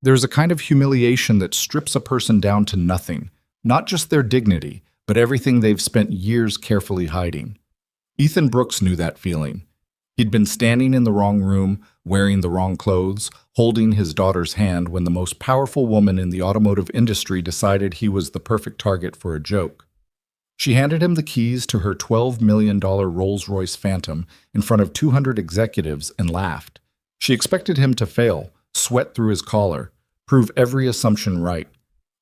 There's a kind of humiliation that strips a person down to nothing, not just their dignity, but everything they've spent years carefully hiding. Ethan Brooks knew that feeling. He'd been standing in the wrong room, wearing the wrong clothes, holding his daughter's hand when the most powerful woman in the automotive industry decided he was the perfect target for a joke. She handed him the keys to her $12 million Rolls-Royce Phantom in front of 200 executives and laughed. She expected him to fail, sweat through his collar, prove every assumption right.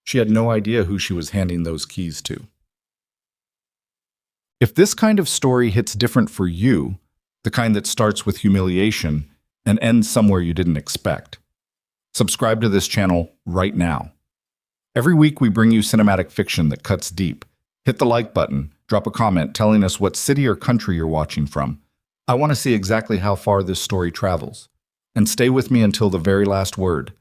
She had no idea who she was handing those keys to. If this kind of story hits different for you, the kind that starts with humiliation and ends somewhere you didn't expect, subscribe to this channel right now. Every week we bring you cinematic fiction that cuts deep. Hit the like button, drop a comment telling us what city or country you're watching from. I want to see exactly how far this story travels. And stay with me until the very last word.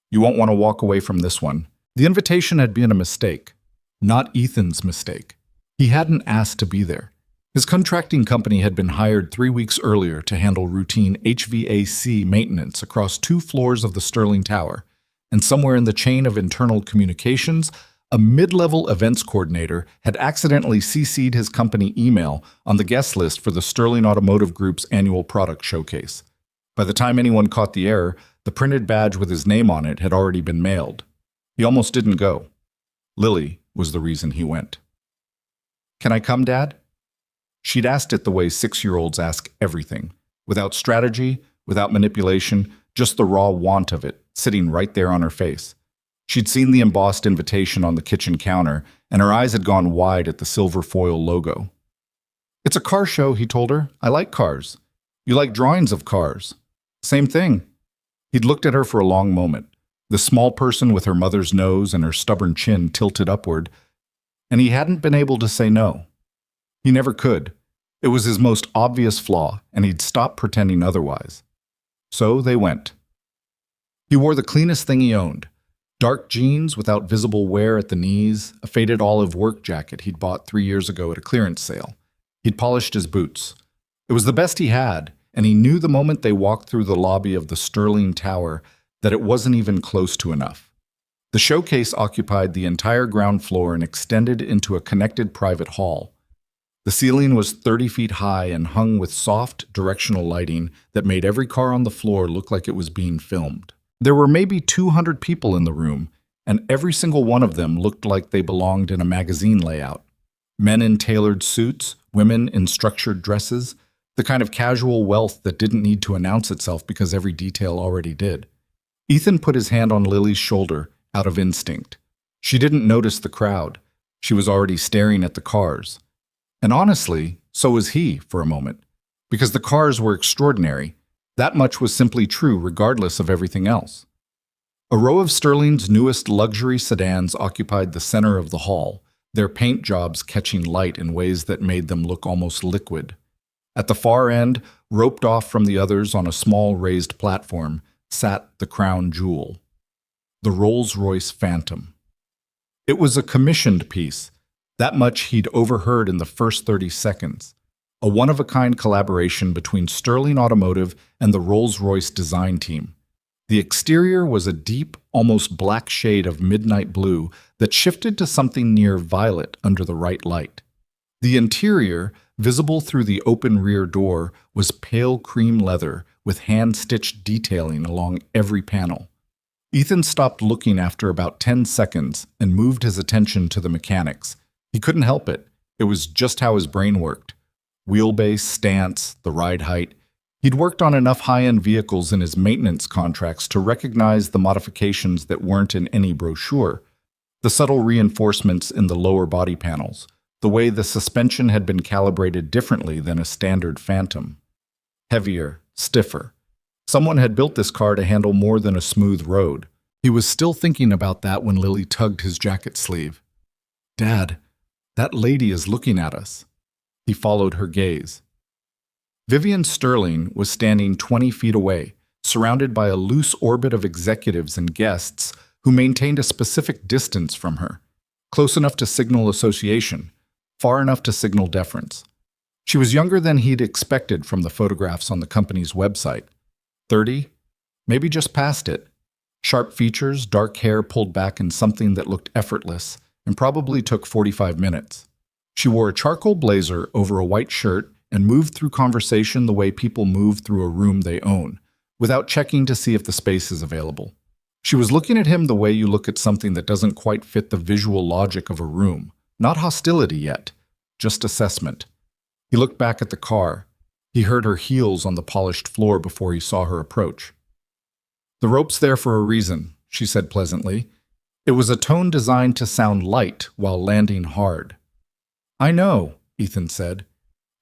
You won't want to walk away from this one. The invitation had been a mistake, not Ethan's mistake. He hadn't asked to be there. His contracting company had been hired 3 weeks earlier to handle routine HVAC maintenance across 2 floors of the Sterling Tower, and somewhere in the chain of internal communications, a mid-level events coordinator had accidentally CC'd his company email on the guest list for the Sterling Automotive Group's annual product showcase. By the time anyone caught the error, the printed badge with his name on it had already been mailed. He almost didn't go. Lily was the reason he went. "Can I come, Dad?" She'd asked it the way 6-year-olds ask everything, without strategy, without manipulation, just the raw want of it, sitting right there on her face. She'd seen the embossed invitation on the kitchen counter, and her eyes had gone wide at the silver foil logo. "It's a car show," he told her. "I like cars. You like drawings of cars." "Same thing." He'd looked at her for a long moment, the small person with her mother's nose and her stubborn chin tilted upward, and he hadn't been able to say no. He never could. It was his most obvious flaw, and he'd stopped pretending otherwise. So they went. He wore the cleanest thing he owned. Dark jeans without visible wear at the knees, a faded olive work jacket he'd bought 3 years ago at a clearance sale. He'd polished his boots. It was the best he had, and he knew the moment they walked through the lobby of the Sterling Tower that it wasn't even close to enough. The showcase occupied the entire ground floor and extended into a connected private hall. The ceiling was 30 feet high and hung with soft, directional lighting that made every car on the floor look like it was being filmed. There were maybe 200 people in the room, and every single one of them looked like they belonged in a magazine layout. Men in tailored suits, women in structured dresses, the kind of casual wealth that didn't need to announce itself because every detail already did. Ethan put his hand on Lily's shoulder, out of instinct. She didn't notice the crowd. She was already staring at the cars. And honestly, so was he for a moment. Because the cars were extraordinary, that much was simply true regardless of everything else. A row of Sterling's newest luxury sedans occupied the center of the hall, their paint jobs catching light in ways that made them look almost liquid. At the far end, roped off from the others on a small raised platform, sat the crown jewel, the Rolls-Royce Phantom. It was a commissioned piece, that much he'd overheard in the first 30 seconds. A one-of-a-kind collaboration between Sterling Automotive and the Rolls-Royce design team. The exterior was a deep, almost black shade of midnight blue that shifted to something near violet under the right light. The interior, visible through the open rear door, was pale cream leather with hand-stitched detailing along every panel. Ethan stopped looking after about 10 seconds and moved his attention to the mechanics. He couldn't help it. It was just how his brain worked. Wheelbase, stance, the ride height. He'd worked on enough high-end vehicles in his maintenance contracts to recognize the modifications that weren't in any brochure. The subtle reinforcements in the lower body panels, the way the suspension had been calibrated differently than a standard Phantom. Heavier, stiffer. Someone had built this car to handle more than a smooth road. He was still thinking about that when Lily tugged his jacket sleeve. "Dad, that lady is looking at us." He followed her gaze. Vivian Sterling was standing 20 feet away, surrounded by a loose orbit of executives and guests who maintained a specific distance from her, close enough to signal association, far enough to signal deference. She was younger than he'd expected from the photographs on the company's website. 30? Maybe just past it. Sharp features, dark hair pulled back in something that looked effortless and probably took 45 minutes. She wore a charcoal blazer over a white shirt and moved through conversation the way people move through a room they own, without checking to see if the space is available. She was looking at him the way you look at something that doesn't quite fit the visual logic of a room. Not hostility yet, just assessment. He looked back at the car. He heard her heels on the polished floor before he saw her approach. "The rope's there for a reason," she said pleasantly. It was a tone designed to sound light while landing hard. "I know," Ethan said.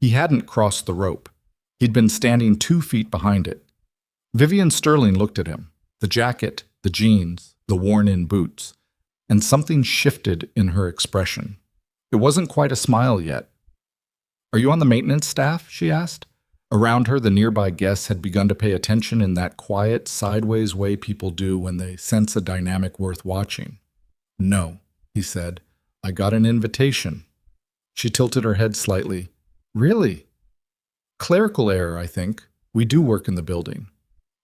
He hadn't crossed the rope. He'd been standing 2 feet behind it. Vivian Sterling looked at him. The jacket, the jeans, the worn-in boots. And something shifted in her expression. It wasn't quite a smile yet. "Are you on the maintenance staff?" she asked. Around her, the nearby guests had begun to pay attention in that quiet, sideways way people do when they sense a dynamic worth watching. "No," he said. "I got an invitation." She tilted her head slightly. "Really?" "Clerical error, I think. We do work in the building."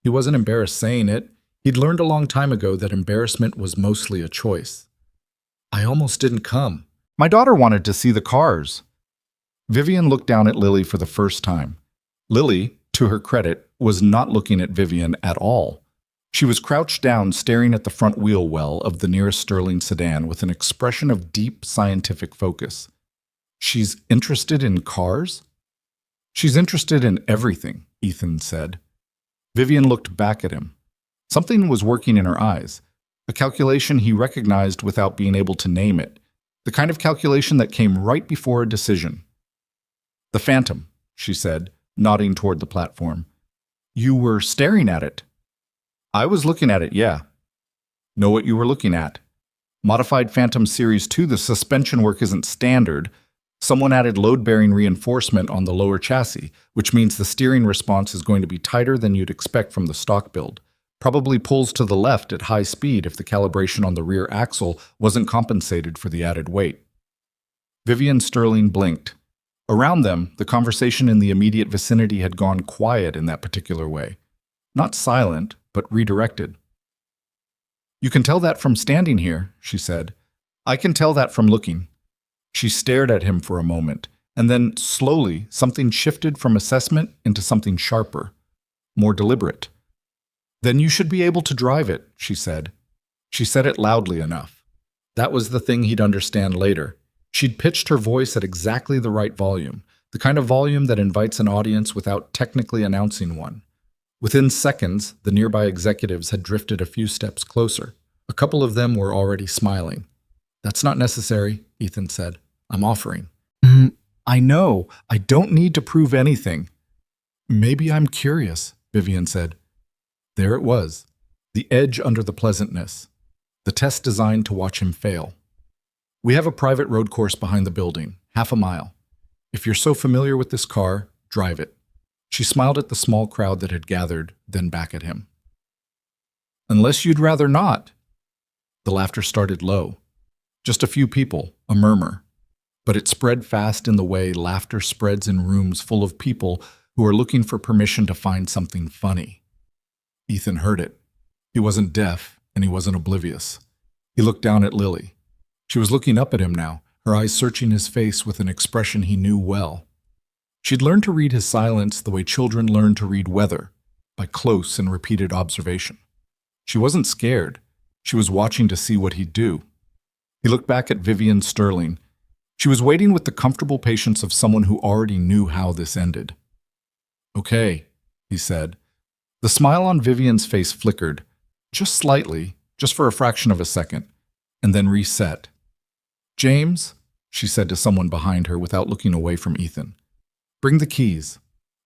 He wasn't embarrassed saying it. He'd learned a long time ago that embarrassment was mostly a choice. "I almost didn't come. My daughter wanted to see the cars." Vivian looked down at Lily for the first time. Lily, to her credit, was not looking at Vivian at all. She was crouched down, staring at the front wheel well of the nearest Sterling sedan with an expression of deep scientific focus. "She's interested in cars?" "She's interested in everything," Ethan said. Vivian looked back at him. Something was working in her eyes, a calculation he recognized without being able to name it, the kind of calculation that came right before a decision. "The Phantom," she said, nodding toward the platform. "You were staring at it." "I was looking at it, yeah." "Know what you were looking at?" "Modified Phantom Series 2, the suspension work isn't standard. Someone added load-bearing reinforcement on the lower chassis, which means the steering response is going to be tighter than you'd expect from the stock build. Probably pulls to the left at high speed if the calibration on the rear axle wasn't compensated for the added weight." Vivian Sterling blinked. Around them, the conversation in the immediate vicinity had gone quiet in that particular way. Not silent, but redirected. "You can tell that from standing here," she said. "I can tell that from looking." She stared at him for a moment, and then, slowly, something shifted from assessment into something sharper, more deliberate. "Then you should be able to drive it," she said. She said it loudly enough. That was the thing he'd understand later. She'd pitched her voice at exactly the right volume, the kind of volume that invites an audience without technically announcing one. Within seconds, the nearby executives had drifted a few steps closer. A couple of them were already smiling. "That's not necessary," Ethan said. "I'm offering." "I know. I don't need to prove anything." "Maybe I'm curious," Vivian said. There it was, the edge under the pleasantness, the test designed to watch him fail. "We have a private road course behind the building, 1/2 mile. If you're so familiar with this car, drive it." She smiled at the small crowd that had gathered, then back at him. "Unless you'd rather not." The laughter started low. Just a few people, a murmur. But it spread fast in the way laughter spreads in rooms full of people who are looking for permission to find something funny. Ethan heard it. He wasn't deaf, and he wasn't oblivious. He looked down at Lily. She was looking up at him now, her eyes searching his face with an expression he knew well. She'd learned to read his silence the way children learn to read weather, by close and repeated observation. She wasn't scared. She was watching to see what he'd do. He looked back at Vivian Sterling. She was waiting with the comfortable patience of someone who already knew how this ended. "Okay," he said. The smile on Vivian's face flickered, just slightly, just for a fraction of a second, and then reset. "James," she said to someone behind her without looking away from Ethan. "Bring the keys."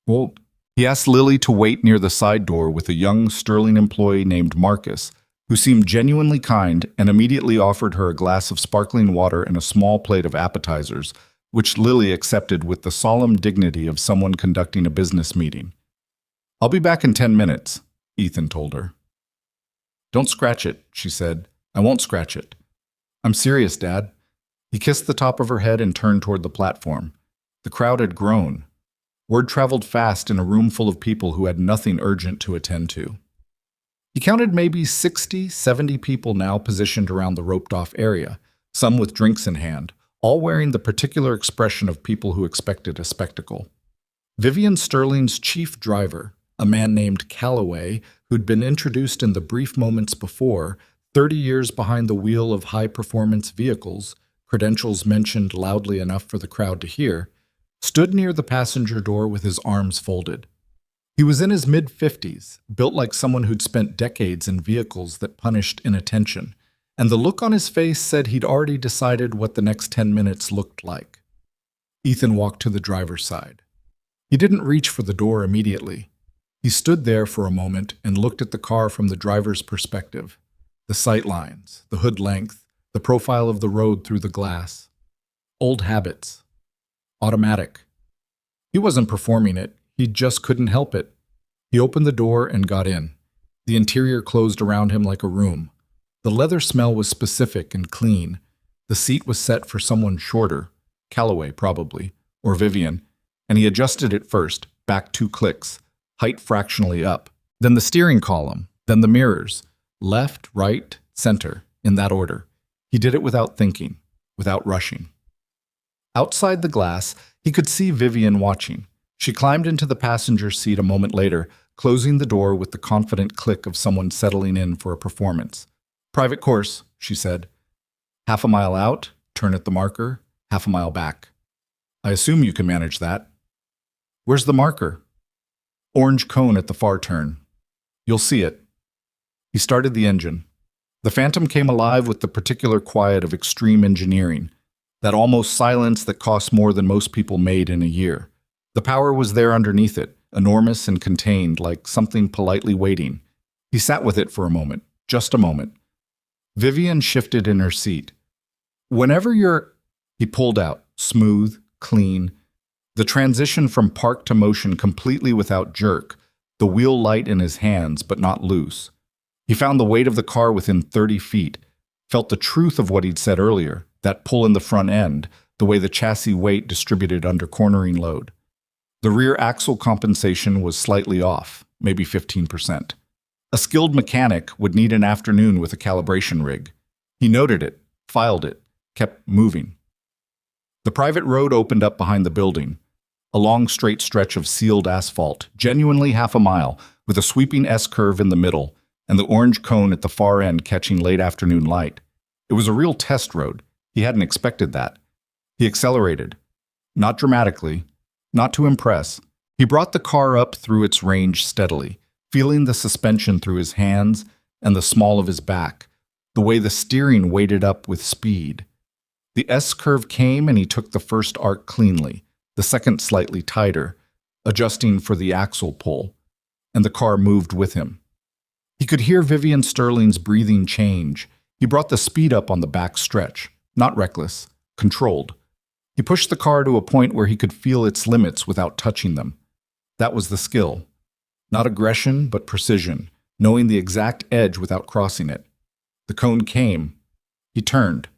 "Well," he asked Lily to wait near the side door with a young Sterling employee named Marcus, who seemed genuinely kind and immediately offered her a glass of sparkling water and a small plate of appetizers, which Lily accepted with the solemn dignity of someone conducting a business meeting. "I'll be back in 10 minutes, Ethan told her. "Don't scratch it," she said. "I won't scratch it." "I'm serious, Dad." He kissed the top of her head and turned toward the platform. The crowd had grown. Word traveled fast in a room full of people who had nothing urgent to attend to. He counted maybe 60, 70 people now positioned around the roped-off area, some with drinks in hand, all wearing the particular expression of people who expected a spectacle. Vivian Sterling's chief driver, a man named Calloway, who'd been introduced in the brief moments before, 30 years behind the wheel of high-performance vehicles, credentials mentioned loudly enough for the crowd to hear, stood near the passenger door with his arms folded. He was in his mid-50s, built like someone who'd spent decades in vehicles that punished inattention, and the look on his face said he'd already decided what the next 10 minutes looked like. Ethan walked to the driver's side. He didn't reach for the door immediately. He stood there for a moment and looked at the car from the driver's perspective. The sight lines, the hood length, the profile of the road through the glass. Old habits. Automatic. He wasn't performing it. He just couldn't help it. He opened the door and got in. The interior closed around him like a room. The leather smell was specific and clean. The seat was set for someone shorter, Calloway probably, or Vivian, and he adjusted it first, back 2 clicks, height fractionally up, then the steering column, then the mirrors, left, right, center, in that order. He did it without thinking, without rushing. Outside the glass, he could see Vivian watching. She climbed into the passenger seat a moment later, closing the door with the confident click of someone settling in for a performance. "Private course," she said. "Half a mile out, turn at the marker, half a mile back. I assume you can manage that." "Where's the marker?" "Orange cone at the far turn. You'll see it." He started the engine. The Phantom came alive with the particular quiet of extreme engineering, that almost silence that costs more than most people made in a year. The power was there underneath it, enormous and contained, like something politely waiting. He sat with it for a moment, just a moment. Vivian shifted in her seat. "Whenever you're—" He pulled out, smooth, clean. The transition from park to motion completely without jerk, the wheel light in his hands but not loose. He found the weight of the car within 30 feet, felt the truth of what he'd said earlier, that pull in the front end, the way the chassis weight distributed under cornering load. The rear axle compensation was slightly off, maybe 15%. A skilled mechanic would need an afternoon with a calibration rig. He noted it, filed it, kept moving. The private road opened up behind the building, a long straight stretch of sealed asphalt, genuinely half a mile, with a sweeping S-curve in the middle, and the orange cone at the far end catching late afternoon light. It was a real test road. He hadn't expected that. He accelerated. Not dramatically, not to impress. He brought the car up through its range steadily, feeling the suspension through his hands and the small of his back, the way the steering weighted up with speed. The S-curve came and he took the first arc cleanly, the second slightly tighter, adjusting for the axle pull, and the car moved with him. He could hear Vivian Sterling's breathing change. He brought the speed up on the back stretch, not reckless, controlled. He pushed the car to a point where he could feel its limits without touching them. That was the skill. Not aggression, but precision, knowing the exact edge without crossing it. The cone came. He turned.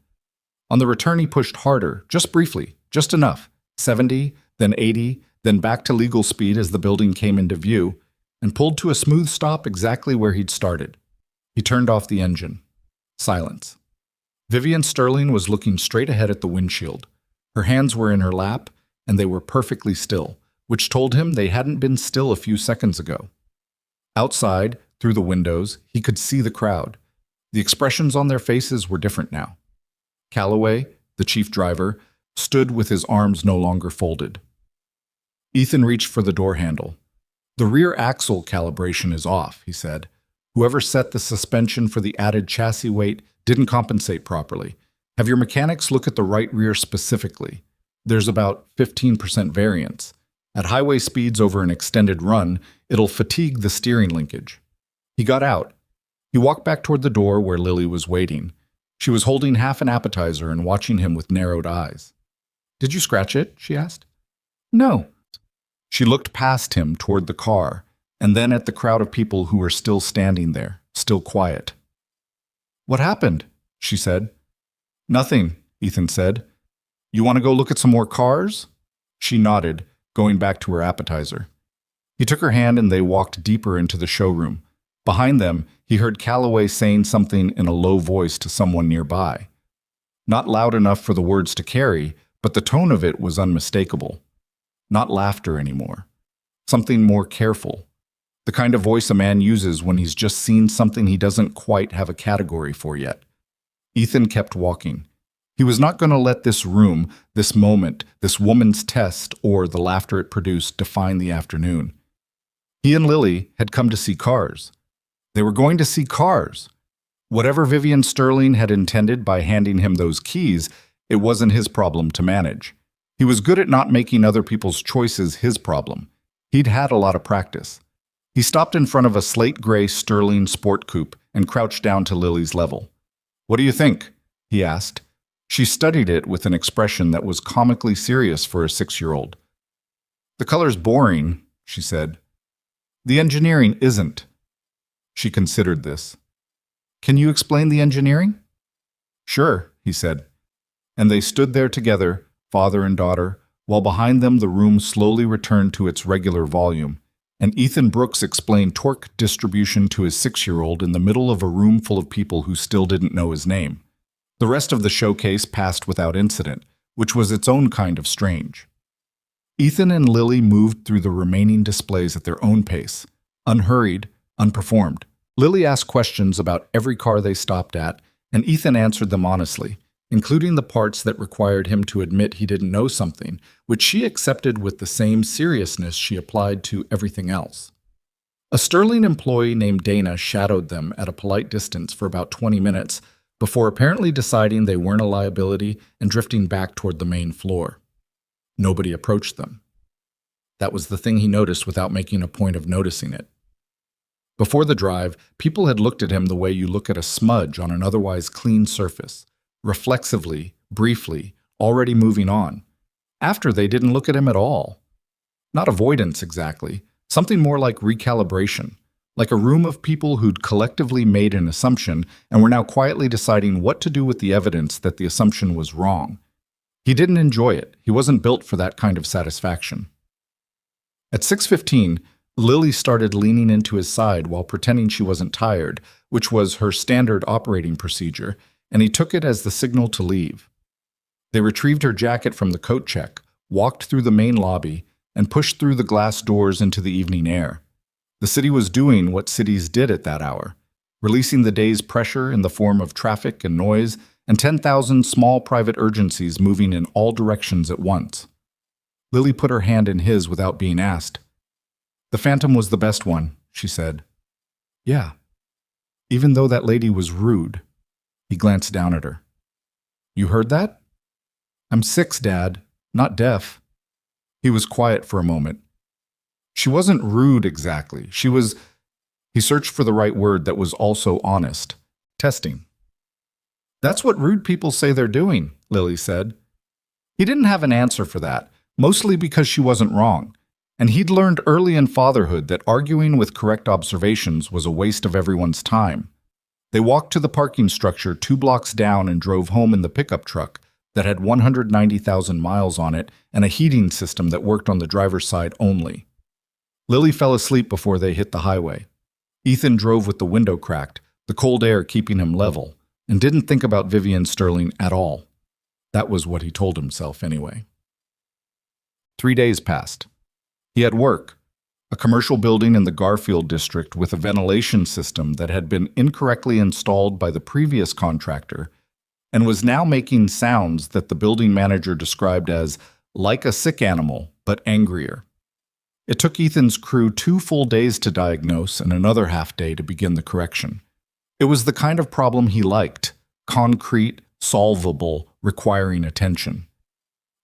On the return, he pushed harder, just briefly, just enough. 70, then 80, then back to legal speed as the building came into view, and pulled to a smooth stop exactly where he'd started. He turned off the engine. Silence. Vivian Sterling was looking straight ahead at the windshield. Her hands were in her lap, and they were perfectly still, which told him they hadn't been still a few seconds ago. Outside, through the windows, he could see the crowd. The expressions on their faces were different now. Calloway, the chief driver, stood with his arms no longer folded. Ethan reached for the door handle. "The rear axle calibration is off," he said. "Whoever set the suspension for the added chassis weight didn't compensate properly. Have your mechanics look at the right rear specifically. There's about 15% variance. At highway speeds over an extended run, it'll fatigue the steering linkage." He got out. He walked back toward the door where Lily was waiting. She was holding half an appetizer and watching him with narrowed eyes. "Did you scratch it?" she asked. "No." She looked past him toward the car, and then at the crowd of people who were still standing there, still quiet. "What happened?" she said. "Nothing," Ethan said. "You want to go look at some more cars?" She nodded, going back to her appetizer. He took her hand and they walked deeper into the showroom. Behind them, he heard Calloway saying something in a low voice to someone nearby. Not loud enough for the words to carry, but the tone of it was unmistakable. Not laughter anymore. Something more careful. The kind of voice a man uses when he's just seen something he doesn't quite have a category for yet. Ethan kept walking. He was not going to let this room, this moment, this woman's test, or the laughter it produced define the afternoon. He and Lily had come to see cars. They were going to see cars. Whatever Vivian Sterling had intended by handing him those keys, it wasn't his problem to manage. He was good at not making other people's choices his problem. He'd had a lot of practice. He stopped in front of a slate-gray Sterling sport coupe and crouched down to Lily's level. "What do you think?" he asked. She studied it with an expression that was comically serious for a 6-year-old. "The color's boring," she said. "The engineering isn't." She considered this. "Can you explain the engineering?" "Sure," he said. And they stood there together, father and daughter, while behind them the room slowly returned to its regular volume, and Ethan Brooks explained torque distribution to his 6-year-old in the middle of a room full of people who still didn't know his name. The rest of the showcase passed without incident, which was its own kind of strange. Ethan and Lily moved through the remaining displays at their own pace, unhurried, unperformed. Lily asked questions about every car they stopped at, and Ethan answered them honestly, including the parts that required him to admit he didn't know something, which she accepted with the same seriousness she applied to everything else. A Sterling employee named Dana shadowed them at a polite distance for about 20 minutes before apparently deciding they weren't a liability and drifting back toward the main floor. Nobody approached them. That was the thing he noticed without making a point of noticing it. Before the drive, people had looked at him the way you look at a smudge on an otherwise clean surface, reflexively, briefly, already moving on. After, they didn't look at him at all. Not avoidance exactly, something more like recalibration, like a room of people who'd collectively made an assumption and were now quietly deciding what to do with the evidence that the assumption was wrong. He didn't enjoy it. He wasn't built for that kind of satisfaction. At 6:15, Lily started leaning into his side while pretending she wasn't tired, which was her standard operating procedure, and he took it as the signal to leave. They retrieved her jacket from the coat check, walked through the main lobby, and pushed through the glass doors into the evening air. The city was doing what cities did at that hour, releasing the day's pressure in the form of traffic and noise, and 10,000 small private urgencies moving in all directions at once. Lily put her hand in his without being asked. "The Phantom was the best one," she said. "Yeah. Even though that lady was rude." He glanced down at her. "You heard that?" "I'm 6, Dad, not deaf." He was quiet for a moment. "She wasn't rude exactly. She was—" He searched for the right word that was also honest. "Testing." "That's what rude people say they're doing," Lily said. He didn't have an answer for that, mostly because she wasn't wrong. And he'd learned early in fatherhood that arguing with correct observations was a waste of everyone's time. They walked to the parking structure 2 blocks down and drove home in the pickup truck that had 190,000 miles on it and a heating system that worked on the driver's side only. Lily fell asleep before they hit the highway. Ethan drove with the window cracked, the cold air keeping him level, and didn't think about Vivian Sterling at all. That was what he told himself anyway. 3 days passed. He had work, a commercial building in the Garfield district with a ventilation system that had been incorrectly installed by the previous contractor and was now making sounds that the building manager described as like a sick animal, but angrier. It took Ethan's crew 2 full days to diagnose and another half day to begin the correction. It was the kind of problem he liked, concrete, solvable, requiring attention.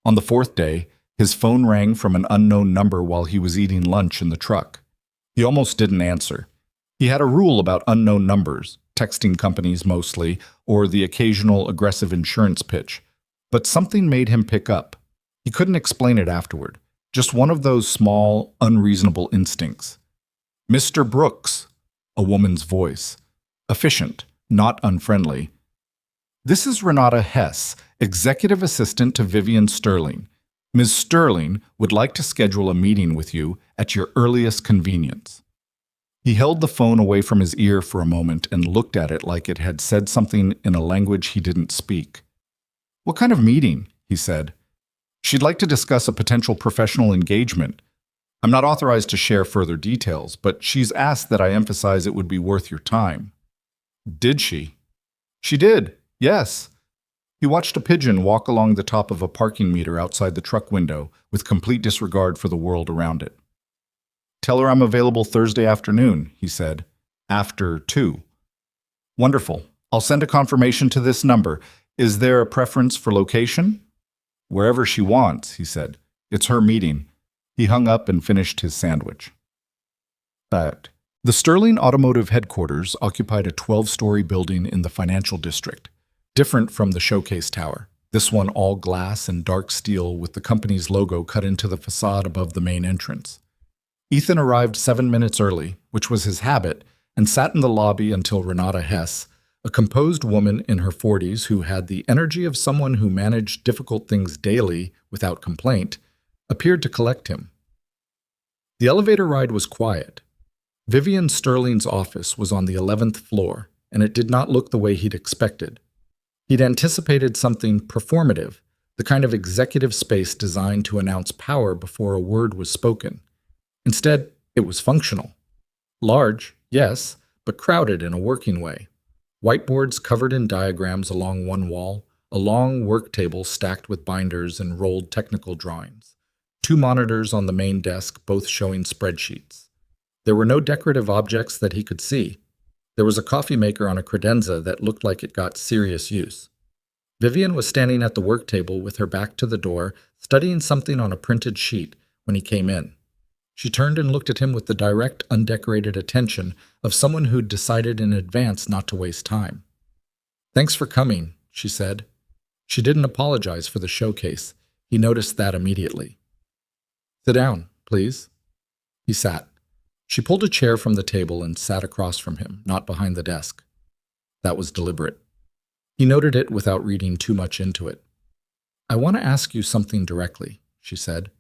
On the 4th day, his phone rang from an unknown number while he was eating lunch in the truck. He almost didn't answer. He had a rule about unknown numbers, texting companies mostly, or the occasional aggressive insurance pitch. But something made him pick up. He couldn't explain it afterward. Just one of those small, unreasonable instincts. "Mr. Brooks," a woman's voice. Efficient, not unfriendly. "This is Renata Hess, executive assistant to Vivian Sterling. Ms. Sterling would like to schedule a meeting with you at your earliest convenience." He held the phone away from his ear for a moment and looked at it like it had said something in a language he didn't speak. "What kind of meeting?" he said. "She'd like to discuss a potential professional engagement. I'm not authorized to share further details, but she's asked that I emphasize it would be worth your time." "Did she?" "She did, yes." He watched a pigeon walk along the top of a parking meter outside the truck window with complete disregard for the world around it. "Tell her I'm available Thursday afternoon," he said. "After 2. "Wonderful. I'll send a confirmation to this number. Is there a preference for location?" "Wherever she wants," he said. "It's her meeting." He hung up and finished his sandwich. But the Sterling Automotive headquarters occupied a 12-story building in the financial district, different from the Showcase Tower, this one all glass and dark steel with the company's logo cut into the facade above the main entrance. Ethan arrived 7 minutes early, which was his habit, and sat in the lobby until Renata Hess, a composed woman in her 40s who had the energy of someone who managed difficult things daily without complaint, appeared to collect him. The elevator ride was quiet. Vivian Sterling's office was on the 11th floor, and it did not look the way he'd expected. He'd anticipated something performative, the kind of executive space designed to announce power before a word was spoken. Instead, it was functional. Large, yes, but crowded in a working way. Whiteboards covered in diagrams along one wall, a long work table stacked with binders and rolled technical drawings. 2 monitors on the main desk, both showing spreadsheets. There were no decorative objects that he could see. There was a coffee maker on a credenza that looked like it got serious use. Vivian was standing at the work table with her back to the door, studying something on a printed sheet when he came in. She turned and looked at him with the direct, undecorated attention of someone who'd decided in advance not to waste time. "Thanks for coming," she said. She didn't apologize for the showcase. He noticed that immediately. "Sit down, please." He sat. She pulled a chair from the table and sat across from him, not behind the desk. That was deliberate. He noted it without reading too much into it. "I want to ask you something directly," she said.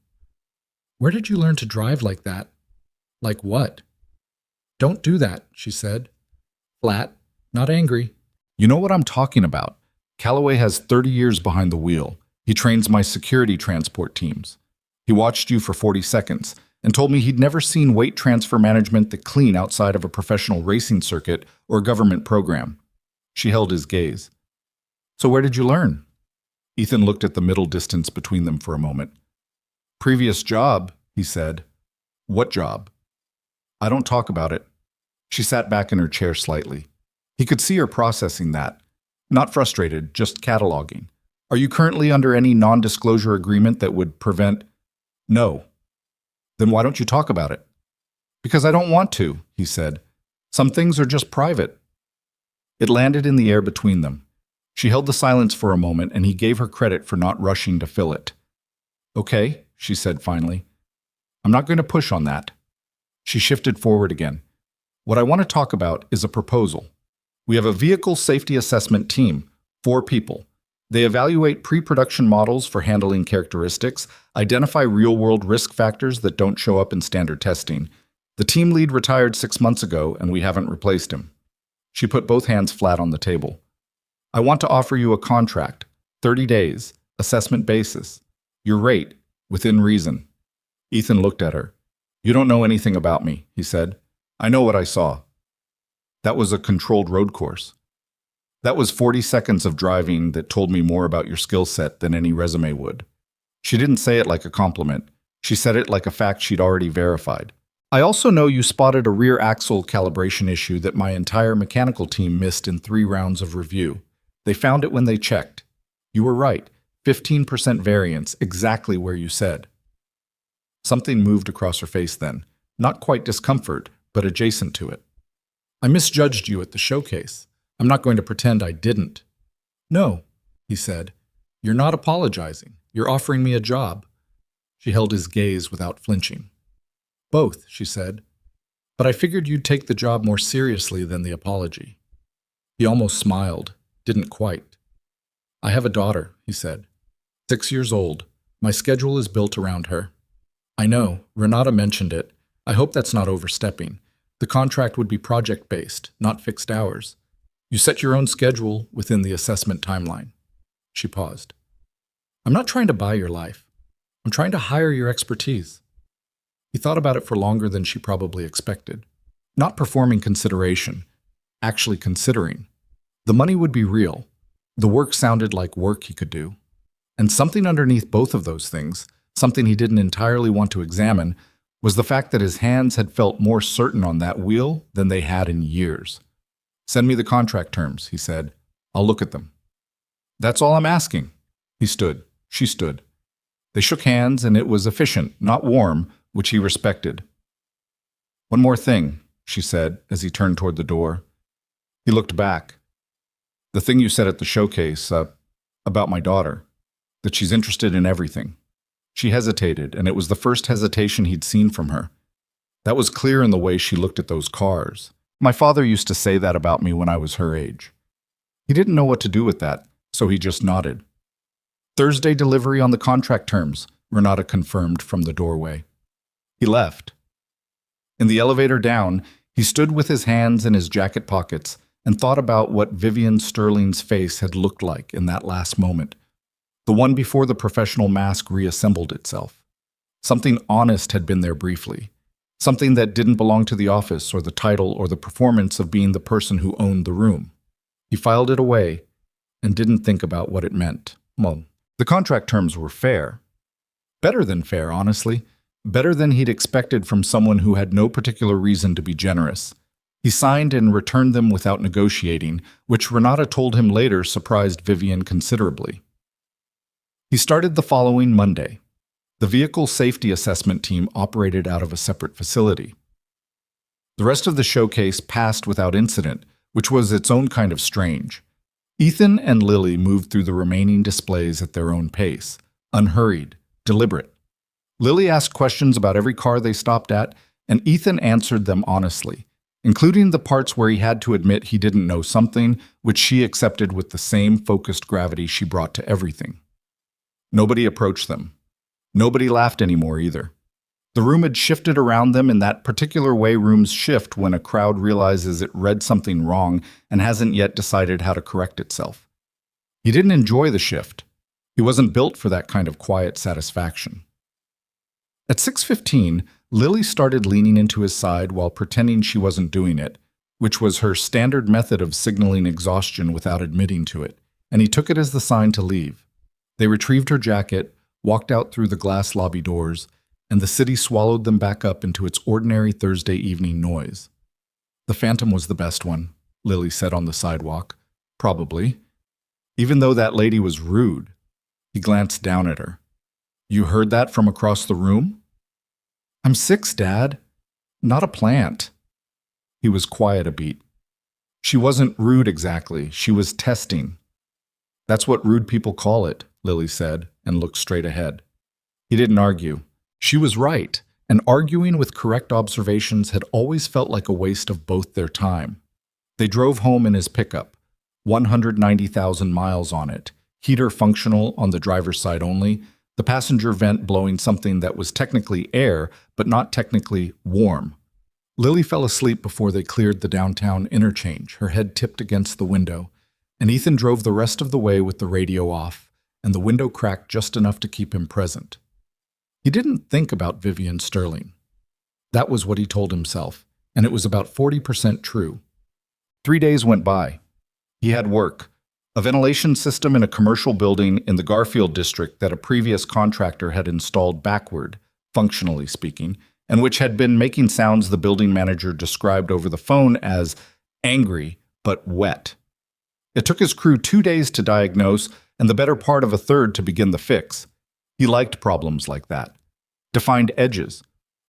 "Where did you learn to drive like that?" "Like what?" "Don't do that," she said. Flat, not angry. "You know what I'm talking about. Callaway has 30 years behind the wheel. He trains my security transport teams. He watched you for 40 seconds and told me he'd never seen weight transfer management that clean outside of a professional racing circuit or government program." She held his gaze. "So where did you learn?" Ethan looked at the middle distance between them for a moment. "Previous job," he said. "What job?" "I don't talk about it." She sat back in her chair slightly. He could see her processing that. Not frustrated, just cataloging. "Are you currently under any non-disclosure agreement that would prevent—" "No." "Then why don't you talk about it?" "Because I don't want to," he said. "Some things are just private." It landed in the air between them. She held the silence for a moment, and he gave her credit for not rushing to fill it. "Okay," she said finally. "I'm not going to push on that." She shifted forward again. "What I want to talk about is a proposal. We have a vehicle safety assessment team, 4 people. They evaluate pre-production models for handling characteristics, identify real-world risk factors that don't show up in standard testing. The team lead retired 6 months ago, and we haven't replaced him." She put both hands flat on the table. "I want to offer you a contract, 30 days, assessment basis. Your rate, within reason." Ethan looked at her. "You don't know anything about me," he said. "I know what I saw." "That was a controlled road course." "That was 40 seconds of driving that told me more about your skill set than any resume would." She didn't say it like a compliment. She said it like a fact she'd already verified. "I also know you spotted a rear axle calibration issue that my entire mechanical team missed in 3 rounds of review. They found it when they checked. You were right, 15% variance, exactly where you said." Something moved across her face then, not quite discomfort, but adjacent to it. "I misjudged you at the showcase. I'm not going to pretend I didn't." "No," he said. "You're not apologizing. You're offering me a job." She held his gaze without flinching. "Both," she said. "But I figured you'd take the job more seriously than the apology." He almost smiled, didn't quite. "I have a daughter," he said. 6 years old. My schedule is built around her." "I know. Renata mentioned it. I hope that's not overstepping. The contract would be project-based, not fixed hours. You set your own schedule within the assessment timeline. She paused. I'm not trying to buy your life. I'm trying to hire your expertise. He thought about it for longer than she probably expected. Not performing consideration, actually considering. The money would be real. The work sounded like work he could do. And something underneath both of those things, something he didn't entirely want to examine, was the fact that his hands had felt more certain on that wheel than they had in years. Send me the contract terms, he said. I'll look at them. That's all I'm asking. He stood. She stood. They shook hands, and it was efficient, not warm, which he respected. One more thing, she said as he turned toward the door. He looked back. The thing you said at the showcase, about my daughter, that she's interested in everything. She hesitated, and it was the first hesitation he'd seen from her. That was clear in the way she looked at those cars. My father used to say that about me when I was her age. He didn't know what to do with that, so he just nodded. Thursday delivery on the contract terms, Renata confirmed from the doorway. He left. In the elevator down, he stood with his hands in his jacket pockets and thought about what Vivian Sterling's face had looked like in that last moment, the one before the professional mask reassembled itself. Something honest had been there briefly, something that didn't belong to the office or the title or the performance of being the person who owned the room. He filed it away and didn't think about what it meant. Well, the contract terms were fair. Better than fair, honestly. Better than he'd expected from someone who had no particular reason to be generous. He signed and returned them without negotiating, which Renata told him later surprised Vivian considerably. He started the following Monday. The vehicle safety assessment team operated out of a separate facility. The rest of the showcase passed without incident, which was its own kind of strange. Ethan and Lily moved through the remaining displays at their own pace, unhurried, deliberate. Lily asked questions about every car they stopped at, and Ethan answered them honestly, including the parts where he had to admit he didn't know something, which she accepted with the same focused gravity she brought to everything. Nobody approached them. Nobody laughed anymore either. The room had shifted around them in that particular way rooms shift when a crowd realizes it read something wrong and hasn't yet decided how to correct itself. He didn't enjoy the shift. He wasn't built for that kind of quiet satisfaction. At 6:15, Lily started leaning into his side while pretending she wasn't doing it, which was her standard method of signaling exhaustion without admitting to it, and he took it as the sign to leave. They retrieved her jacket, walked out through the glass lobby doors, and the city swallowed them back up into its ordinary Thursday evening noise. The Phantom was the best one, Lily said on the sidewalk. Probably. Even though that lady was rude. He glanced down at her. You heard that from across the room? I'm 6, Dad. Not a plant. He was quiet a beat. She wasn't rude exactly. She was testing. That's what rude people call it, Lily said, and looked straight ahead. He didn't argue. She was right, and arguing with correct observations had always felt like a waste of both their time. They drove home in his pickup, 190,000 miles on it, heater functional on the driver's side only, the passenger vent blowing something that was technically air, but not technically warm. Lily fell asleep before they cleared the downtown interchange, her head tipped against the window, and Ethan drove the rest of the way with the radio off, and the window cracked just enough to keep him present. He didn't think about Vivian Sterling. That was what he told himself, and it was about 40% true. 3 days went by. He had work, a ventilation system in a commercial building in the Garfield district that a previous contractor had installed backward, functionally speaking, and which had been making sounds the building manager described over the phone as angry but wet. It took his crew 2 days to diagnose and the better part of a third to begin the fix. He liked problems like that. Defined edges.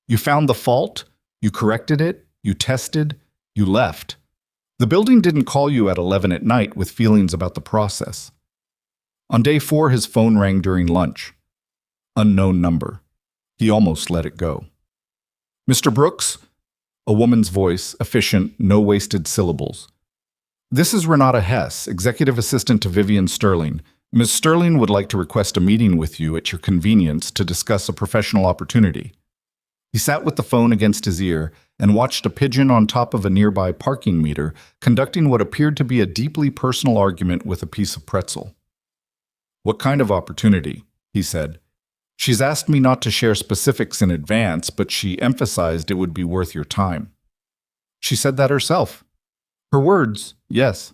You found the fault, you corrected it, you tested, you left. The building didn't call you at 11 at night with feelings about the process. On day 4, his phone rang during lunch. Unknown number. He almost let it go. Mr. Brooks? A woman's voice, efficient, no wasted syllables. This is Renata Hess, executive assistant to Vivian Sterling. Ms. Sterling would like to request a meeting with you at your convenience to discuss a professional opportunity. He sat with the phone against his ear and watched a pigeon on top of a nearby parking meter conducting what appeared to be a deeply personal argument with a piece of pretzel. "What kind of opportunity?" he said. "She's asked me not to share specifics in advance, but she emphasized it would be worth your time." "She said that herself." "Her words, yes."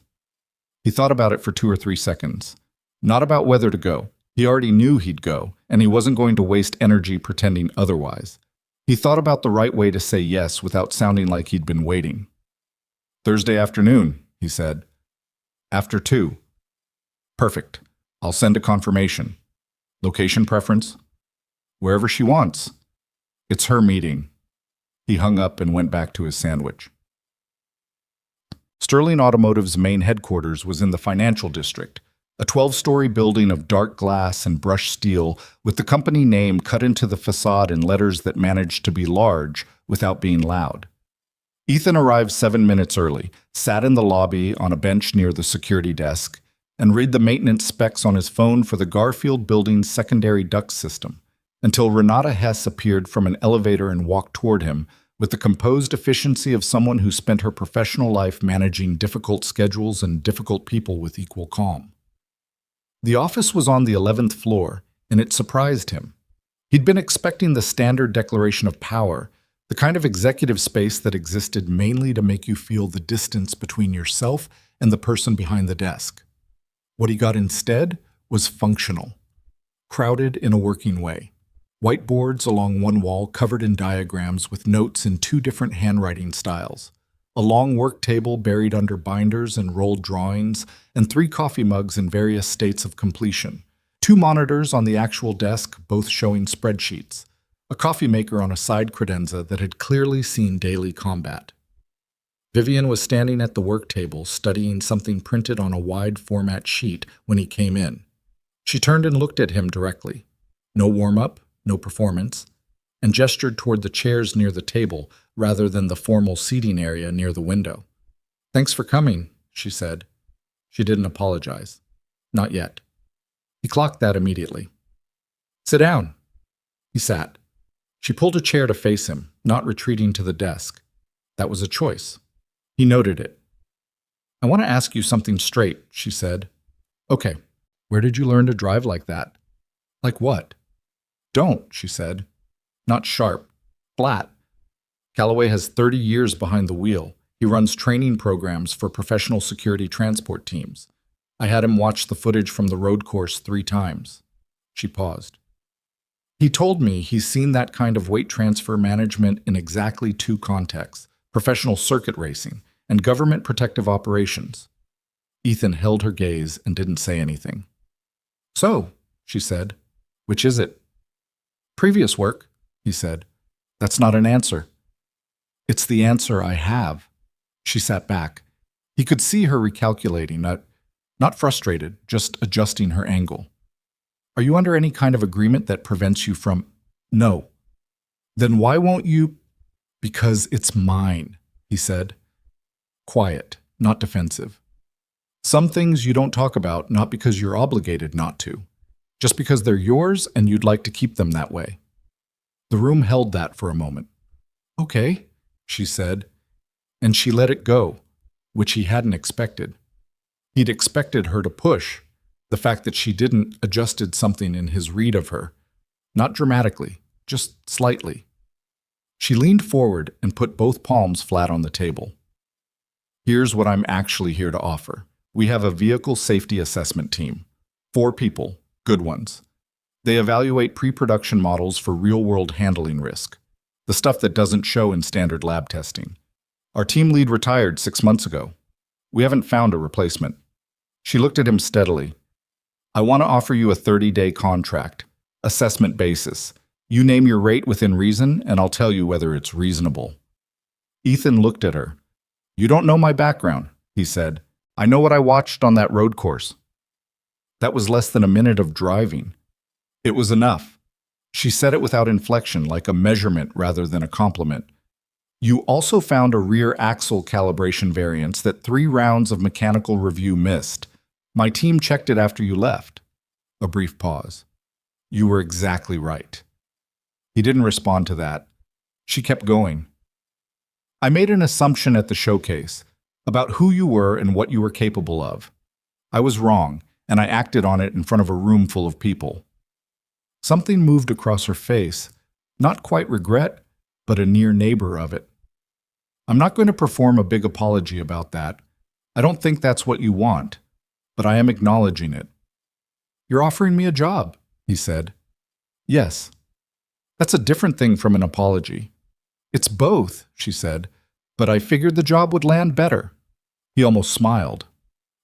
He thought about it for 2 or 3 seconds. Not about whether to go. He already knew he'd go, and he wasn't going to waste energy pretending otherwise. He thought about the right way to say yes without sounding like he'd been waiting. "Thursday afternoon," he said. "After 2. "Perfect. I'll send a confirmation. Location preference?" "Wherever she wants. It's her meeting." He hung up and went back to his sandwich. Sterling Automotive's main headquarters was in the financial district, a 12-story building of dark glass and brushed steel with the company name cut into the facade in letters that managed to be large without being loud. Ethan arrived 7 minutes early, sat in the lobby on a bench near the security desk, and read the maintenance specs on his phone for the Garfield building's secondary duct system, until Renata Hess appeared from an elevator and walked toward him with the composed efficiency of someone who spent her professional life managing difficult schedules and difficult people with equal calm. The office was on the 11th floor, and it surprised him. He'd been expecting the standard declaration of power, the kind of executive space that existed mainly to make you feel the distance between yourself and the person behind the desk. What he got instead was functional, crowded in a working way. Whiteboards along one wall covered in diagrams with notes in 2 different handwriting styles. A long work table buried under binders and rolled drawings, and 3 coffee mugs in various states of completion. 2 monitors on the actual desk, both showing spreadsheets. A coffee maker on a side credenza that had clearly seen daily combat. Vivian was standing at the work table, studying something printed on a wide format sheet when he came in. She turned and looked at him directly. No warm-up, no performance, and gestured toward the chairs near the table rather than the formal seating area near the window. "Thanks for coming," she said. She didn't apologize. Not yet. He clocked that immediately. "Sit down." He sat. She pulled a chair to face him, not retreating to the desk. That was a choice. He noted it. "I want to ask you something straight," she said. "Okay. Where did you learn to drive like that?" "Like what?" "Don't," she said. "Not sharp. Flat. Callaway has 30 years behind the wheel. He runs training programs for professional security transport teams. I had him watch the footage from the road course 3 times. She paused. "He told me he's seen that kind of weight transfer management in exactly 2 contexts, professional circuit racing and government protective operations." Ethan held her gaze and didn't say anything. "So," she said, "which is it?" "Previous work," he said. "That's not an answer." "It's the answer I have." She sat back. He could see her recalculating, not frustrated, just adjusting her angle. "Are you under any kind of agreement that prevents you from—" "No." "Then why won't you—" "Because it's mine," he said. Quiet, not defensive. "Some things you don't talk about, not because you're obligated not to, just because they're yours and you'd like to keep them that way." The room held that for a moment. "Okay," she said, and she let it go, which he hadn't expected. He'd expected her to push. The fact that she didn't adjusted something in his read of her. Not dramatically, just slightly. She leaned forward and put both palms flat on the table. "Here's what I'm actually here to offer. We have a vehicle safety assessment team. 4 people, good ones. They evaluate pre-production models for real-world handling risk, the stuff that doesn't show in standard lab testing. Our team lead retired 6 months ago. We haven't found a replacement." She looked at him steadily. "I want to offer you a 30-day contract, assessment basis. You name your rate within reason, and I'll tell you whether it's reasonable." Ethan looked at her. "You don't know my background," he said. "I know what I watched on that road course." That was less than a minute of driving. It was enough. She said it without inflection, like a measurement rather than a compliment. "You also found a rear axle calibration variance that 3 rounds of mechanical review missed. My team checked it after you left." A brief pause. "You were exactly right." He didn't respond to that. She kept going. I made an assumption at the showcase about who you were and what you were capable of. I was wrong, and I acted on it in front of a room full of people. Something moved across her face, not quite regret, but a near neighbor of it. I'm not going to perform a big apology about that. I don't think that's what you want, but I am acknowledging it. You're offering me a job, he said. Yes. That's a different thing from an apology. It's both, she said, but I figured the job would land better. He almost smiled.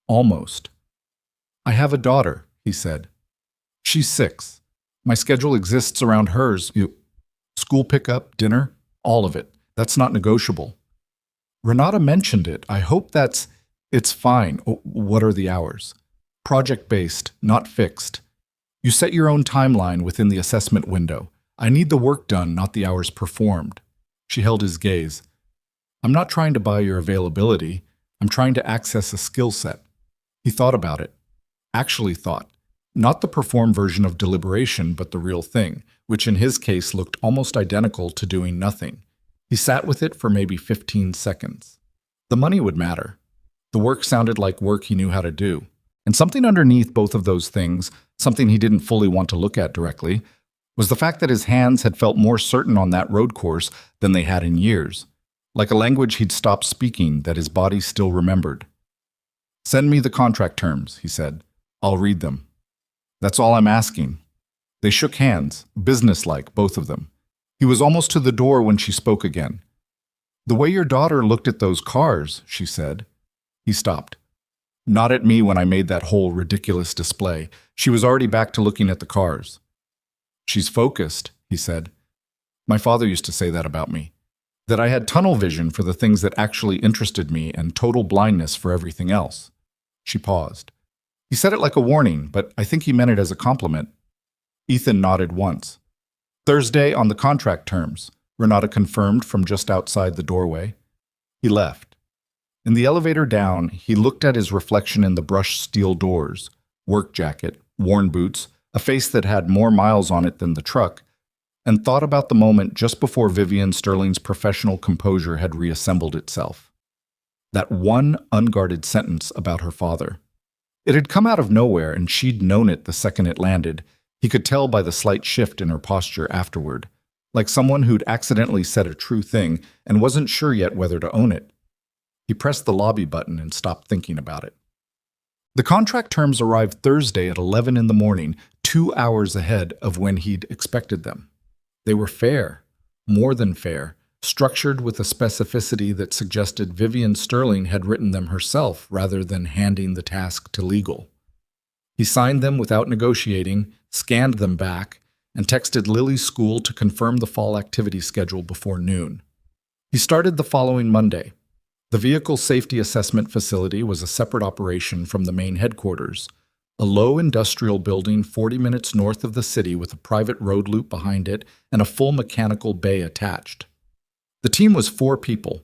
Almost. I have a daughter, he said. She's 6. My schedule exists around hers. School pickup, dinner, all of it. That's not negotiable. Renata mentioned it. I hope it's fine. What are the hours? Project-based, not fixed. You set your own timeline within the assessment window. I need the work done, not the hours performed. She held his gaze. I'm not trying to buy your availability. I'm trying to access a skill set. He thought about it. Actually thought. Not the perform version of deliberation, but the real thing, which in his case looked almost identical to doing nothing. He sat with it for maybe 15 seconds. The money would matter. The work sounded like work he knew how to do. And something underneath both of those things, something he didn't fully want to look at directly, was the fact that his hands had felt more certain on that road course than they had in years, like a language he'd stopped speaking that his body still remembered. Send me the contract terms, he said. I'll read them. That's all I'm asking. They shook hands, businesslike, both of them. He was almost to the door when she spoke again. The way your daughter looked at those cars, she said. He stopped. Not at me when I made that whole ridiculous display. She was already back to looking at the cars. She's focused, he said. My father used to say that about me. That I had tunnel vision for the things that actually interested me and total blindness for everything else. She paused. He said it like a warning, but I think he meant it as a compliment. Ethan nodded once. Thursday on the contract terms, Renata confirmed from just outside the doorway. He left. In the elevator down, he looked at his reflection in the brushed steel doors, work jacket, worn boots, a face that had more miles on it than the truck, and thought about the moment just before Vivian Sterling's professional composure had reassembled itself. That one unguarded sentence about her father. It had come out of nowhere, and she'd known it the second it landed. He could tell by the slight shift in her posture afterward, like someone who'd accidentally said a true thing and wasn't sure yet whether to own it. He pressed the lobby button and stopped thinking about it. The contract terms arrived Thursday at 11 in the morning, 2 hours ahead of when he'd expected them. They were fair, more than fair, structured with a specificity that suggested Vivian Sterling had written them herself rather than handing the task to legal. He signed them without negotiating, scanned them back, and texted Lily's school to confirm the fall activity schedule before noon. He started the following Monday. The Vehicle Safety Assessment Facility was a separate operation from the main headquarters, a low industrial building 40 minutes north of the city with a private road loop behind it and a full mechanical bay attached. The team was 4 people.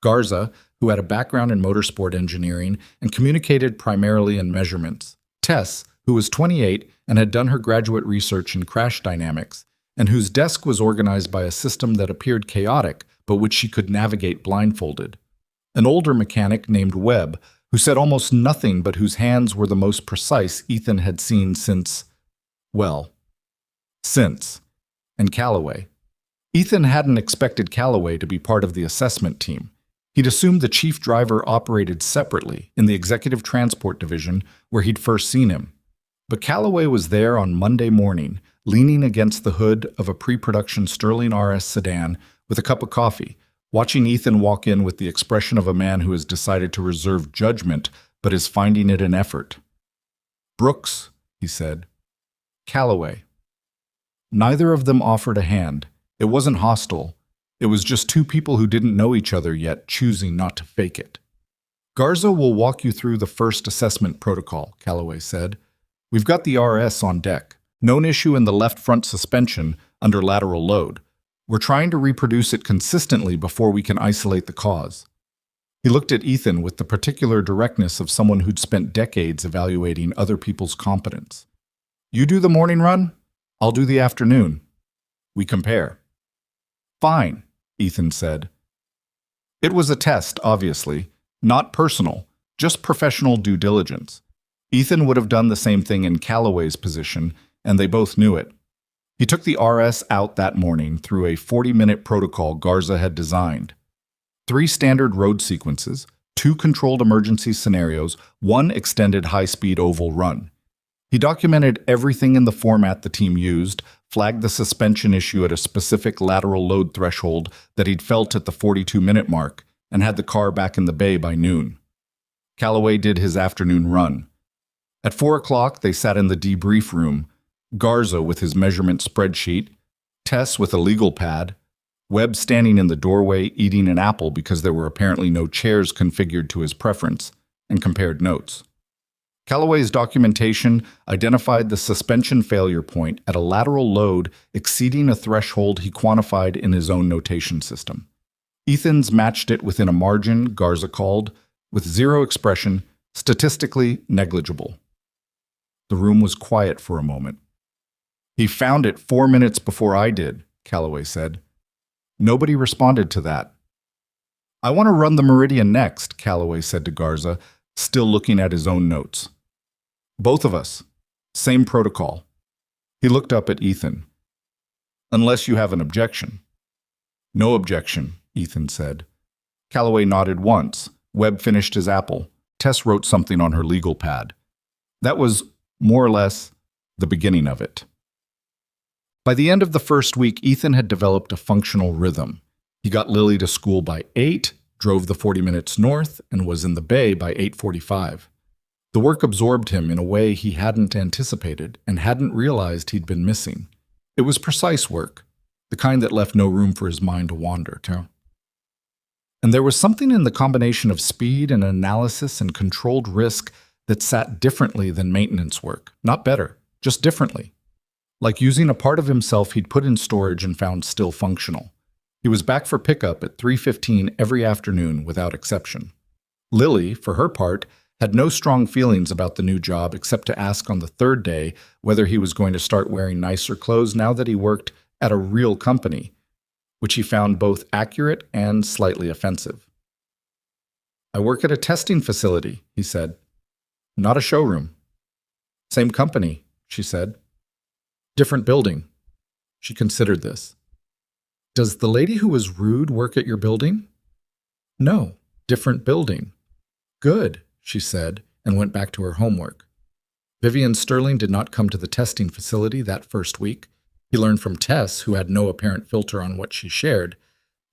Garza, who had a background in motorsport engineering and communicated primarily in measurements. Tess, who was 28 and had done her graduate research in crash dynamics, and whose desk was organized by a system that appeared chaotic but which she could navigate blindfolded. An older mechanic named Webb, who said almost nothing but whose hands were the most precise Ethan had seen since. And Calloway. Ethan hadn't expected Calloway to be part of the assessment team. He'd assumed the chief driver operated separately in the executive transport division where he'd first seen him. But Calloway was there on Monday morning, leaning against the hood of a pre-production Sterling RS sedan with a cup of coffee, watching Ethan walk in with the expression of a man who has decided to reserve judgment but is finding it an effort. Brooks, he said. Calloway. Neither of them offered a hand. It wasn't hostile. It was just 2 people who didn't know each other yet, choosing not to fake it. Garza will walk you through the first assessment protocol, Calloway said. We've got the RS on deck. Known issue in the left front suspension under lateral load. We're trying to reproduce it consistently before we can isolate the cause. He looked at Ethan with the particular directness of someone who'd spent decades evaluating other people's competence. You do the morning run, I'll do the afternoon. We compare. Fine. Ethan said. It was a test, obviously, not personal, just professional due diligence. Ethan would have done the same thing in Calloway's position, and they both knew it. He took the RS out that morning through a 40-minute protocol Garza had designed. 3 standard road sequences, 2 controlled emergency scenarios, 1 extended high-speed oval run. He documented everything in the format the team used, flagged the suspension issue at a specific lateral load threshold that he'd felt at the 42-minute mark, and had the car back in the bay by noon. Calloway did his afternoon run. At 4 o'clock, they sat in the debrief room, Garza with his measurement spreadsheet, Tess with a legal pad, Webb standing in the doorway eating an apple because there were apparently no chairs configured to his preference, and compared notes. Calloway's documentation identified the suspension failure point at a lateral load exceeding a threshold he quantified in his own notation system. Ethan's matched it within a margin Garza called, with 0 expression, statistically negligible. The room was quiet for a moment. He found it 4 minutes before I did, Calloway said. Nobody responded to that. I want to run the Meridian next, Calloway said to Garza, still looking at his own notes. Both of us. Same protocol. He looked up at Ethan. Unless you have an objection. No objection, Ethan said. Calloway nodded once. Webb finished his apple. Tess wrote something on her legal pad. That was, more or less, the beginning of it. By the end of the first week, Ethan had developed a functional rhythm. He got Lily to school by 8, drove the 40 minutes north, and was in the bay by 8:45. The work absorbed him in a way he hadn't anticipated and hadn't realized he'd been missing. It was precise work, the kind that left no room for his mind to wander. And there was something in the combination of speed and analysis and controlled risk that sat differently than maintenance work. Not better, just differently. Like using a part of himself he'd put in storage and found still functional. He was back for pickup at 3:15 every afternoon without exception. Lily, for her part, had no strong feelings about the new job except to ask on the 3rd day whether he was going to start wearing nicer clothes now that he worked at a real company, which he found both accurate and slightly offensive. I work at a testing facility, he said. Not a showroom. Same company, she said. Different building. She considered this. Does the lady who was rude work at your building? No, different building. Good, she said, and went back to her homework. Vivian Sterling did not come to the testing facility that first week. He learned from Tess, who had no apparent filter on what she shared,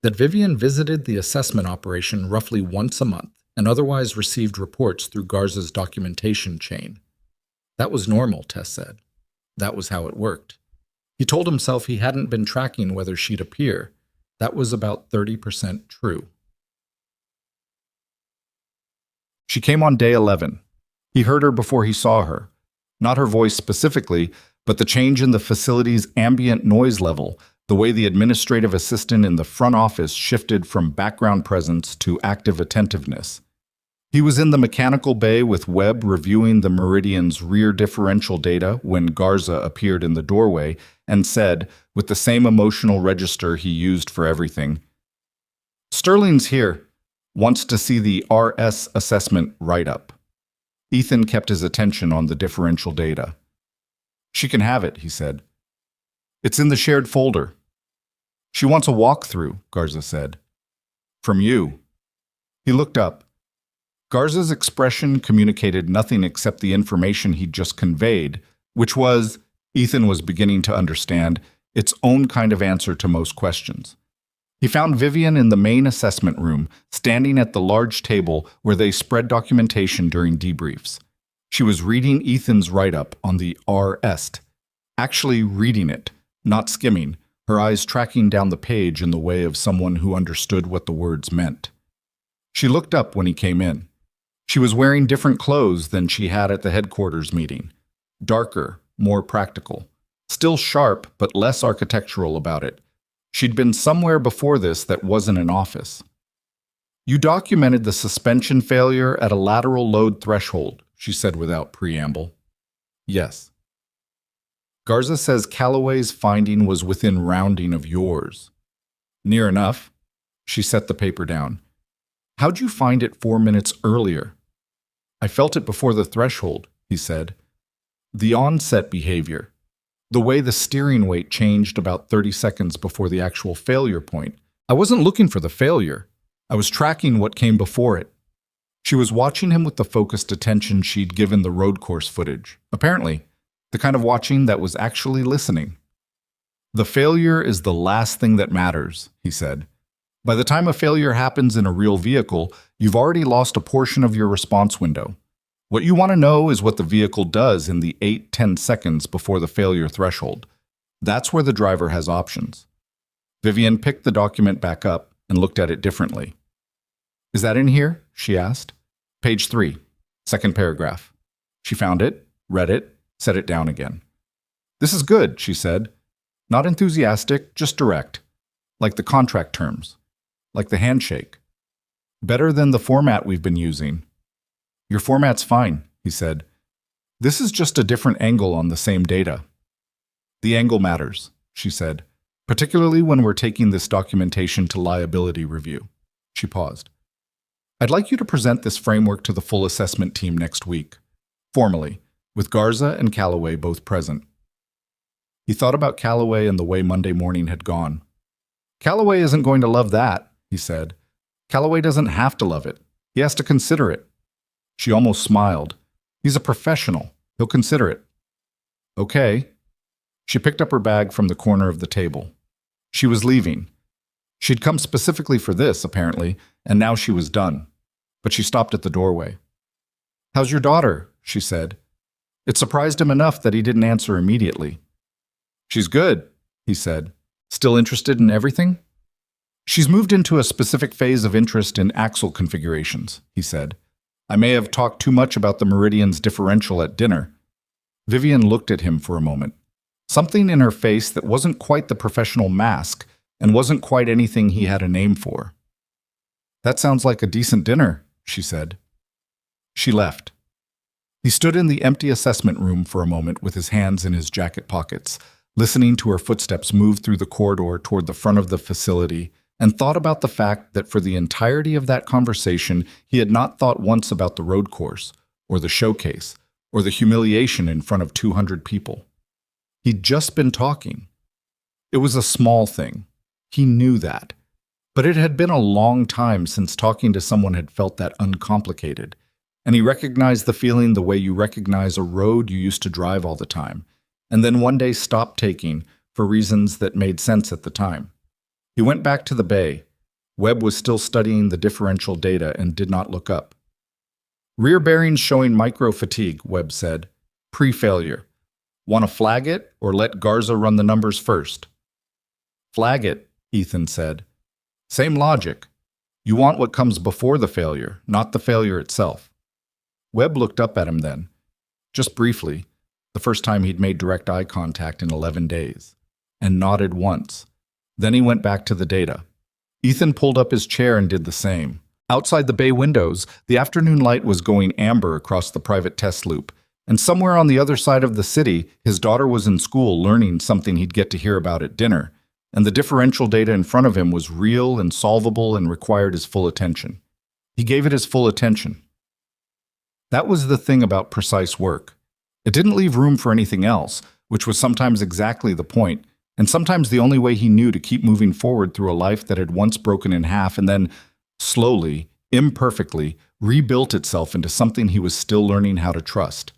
that Vivian visited the assessment operation roughly once a month and otherwise received reports through Garza's documentation chain. That was normal, Tess said. That was how it worked. He told himself he hadn't been tracking whether she'd appear. That was about 30% true. She came on day 11. He heard her before he saw her. Not her voice specifically, but the change in the facility's ambient noise level, the way the administrative assistant in the front office shifted from background presence to active attentiveness. He was in the mechanical bay with Webb reviewing the Meridian's rear differential data when Garza appeared in the doorway and said, with the same emotional register he used for everything, Sterling's here. Wants to see the RS assessment write-up. Ethan kept his attention on the differential data. She can have it, he said. It's in the shared folder. She wants a walkthrough, Garza said. From you. He looked up. Garza's expression communicated nothing except the information he'd just conveyed, which was, Ethan was beginning to understand, its own kind of answer to most questions. He found Vivian in the main assessment room, standing at the large table where they spread documentation during debriefs. She was reading Ethan's write-up on the RS, actually reading it, not skimming, her eyes tracking down the page in the way of someone who understood what the words meant. She looked up when he came in. She was wearing different clothes than she had at the headquarters meeting. Darker, more practical. Still sharp, but less architectural about it. She'd been somewhere before this that wasn't an office. You documented the suspension failure at a lateral load threshold, she said without preamble. Yes. Garza says Calloway's finding was within rounding of yours. Near enough, She set the paper down. How'd you find it 4 minutes earlier? I felt it before the threshold, he said. The onset behavior. The way the steering weight changed about 30 seconds before the actual failure point. I wasn't looking for the failure. I was tracking what came before it. She was watching him with the focused attention she'd given the road course footage. Apparently, the kind of watching that was actually listening. The failure is the last thing that matters, he said. By the time a failure happens in a real vehicle, you've already lost a portion of your response window. What you want to know is what the vehicle does in the 8-10 seconds before the failure threshold. That's where the driver has options. Vivian picked the document back up and looked at it differently. Is that in here? She asked. Page 3, second paragraph. She found it, read it, set it down again. This is good, she said. Not enthusiastic, just direct. Like the contract terms. Like the handshake. Better than the format we've been using. Your format's fine, he said. This is just a different angle on the same data. The angle matters, she said, particularly when we're taking this documentation to liability review. She paused. I'd like you to present this framework to the full assessment team next week, formally, with Garza and Calloway both present. He thought about Calloway and the way Monday morning had gone. Calloway isn't going to love that, he said. Calloway doesn't have to love it. He has to consider it. She almost smiled. He's a professional. He'll consider it. Okay. She picked up her bag from the corner of the table. She was leaving. She'd come specifically for this, apparently, and now she was done. But she stopped at the doorway. How's your daughter? She said. It surprised him enough that he didn't answer immediately. She's good, he said. Still interested in everything? She's moved into a specific phase of interest in axle configurations, he said. I may have talked too much about the Meridian's differential at dinner. Vivian looked at him for a moment. Something in her face that wasn't quite the professional mask and wasn't quite anything he had a name for. That sounds like a decent dinner, she said. She left. He stood in the empty assessment room for a moment with his hands in his jacket pockets, listening to her footsteps move through the corridor toward the front of the facility, and thought about the fact that for the entirety of that conversation, he had not thought once about the road course, or the showcase, or the humiliation in front of 200 people. He'd just been talking. It was a small thing. He knew that. But it had been a long time since talking to someone had felt that uncomplicated, and he recognized the feeling the way you recognize a road you used to drive all the time, and then one day stopped taking for reasons that made sense at the time. He went back to the bay. Webb was still studying the differential data and did not look up. Rear bearings showing micro-fatigue, Webb said. Pre-failure. Want to flag it or let Garza run the numbers first? Flag it, Ethan said. Same logic. You want what comes before the failure, not the failure itself. Webb looked up at him then, just briefly, the first time he'd made direct eye contact in 11 days, and nodded once. Then he went back to the data. Ethan pulled up his chair and did the same. Outside the bay windows, the afternoon light was going amber across the private test loop, and somewhere on the other side of the city, his daughter was in school learning something he'd get to hear about at dinner, and the differential data in front of him was real and solvable and required his full attention. He gave it his full attention. That was the thing about precise work. It didn't leave room for anything else, which was sometimes exactly the point, and sometimes the only way he knew to keep moving forward through a life that had once broken in half and then, slowly, imperfectly, rebuilt itself into something he was still learning how to trust.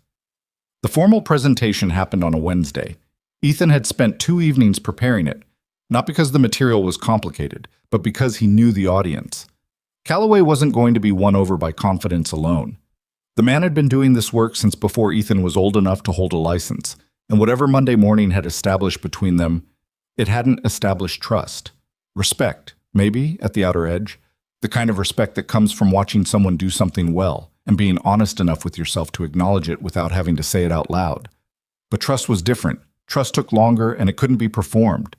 The formal presentation happened on a Wednesday. Ethan had spent 2 evenings preparing it, not because the material was complicated, but because he knew the audience. Calloway wasn't going to be won over by confidence alone. The man had been doing this work since before Ethan was old enough to hold a license, and whatever Monday morning had established between them, it hadn't established trust. Respect, maybe, at the outer edge, the kind of respect that comes from watching someone do something well and being honest enough with yourself to acknowledge it without having to say it out loud. But trust was different. Trust took longer and it couldn't be performed.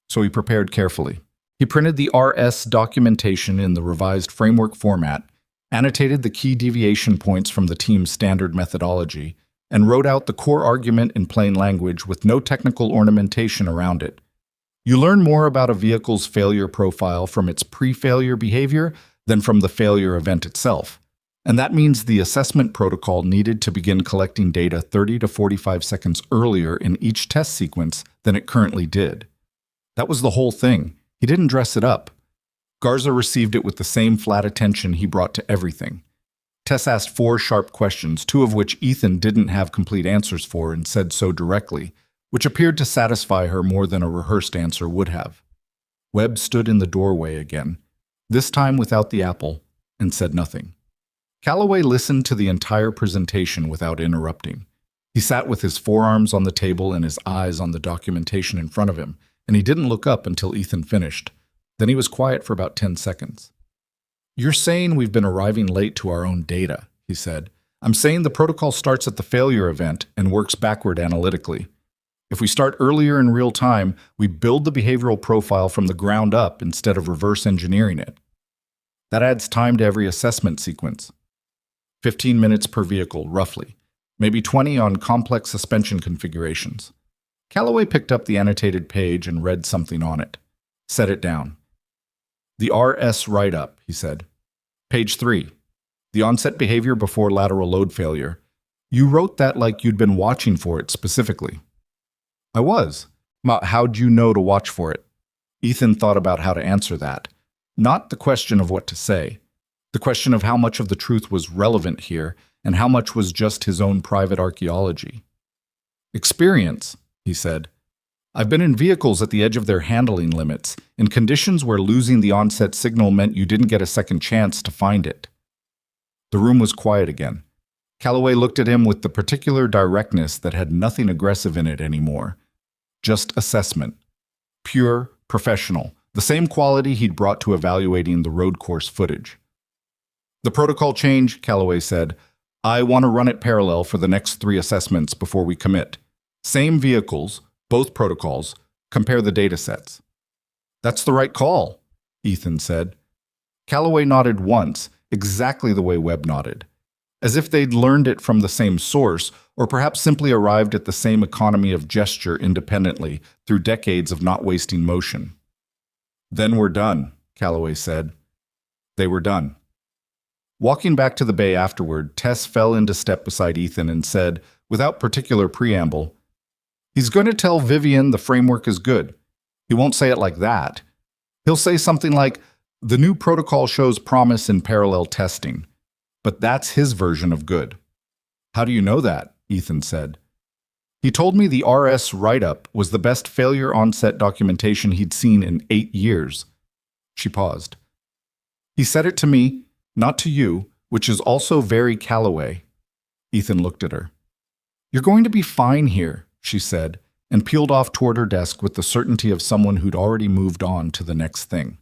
So he prepared carefully. He printed the RS documentation in the revised framework format, annotated the key deviation points from the team's standard methodology, and wrote out the core argument in plain language with no technical ornamentation around it. You learn more about a vehicle's failure profile from its pre-failure behavior than from the failure event itself. And that means the assessment protocol needed to begin collecting data 30 to 45 seconds earlier in each test sequence than it currently did. That was the whole thing. He didn't dress it up. Garza received it with the same flat attention he brought to everything. Tess asked 4 sharp questions, 2 of which Ethan didn't have complete answers for and said so directly, which appeared to satisfy her more than a rehearsed answer would have. Webb stood in the doorway again, this time without the apple, and said nothing. Calloway listened to the entire presentation without interrupting. He sat with his forearms on the table and his eyes on the documentation in front of him, and he didn't look up until Ethan finished. Then he was quiet for about 10 seconds. "You're saying we've been arriving late to our own data," he said. "I'm saying the protocol starts at the failure event and works backward analytically. If we start earlier in real time, we build the behavioral profile from the ground up instead of reverse engineering it. That adds time to every assessment sequence. 15 minutes per vehicle, roughly. Maybe 20 on complex suspension configurations." Calloway picked up the annotated page and read something on it. Set it down. "The RS write-up," he said. "Page 3. The onset behavior before lateral load failure. You wrote that like you'd been watching for it specifically." "I was. How'd you know to watch for it?" Ethan thought about how to answer that. Not the question of what to say. The question of how much of the truth was relevant here and how much was just his own private archaeology. "Experience," he said. "I've been in vehicles at the edge of their handling limits, in conditions where losing the onset signal meant you didn't get a second chance to find it." The room was quiet again. Calloway looked at him with the particular directness that had nothing aggressive in it anymore. Just assessment. Pure, professional, the same quality he'd brought to evaluating the road course footage. "The protocol change," Calloway said. "I want to run it parallel for the next 3 assessments before we commit. Same vehicles, both protocols, compare the data sets." "That's the right call," Ethan said. Calloway nodded once, exactly the way Webb nodded, as if they'd learned it from the same source, or perhaps simply arrived at the same economy of gesture independently through decades of not wasting motion. "Then we're done," Calloway said. They were done. Walking back to the bay afterward, Tess fell into step beside Ethan and said, without particular preamble, "He's going to tell Vivian the framework is good. He won't say it like that. He'll say something like, 'The new protocol shows promise in parallel testing.' But that's his version of good." "How do you know that?" Ethan said. "He told me the RS write-up was the best failure onset documentation he'd seen in 8 years. She paused. "He said it to me, not to you, which is also very Calloway." Ethan looked at her. "You're going to be fine here," she said, and peeled off toward her desk with the certainty of someone who'd already moved on to the next thing.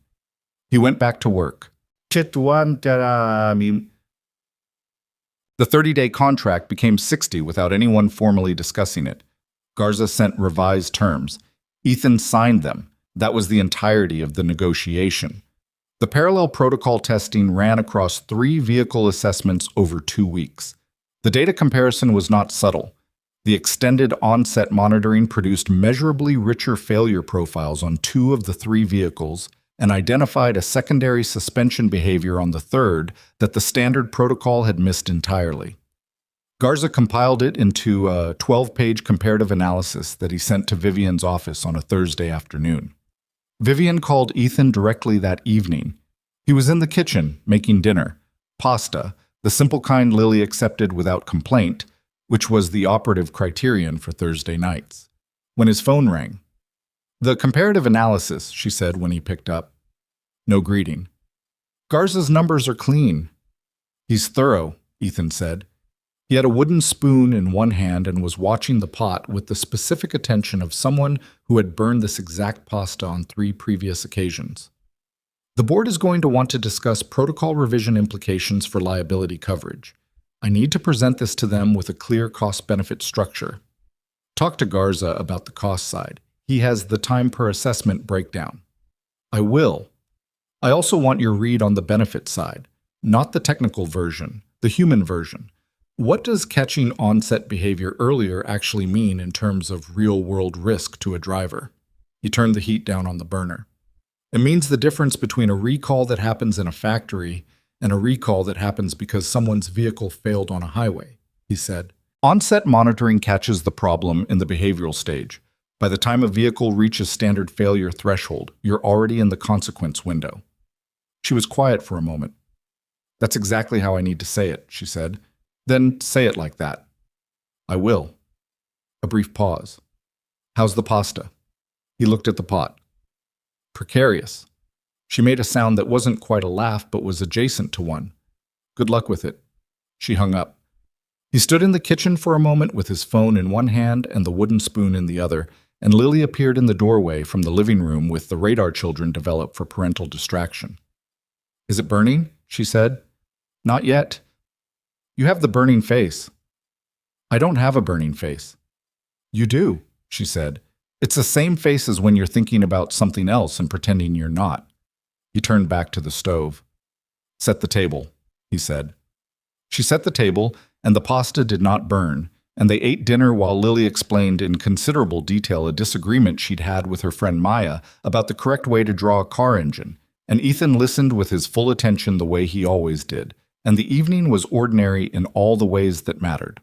He went back to work. The 30-day contract became 60 without anyone formally discussing it. Garza sent revised terms. Ethan signed them. That was the entirety of the negotiation. The parallel protocol testing ran across 3 vehicle assessments over 2 weeks. The data comparison was not subtle. The extended onset monitoring produced measurably richer failure profiles on 2 of the 3 vehicles and identified a secondary suspension behavior on the 3rd that the standard protocol had missed entirely. Garza compiled it into a 12-page comparative analysis that he sent to Vivian's office on a Thursday afternoon. Vivian called Ethan directly that evening. He was in the kitchen, making dinner. Pasta, the simple kind Lily accepted without complaint, which was the operative criterion for Thursday nights, when his phone rang. "The comparative analysis," she said when he picked up. No greeting. "Garza's numbers are clean." "He's thorough," Ethan said. He had a wooden spoon in one hand and was watching the pot with the specific attention of someone who had burned this exact pasta on 3 previous occasions. "The board is going to want to discuss protocol revision implications for liability coverage. I need to present this to them with a clear cost-benefit structure. Talk to Garza about the cost side. He has the time per assessment breakdown." "I will. I also want your read on the benefit side, not the technical version, the human version. What does catching onset behavior earlier actually mean in terms of real-world risk to a driver?" He turned the heat down on the burner. It means the difference between a recall that happens in a factory and a recall that happens because someone's vehicle failed on a highway, he said. On-set monitoring catches the problem in the behavioral stage. By the time a vehicle reaches standard failure threshold, you're already in the consequence window. She was quiet for a moment. That's exactly how I need to say it, she said. Then say it like that. I will. A brief pause. How's the pasta? He looked at the pot. Precarious. She made a sound that wasn't quite a laugh but was adjacent to one. Good luck with it. She hung up. He stood in the kitchen for a moment with his phone in one hand and the wooden spoon in the other, and Lily appeared in the doorway from the living room with the radar children developed for parental distraction. Is it burning? She said. Not yet. You have the burning face. I don't have a burning face. You do, she said. It's the same face as when you're thinking about something else and pretending you're not. He turned back to the stove. Set the table, he said. She set the table, and the pasta did not burn, and they ate dinner while Lily explained in considerable detail a disagreement she'd had with her friend Maya about the correct way to draw a car engine, and Ethan listened with his full attention the way he always did, and the evening was ordinary in all the ways that mattered.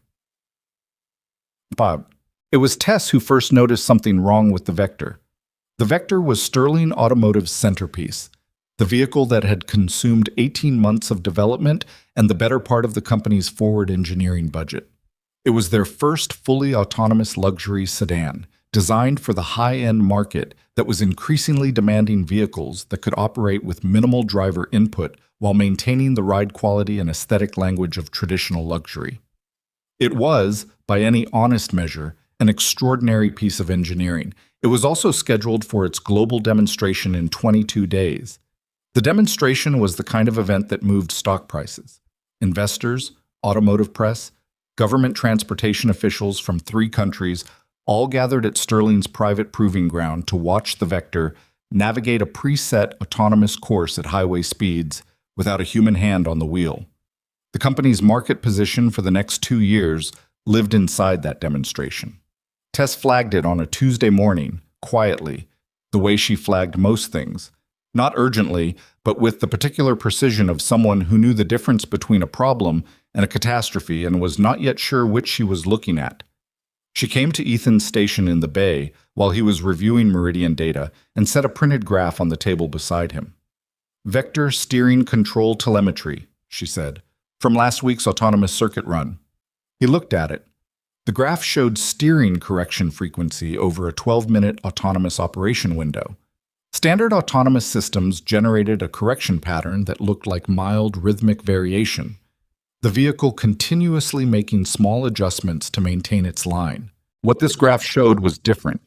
Bob. It was Tess who first noticed something wrong with the Vector. The Vector was Sterling Automotive's centerpiece, the vehicle that had consumed 18 months of development and the better part of the company's forward engineering budget. It was their first fully autonomous luxury sedan, designed for the high-end market that was increasingly demanding vehicles that could operate with minimal driver input while maintaining the ride quality and aesthetic language of traditional luxury. It was, by any honest measure, an extraordinary piece of engineering. It was also scheduled for its global demonstration in 22 days. The demonstration was the kind of event that moved stock prices. Investors, automotive press, government transportation officials from 3 countries all gathered at Sterling's private proving ground to watch the Vector navigate a preset autonomous course at highway speeds without a human hand on the wheel. The company's market position for the next 2 years lived inside that demonstration. Tess flagged it on a Tuesday morning, quietly, the way she flagged most things, not urgently, but with the particular precision of someone who knew the difference between a problem and a catastrophe and was not yet sure which she was looking at. She came to Ethan's station in the bay while he was reviewing Meridian data and set a printed graph on the table beside him. Vector steering control telemetry, she said, from last week's autonomous circuit run. He looked at it. The graph showed steering correction frequency over a 12-minute autonomous operation window. Standard autonomous systems generated a correction pattern that looked like mild rhythmic variation, the vehicle continuously making small adjustments to maintain its line. What this graph showed was different.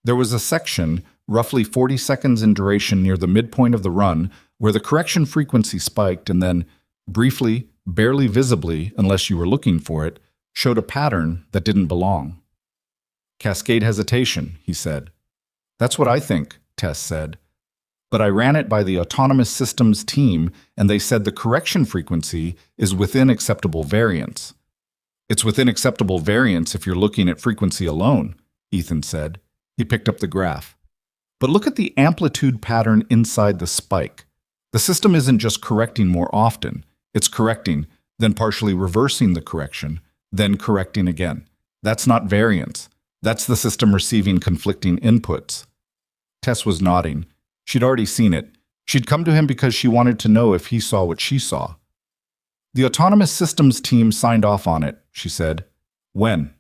There was a section, roughly 40 seconds in duration near the midpoint of the run, where the correction frequency spiked and then, briefly, barely visibly, unless you were looking for it, showed a pattern that didn't belong. Cascade hesitation, he said. That's what I think, Tess said. But I ran it by the autonomous systems team, and they said the correction frequency is within acceptable variance. It's within acceptable variance if you're looking at frequency alone, Ethan said. He picked up the graph. But look at the amplitude pattern inside the spike. The system isn't just correcting more often. It's correcting, then partially reversing the correction, then correcting again. That's not variance. That's the system receiving conflicting inputs. Tess was nodding. She'd already seen it. She'd come to him because she wanted to know if he saw what she saw. The autonomous systems team signed off on it, she said. When?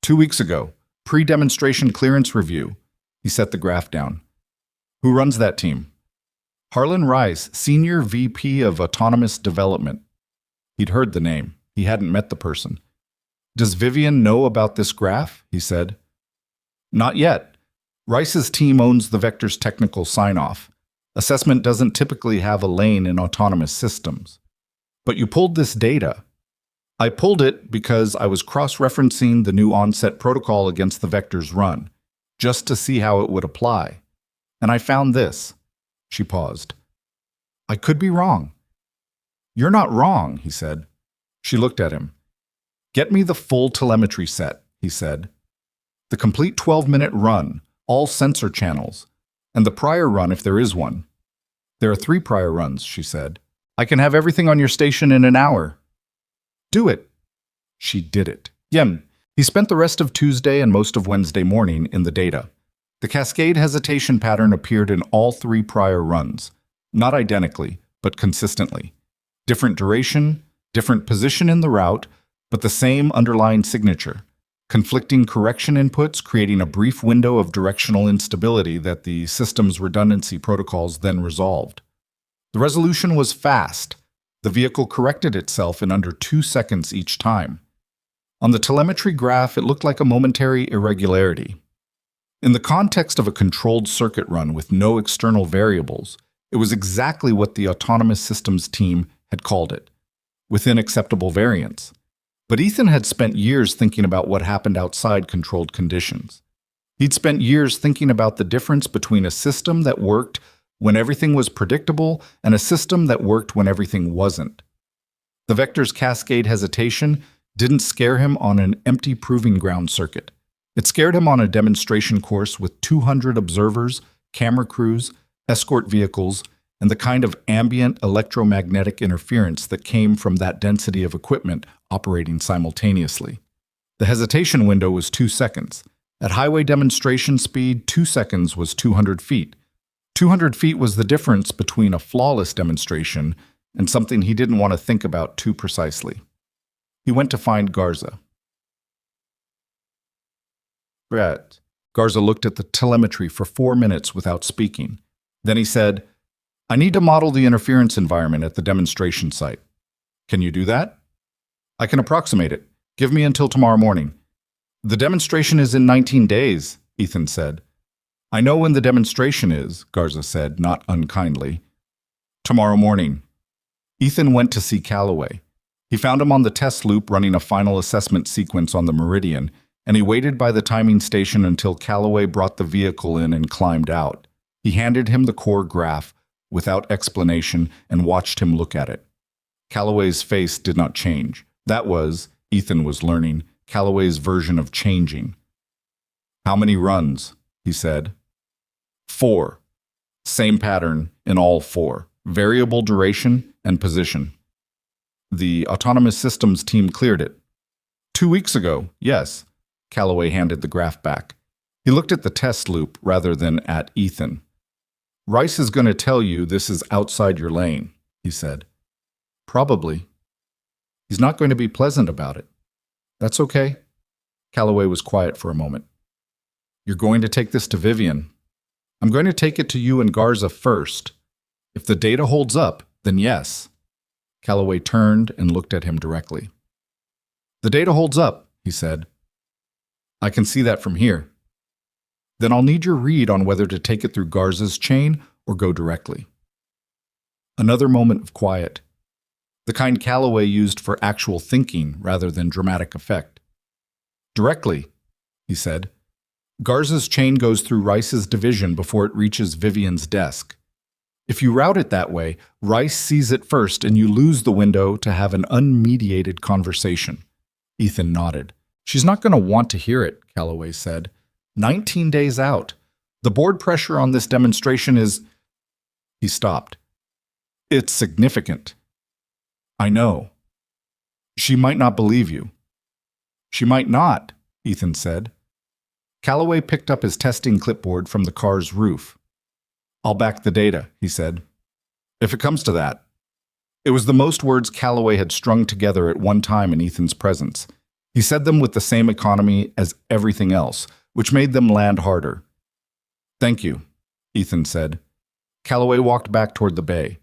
2 weeks ago. Pre-demonstration clearance review. He set the graph down. Who runs that team? Harlan Rice, Senior VP of Autonomous Development. He'd heard the name. He hadn't met the person. Does Vivian know about this graph? He said. Not yet. Rice's team owns the Vector's technical sign-off. Assessment doesn't typically have a lane in autonomous systems. But you pulled this data. I pulled it because I was cross-referencing the new onset protocol against the Vector's run, just to see how it would apply. And I found this. She paused. I could be wrong. You're not wrong, he said. She looked at him. Get me the full telemetry set, he said. The complete 12-minute run, all sensor channels, and the prior run if there is one. There are 3 prior runs, she said. I can have everything on your station in an hour. Do it. She did it. Yem. He spent the rest of Tuesday and most of Wednesday morning in the data. The cascade hesitation pattern appeared in all 3 prior runs, not identically, but consistently. Different duration, different position in the route, but the same underlying signature. Conflicting correction inputs creating a brief window of directional instability that the system's redundancy protocols then resolved. The resolution was fast. The vehicle corrected itself in under 2 seconds each time. On the telemetry graph, it looked like a momentary irregularity. In the context of a controlled circuit run with no external variables, it was exactly what the autonomous systems team had called it, within acceptable variance. But Ethan had spent years thinking about what happened outside controlled conditions. He'd spent years thinking about the difference between a system that worked when everything was predictable and a system that worked when everything wasn't. The vector's cascade hesitation didn't scare him on an empty proving ground circuit. It scared him on a demonstration course with 200 observers, camera crews, escort vehicles, and the kind of ambient electromagnetic interference that came from that density of equipment operating simultaneously. The hesitation window was 2 seconds. At highway demonstration speed, 2 seconds was 200 feet. 200 feet was the difference between a flawless demonstration and something he didn't want to think about too precisely. He went to find Garza. Brett. Garza looked at the telemetry for 4 minutes without speaking. Then he said, I need to model the interference environment at the demonstration site. Can you do that? I can approximate it. Give me until tomorrow morning. The demonstration is in 19 days, Ethan said. I know when the demonstration is, Garza said, not unkindly. Tomorrow morning. Ethan went to see Calloway. He found him on the test loop running a final assessment sequence on the Meridian, and he waited by the timing station until Calloway brought the vehicle in and climbed out. He handed him the core graph without explanation and watched him look at it. Calloway's face did not change. That was, Ethan was learning, Calloway's version of changing. How many runs? He said. 4. Same pattern in all 4. Variable duration and position. The autonomous systems team cleared it. 2 weeks ago, yes. Calloway handed the graph back. He looked at the test loop rather than at Ethan. Rice is going to tell you this is outside your lane, he said. Probably. He's not going to be pleasant about it. That's okay. Calloway was quiet for a moment. You're going to take this to Vivian. I'm going to take it to you and Garza first. If the data holds up, then yes. Calloway turned and looked at him directly. The data holds up, he said. I can see that from here. Then I'll need your read on whether to take it through Garza's chain or go directly. Another moment of quiet. The kind Calloway used for actual thinking rather than dramatic effect. Directly, he said. Garza's chain goes through Rice's division before it reaches Vivian's desk. If you route it that way, Rice sees it first and you lose the window to have an unmediated conversation. Ethan nodded. She's not going to want to hear it, Calloway said. 19 days out. The board pressure on this demonstration is... He stopped. It's significant. I know. She might not believe you. She might not, Ethan said. Calloway picked up his testing clipboard from the car's roof. I'll back the data, he said. If it comes to that. It was the most words Calloway had strung together at one time in Ethan's presence. He said them with the same economy as everything else, which made them land harder. Thank you, Ethan said. Calloway walked back toward the bay.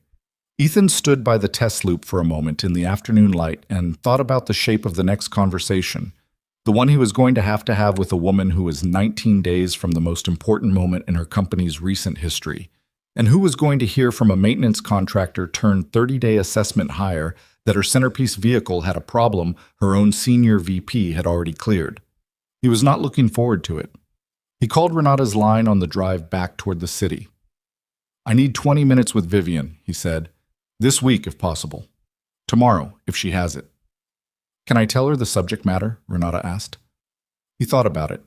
Ethan stood by the test loop for a moment in the afternoon light and thought about the shape of the next conversation, the one he was going to have with a woman who was 19 days from the most important moment in her company's recent history, and who was going to hear from a maintenance contractor turned 30-day assessment hire that her centerpiece vehicle had a problem her own senior VP had already cleared. He was not looking forward to it. He called Renata's line on the drive back toward the city. I need 20 minutes with Vivian, he said. This week, if possible. Tomorrow, if she has it. Can I tell her the subject matter? Renata asked. He thought about it.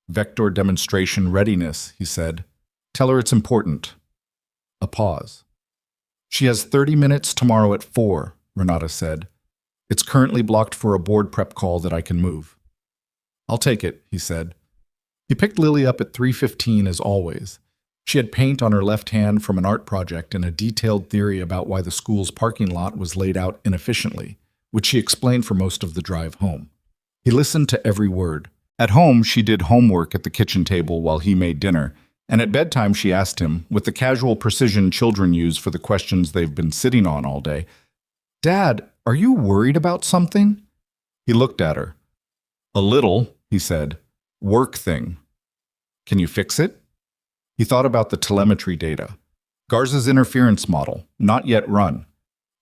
Vector demonstration readiness, he said. Tell her it's important. A pause. She has 30 minutes tomorrow at 4, Renata said. It's currently blocked for a board prep call that I can move. I'll take it, he said. He picked Lily up at 3:15 as always. She had paint on her left hand from an art project and a detailed theory about why the school's parking lot was laid out inefficiently, which she explained for most of the drive home. He listened to every word. At home, she did homework at the kitchen table while he made dinner, and at bedtime she asked him, with the casual precision children use for the questions they've been sitting on all day, "Dad, are you worried about something?" He looked at her. "A little," he said. "Work thing. Can you fix it?" He thought about the telemetry data. Garza's interference model, not yet run.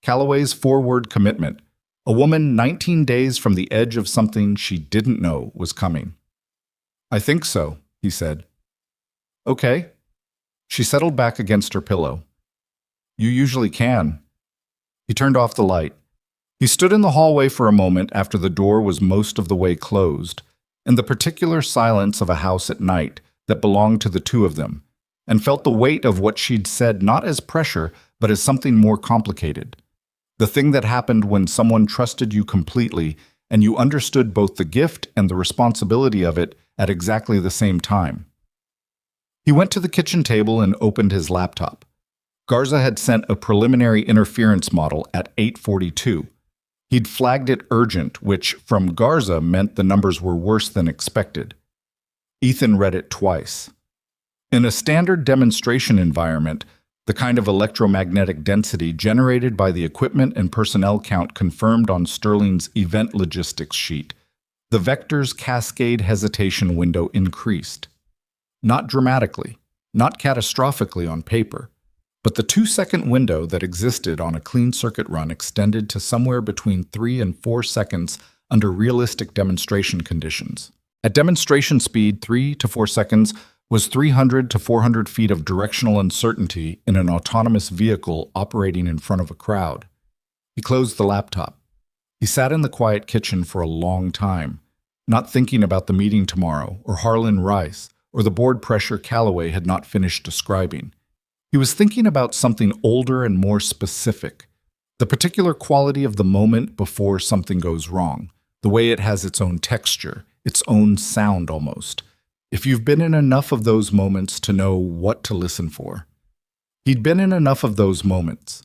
Calloway's forward commitment. A woman 19 days from the edge of something she didn't know was coming. "I think so," he said. "Okay." She settled back against her pillow. "You usually can." He turned off the light. He stood in the hallway for a moment after the door was most of the way closed, in the particular silence of a house at night that belonged to the two of them, and felt the weight of what she'd said not as pressure, but as something more complicated. The thing that happened when someone trusted you completely and you understood both the gift and the responsibility of it at exactly the same time. He went to the kitchen table and opened his laptop. Garza had sent a preliminary interference model at 8:42. He'd flagged it urgent, which, from Garza, meant the numbers were worse than expected. Ethan read it twice. In a standard demonstration environment, the kind of electromagnetic density generated by the equipment and personnel count confirmed on Sterling's event logistics sheet, the vector's cascade hesitation window increased. Not dramatically, not catastrophically on paper, but the 2-second window that existed on a clean circuit run extended to somewhere between 3 and 4 seconds under realistic demonstration conditions. At demonstration speed, 3 to 4 seconds was 300 to 400 feet of directional uncertainty in an autonomous vehicle operating in front of a crowd. He closed the laptop. He sat in the quiet kitchen for a long time, not thinking about the meeting tomorrow or Harlan Rice or the board pressure Calloway had not finished describing. He was thinking about something older and more specific, the particular quality of the moment before something goes wrong, the way it has its own texture, its own sound almost. If you've been in enough of those moments to know what to listen for. He'd been in enough of those moments.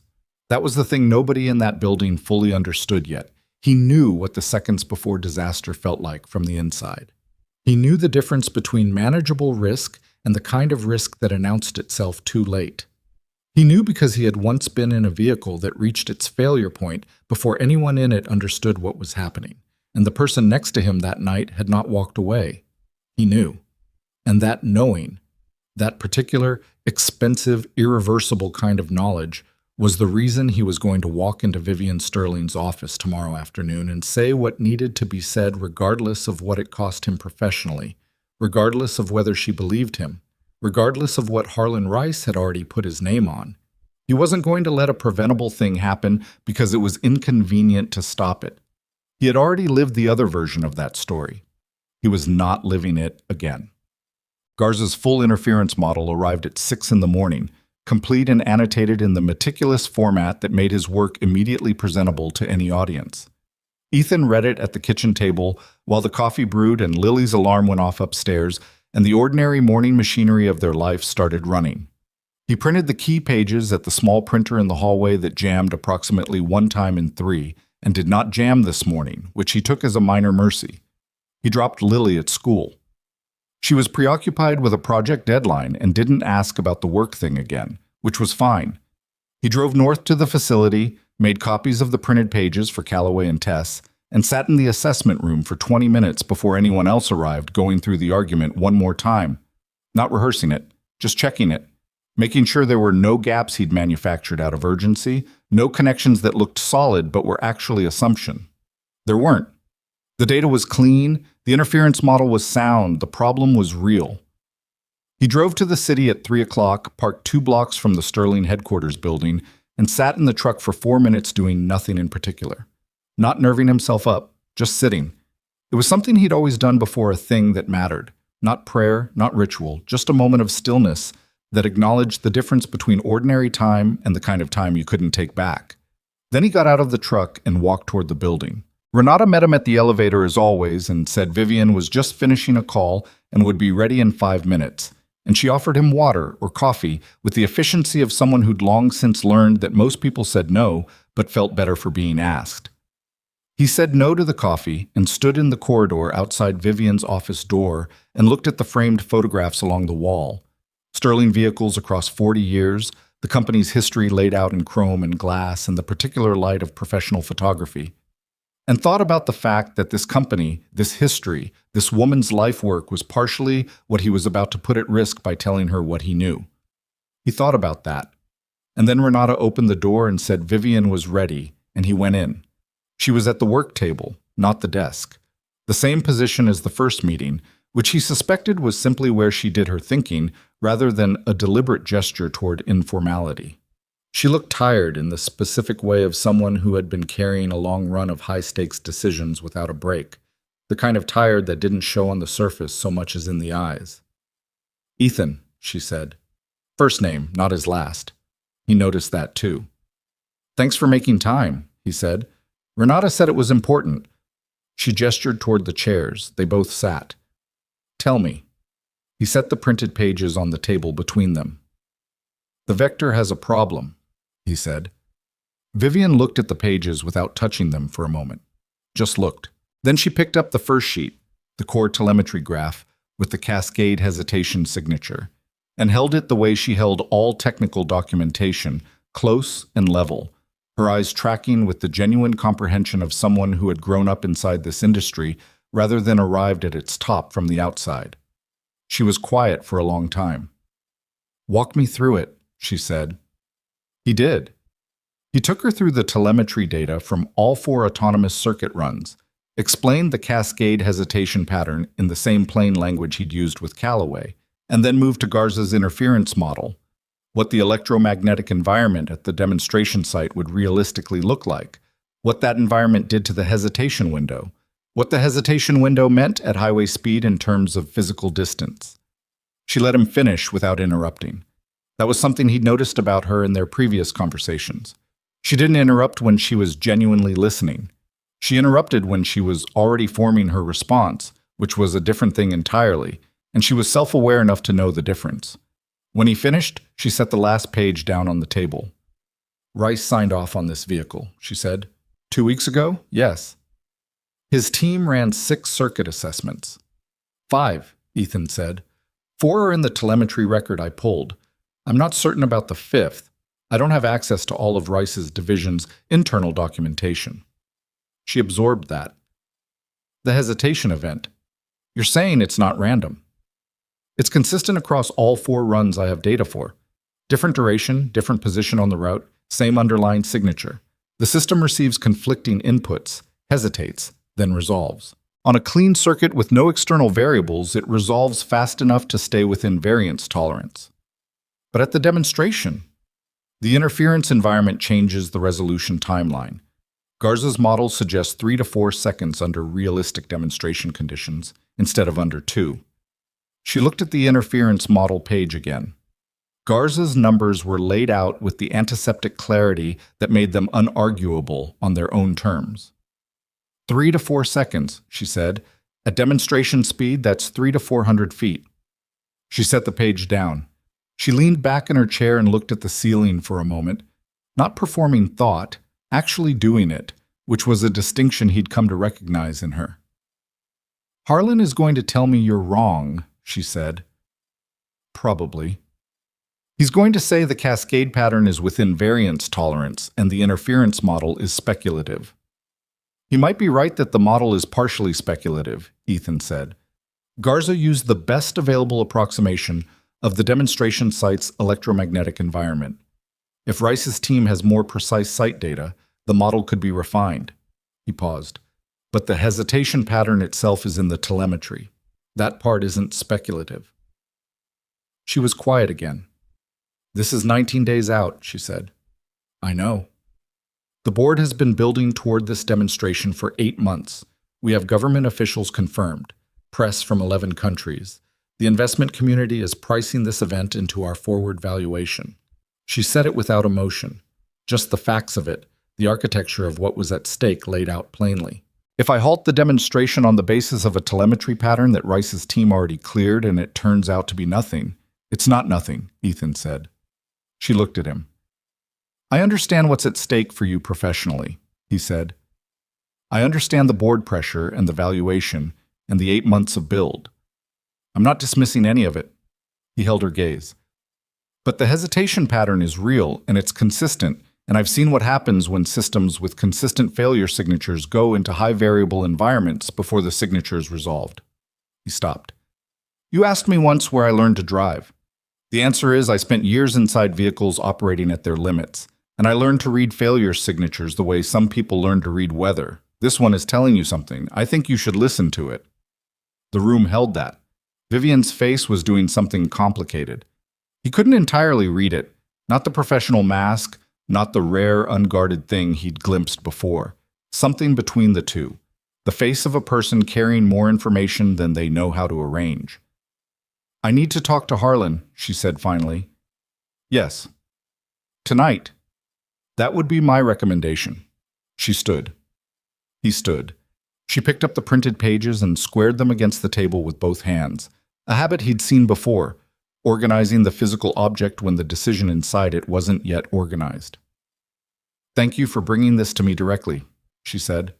That was the thing nobody in that building fully understood yet. He knew what the seconds before disaster felt like from the inside. He knew the difference between manageable risk and the kind of risk that announced itself too late. He knew because he had once been in a vehicle that reached its failure point before anyone in it understood what was happening, and the person next to him that night had not walked away. He knew. And that knowing, that particular, expensive, irreversible kind of knowledge, was the reason he was going to walk into Vivian Sterling's office tomorrow afternoon and say what needed to be said regardless of what it cost him professionally, regardless of whether she believed him, regardless of what Harlan Rice had already put his name on. He wasn't going to let a preventable thing happen because it was inconvenient to stop it. He had already lived the other version of that story. He was not living it again. Garza's full interference model arrived at 6 in the morning, complete and annotated in the meticulous format that made his work immediately presentable to any audience. Ethan read it at the kitchen table while the coffee brewed and Lily's alarm went off upstairs and the ordinary morning machinery of their life started running. He printed the key pages at the small printer in the hallway that jammed approximately 1 time in 3 and did not jam this morning, which he took as a minor mercy. He dropped Lily at school. She was preoccupied with a project deadline and didn't ask about the work thing again, which was fine. He drove north to the facility, made copies of the printed pages for Calloway and Tess, and sat in the assessment room for 20 minutes before anyone else arrived, going through the argument one more time. Not rehearsing it, just checking it, making sure there were no gaps he'd manufactured out of urgency, no connections that looked solid but were actually assumption. There weren't. The data was clean, the interference model was sound, the problem was real. He drove to the city at 3 o'clock, parked 2 blocks from the Sterling headquarters building, and sat in the truck for 4 minutes doing nothing in particular. Not nerving himself up, just sitting. It was something he'd always done before a thing that mattered, Not prayer, not ritual, just a moment of stillness that acknowledged the difference between ordinary time and the kind of time you couldn't take back. Then he got out of the truck and walked toward the building. Renata met him at the elevator as always and said Vivian was just finishing a call and would be ready in 5 minutes. And she offered him water or coffee with the efficiency of someone who'd long since learned that most people said no, but felt better for being asked. He said no to the coffee and stood in the corridor outside Vivian's office door and looked at the framed photographs along the wall. Sterling vehicles across 40 years, the company's history laid out in chrome and glass and the particular light of professional photography. And thought about the fact that this company, this history, this woman's life work was partially what he was about to put at risk by telling her what he knew. He thought about that. And then Renata opened the door and said Vivian was ready, and he went in. She was at the work table, not the desk. The same position as the first meeting, which he suspected was simply where she did her thinking rather than a deliberate gesture toward informality. She looked tired in the specific way of someone who had been carrying a long run of high-stakes decisions without a break, the kind of tired that didn't show on the surface so much as in the eyes. "Ethan," she said. First name, not his last. He noticed that too. "Thanks for making time," he said. "Renata said it was important." She gestured toward the chairs. They both sat. "Tell me." He set the printed pages on the table between them. "The vector has a problem," he said. Vivian looked at the pages without touching them for a moment. Just looked. Then she picked up the first sheet, the core telemetry graph, with the cascade hesitation signature, and held it the way she held all technical documentation, close and level, her eyes tracking with the genuine comprehension of someone who had grown up inside this industry rather than arrived at its top from the outside. She was quiet for a long time. "Walk me through it," she said. He did. He took her through the telemetry data from all 4 autonomous circuit runs, explained the cascade hesitation pattern in the same plain language he'd used with Callaway, and then moved to Garza's interference model, what the electromagnetic environment at the demonstration site would realistically look like, what that environment did to the hesitation window, what the hesitation window meant at highway speed in terms of physical distance. She let him finish without interrupting. That was something he'd noticed about her in their previous conversations. She didn't interrupt when she was genuinely listening. She interrupted when she was already forming her response, which was a different thing entirely, and she was self-aware enough to know the difference. When he finished, she set the last page down on the table. "Rice signed off on this vehicle," she said. 2 weeks ago? Yes. His team ran 6 circuit assessments. 5, Ethan said. 4 are in the telemetry record I pulled. I'm not certain about the 5th. I don't have access to all of Rice's division's internal documentation. She absorbed that. The hesitation event. You're saying it's not random. It's consistent across all 4 runs I have data for. Different duration, different position on the route, same underlying signature. The system receives conflicting inputs, hesitates, then resolves. On a clean circuit with no external variables, it resolves fast enough to stay within variance tolerance. But at the demonstration, the interference environment changes the resolution timeline. Garza's model suggests 3 to 4 seconds under realistic demonstration conditions, instead of under 2. She looked at the interference model page again. Garza's numbers were laid out with the antiseptic clarity that made them unarguable on their own terms. 3 to 4 seconds, she said. At demonstration speed, that's 300 to 400 feet. She set the page down. She leaned back in her chair and looked at the ceiling for a moment, not performing thought, actually doing it, which was a distinction he'd come to recognize in her. "Harlan is going to tell me you're wrong," she said. "Probably. He's going to say the cascade pattern is within variance tolerance and the interference model is speculative." "He might be right that the model is partially speculative," Ethan said. Garza used the best available approximation of the demonstration site's electromagnetic environment. If Rice's team has more precise site data, the model could be refined. He paused. But the hesitation pattern itself is in the telemetry. That part isn't speculative. She was quiet again. "This is 19 days out," she said. "I know. The board has been building toward this demonstration for 8 months. We have government officials confirmed, press from 11 countries. The investment community is pricing this event into our forward valuation. She said it without emotion. Just the facts of it, the architecture of what was at stake laid out plainly. If I halt the demonstration on the basis of a telemetry pattern that Rice's team already cleared and it turns out to be nothing, it's not nothing, Ethan said. She looked at him. I understand what's at stake for you professionally, he said. I understand the board pressure and the valuation and the 8 months of build. I'm not dismissing any of it. He held her gaze. But the hesitation pattern is real and it's consistent, and I've seen what happens when systems with consistent failure signatures go into high variable environments before the signature is resolved. He stopped. You asked me once where I learned to drive. The answer is I spent years inside vehicles operating at their limits, and I learned to read failure signatures the way some people learn to read weather. This one is telling you something. I think you should listen to it. The room held that. Vivian's face was doing something complicated. He couldn't entirely read it, not the professional mask, not the rare, unguarded thing he'd glimpsed before. Something between the two. The face of a person carrying more information than they know how to arrange. I need to talk to Harlan, she said finally. Yes. Tonight. That would be my recommendation. She stood. He stood. She picked up the printed pages and squared them against the table with both hands, a habit he'd seen before, organizing the physical object when the decision inside it wasn't yet organized. Thank you for bringing this to me directly, she said.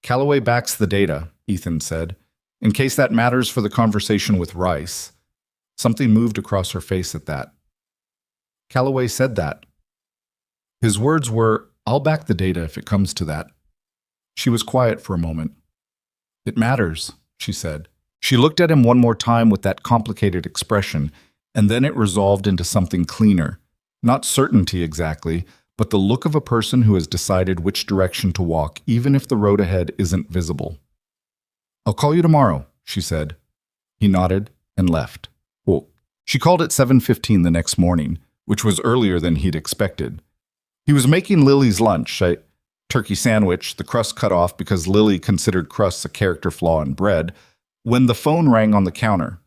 Calloway backs the data, Ethan said, in case that matters for the conversation with Rice. Something moved across her face at that. Calloway said that. His words were, I'll back the data if it comes to that. She was quiet for a moment. It matters, she said. She looked at him one more time with that complicated expression, and then it resolved into something cleaner. Not certainty exactly, but the look of a person who has decided which direction to walk, even if the road ahead isn't visible. I'll call you tomorrow, she said. He nodded and left. Oh. She called at 7:15 the next morning, which was earlier than he'd expected. He was making Lily's lunch, a turkey sandwich, the crust cut off because Lily considered crusts a character flaw in bread, when the phone rang on the counter.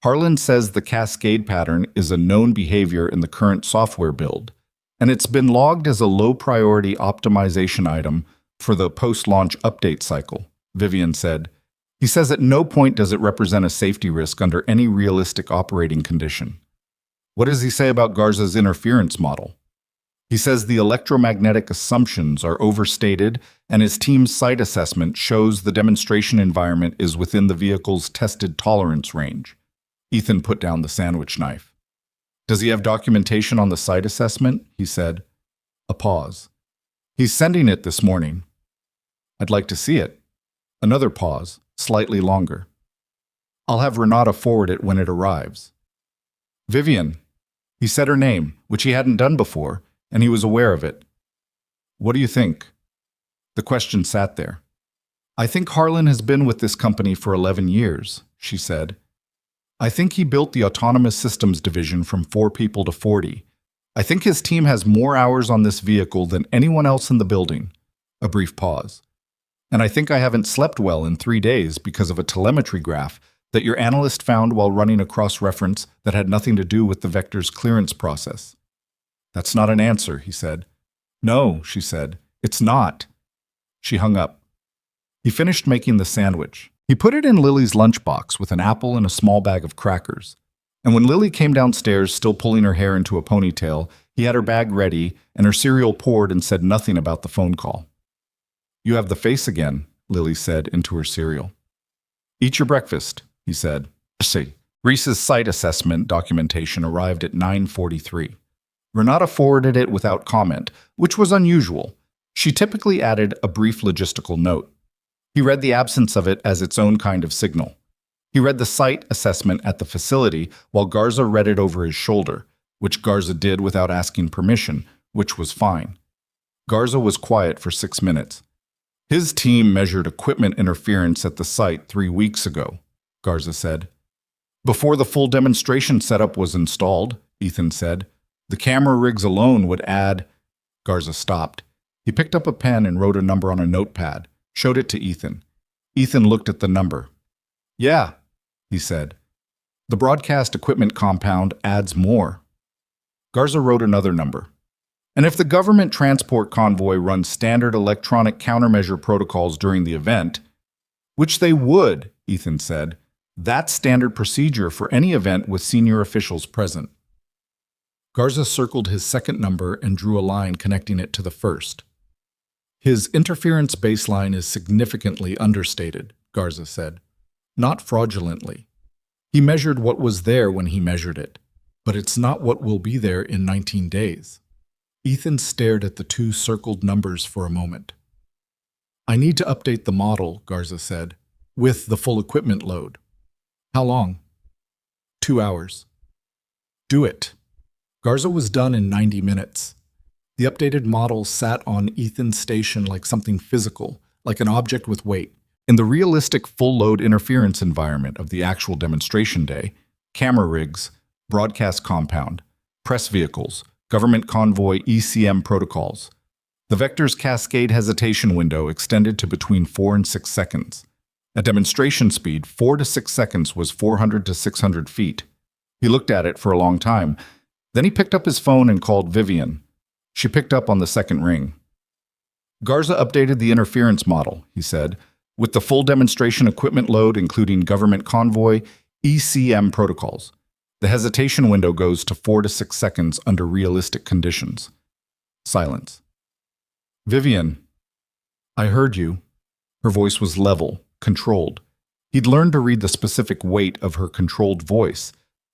Harlan says the cascade pattern is a known behavior in the current software build, and it's been logged as a low-priority optimization item for the post-launch update cycle, Vivian said. He says at no point does it represent a safety risk under any realistic operating condition. What does he say about Garza's interference model? He says the electromagnetic assumptions are overstated and his team's site assessment shows the demonstration environment is within the vehicle's tested tolerance range. Ethan put down the sandwich knife. Does he have documentation on the site assessment? He said. A pause. He's sending it this morning. I'd like to see it. Another pause, slightly longer. I'll have Renata forward it when it arrives. Vivian. He said her name, which he hadn't done before, and he was aware of it. What do you think? The question sat there. I think Harlan has been with this company for 11 years, she said. I think he built the autonomous systems division from 4 people to 40. I think his team has more hours on this vehicle than anyone else in the building. A brief pause. And I think I haven't slept well in 3 days because of a telemetry graph that your analyst found while running a cross-reference that had nothing to do with the vector's clearance process. That's not an answer, he said. No, she said. It's not. She hung up. He finished making the sandwich. He put it in Lily's lunchbox with an apple and a small bag of crackers. And when Lily came downstairs, still pulling her hair into a ponytail, he had her bag ready and her cereal poured and said nothing about the phone call. You have the face again, Lily said into her cereal. Eat your breakfast, he said. See. Reese's site assessment documentation arrived at 9:43. Renata forwarded it without comment, which was unusual. She typically added a brief logistical note. He read the absence of it as its own kind of signal. He read the site assessment at the facility while Garza read it over his shoulder, which Garza did without asking permission, which was fine. Garza was quiet for 6 minutes. His team measured equipment interference at the site 3 weeks ago, Garza said. Before the full demonstration setup was installed, Ethan said. The camera rigs alone would add... Garza stopped. He picked up a pen and wrote a number on a notepad, showed it to Ethan. Ethan looked at the number. Yeah, he said. The broadcast equipment compound adds more. Garza wrote another number. And if the government transport convoy runs standard electronic countermeasure protocols during the event, which they would, Ethan said, that's standard procedure for any event with senior officials present. Garza circled his second number and drew a line connecting it to the first. His interference baseline is significantly understated, Garza said. Not fraudulently. He measured what was there when he measured it, but it's not what will be there in 19 days. Ethan stared at the two circled numbers for a moment. I need to update the model, Garza said, with the full equipment load. How long? 2 hours. Do it. Garza was done in 90 minutes. The updated model sat on Ethan's station like something physical, like an object with weight. In the realistic full-load interference environment of the actual demonstration day, camera rigs, broadcast compound, press vehicles, government convoy ECM protocols, the vector's cascade hesitation window extended to between 4 and 6 seconds. At demonstration speed, 4 to 6 seconds was 400 to 600 feet. He looked at it for a long time. Then he picked up his phone and called Vivian. She picked up on the second ring. Garza updated the interference model, he said, with the full demonstration equipment load including government convoy, ECM protocols. The hesitation window goes to 4 to 6 seconds under realistic conditions. Silence. Vivian, I heard you. Her voice was level, controlled. He'd learned to read the specific weight of her controlled voice.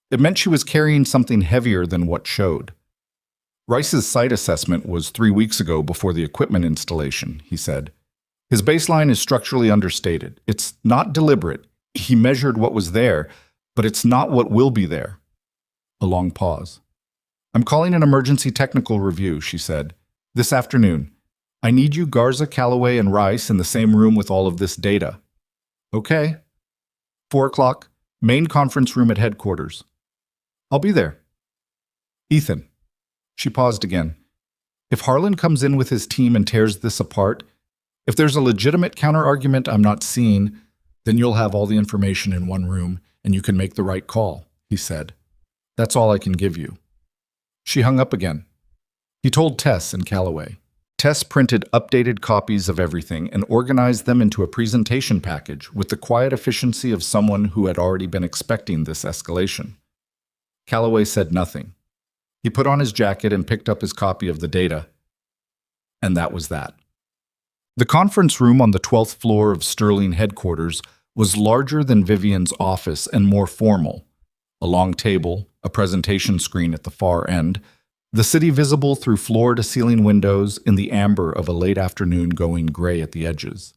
It meant she was carrying something heavier than what showed. Rice's site assessment was 3 weeks ago before the equipment installation, he said. His baseline is structurally understated. It's not deliberate. He measured what was there, but it's not what will be there. A long pause. I'm calling an emergency technical review, she said. This afternoon. I need you, Garza, Calloway, and Rice in the same room with all of this data. Okay. 4 o'clock, main conference room at headquarters. I'll be there. Ethan. She paused again. If Harlan comes in with his team and tears this apart, if there's a legitimate counter-argument I'm not seeing, then you'll have all the information in one room and you can make the right call, he said. That's all I can give you. She hung up again. He told Tess and Calloway. Tess printed updated copies of everything and organized them into a presentation package with the quiet efficiency of someone who had already been expecting this escalation. Calloway said nothing. He put on his jacket and picked up his copy of the data. And that was that. The conference room on the 12th floor of Sterling headquarters was larger than Vivian's office and more formal. A long table, a presentation screen at the far end, the city visible through floor-to-ceiling windows in the amber of a late afternoon going gray at the edges.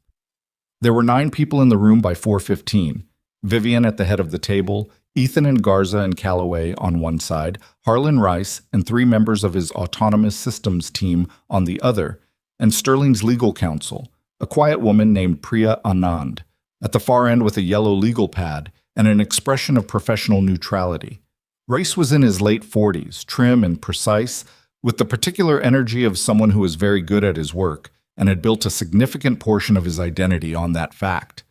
There were 9 people in the room by 4:15, Vivian at the head of the table, Ethan and Garza and Calloway on one side, Harlan Rice and 3 members of his autonomous systems team on the other, and Sterling's legal counsel, a quiet woman named Priya Anand, at the far end with a yellow legal pad and an expression of professional neutrality. Rice was in his late 40s, trim and precise, with the particular energy of someone who was very good at his work and had built a significant portion of his identity on that fact.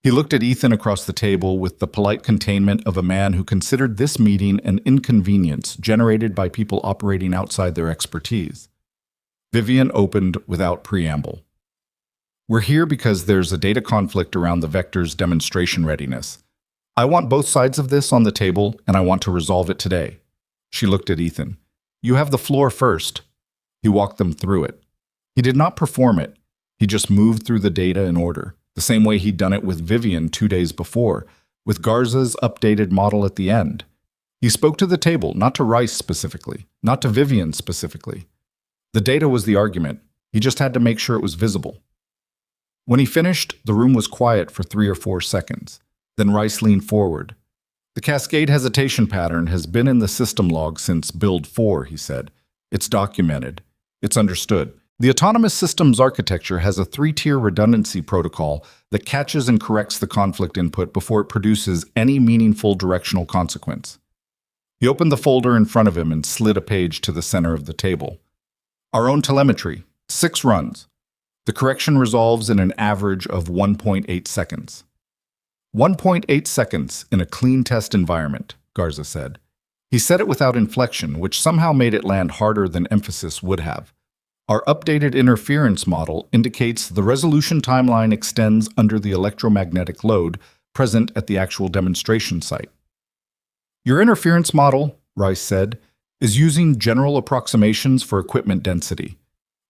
He looked at Ethan across the table with the polite containment of a man who considered this meeting an inconvenience generated by people operating outside their expertise. Vivian opened without preamble. We're here because there's a data conflict around the vector's demonstration readiness. I want both sides of this on the table, and I want to resolve it today. She looked at Ethan. You have the floor first. He walked them through it. He did not perform it. He just moved through the data in order, the same way he'd done it with Vivian 2 days before, with Garza's updated model at the end. He spoke to the table, not to Rice specifically, not to Vivian specifically. The data was the argument. He just had to make sure it was visible. When he finished, the room was quiet for 3 or 4 seconds. Then Rice leaned forward. The cascade hesitation pattern has been in the system log since Build 4, he said. It's documented. It's understood. The autonomous systems architecture has a 3-tier redundancy protocol that catches and corrects the conflict input before it produces any meaningful directional consequence. He opened the folder in front of him and slid a page to the center of the table. Our own telemetry, 6 runs. The correction resolves in an average of 1.8 seconds. 1.8 seconds in a clean test environment, Garza said. He said it without inflection, which somehow made it land harder than emphasis would have. Our updated interference model indicates the resolution timeline extends under the electromagnetic load present at the actual demonstration site. Your interference model, Rice said, is using general approximations for equipment density.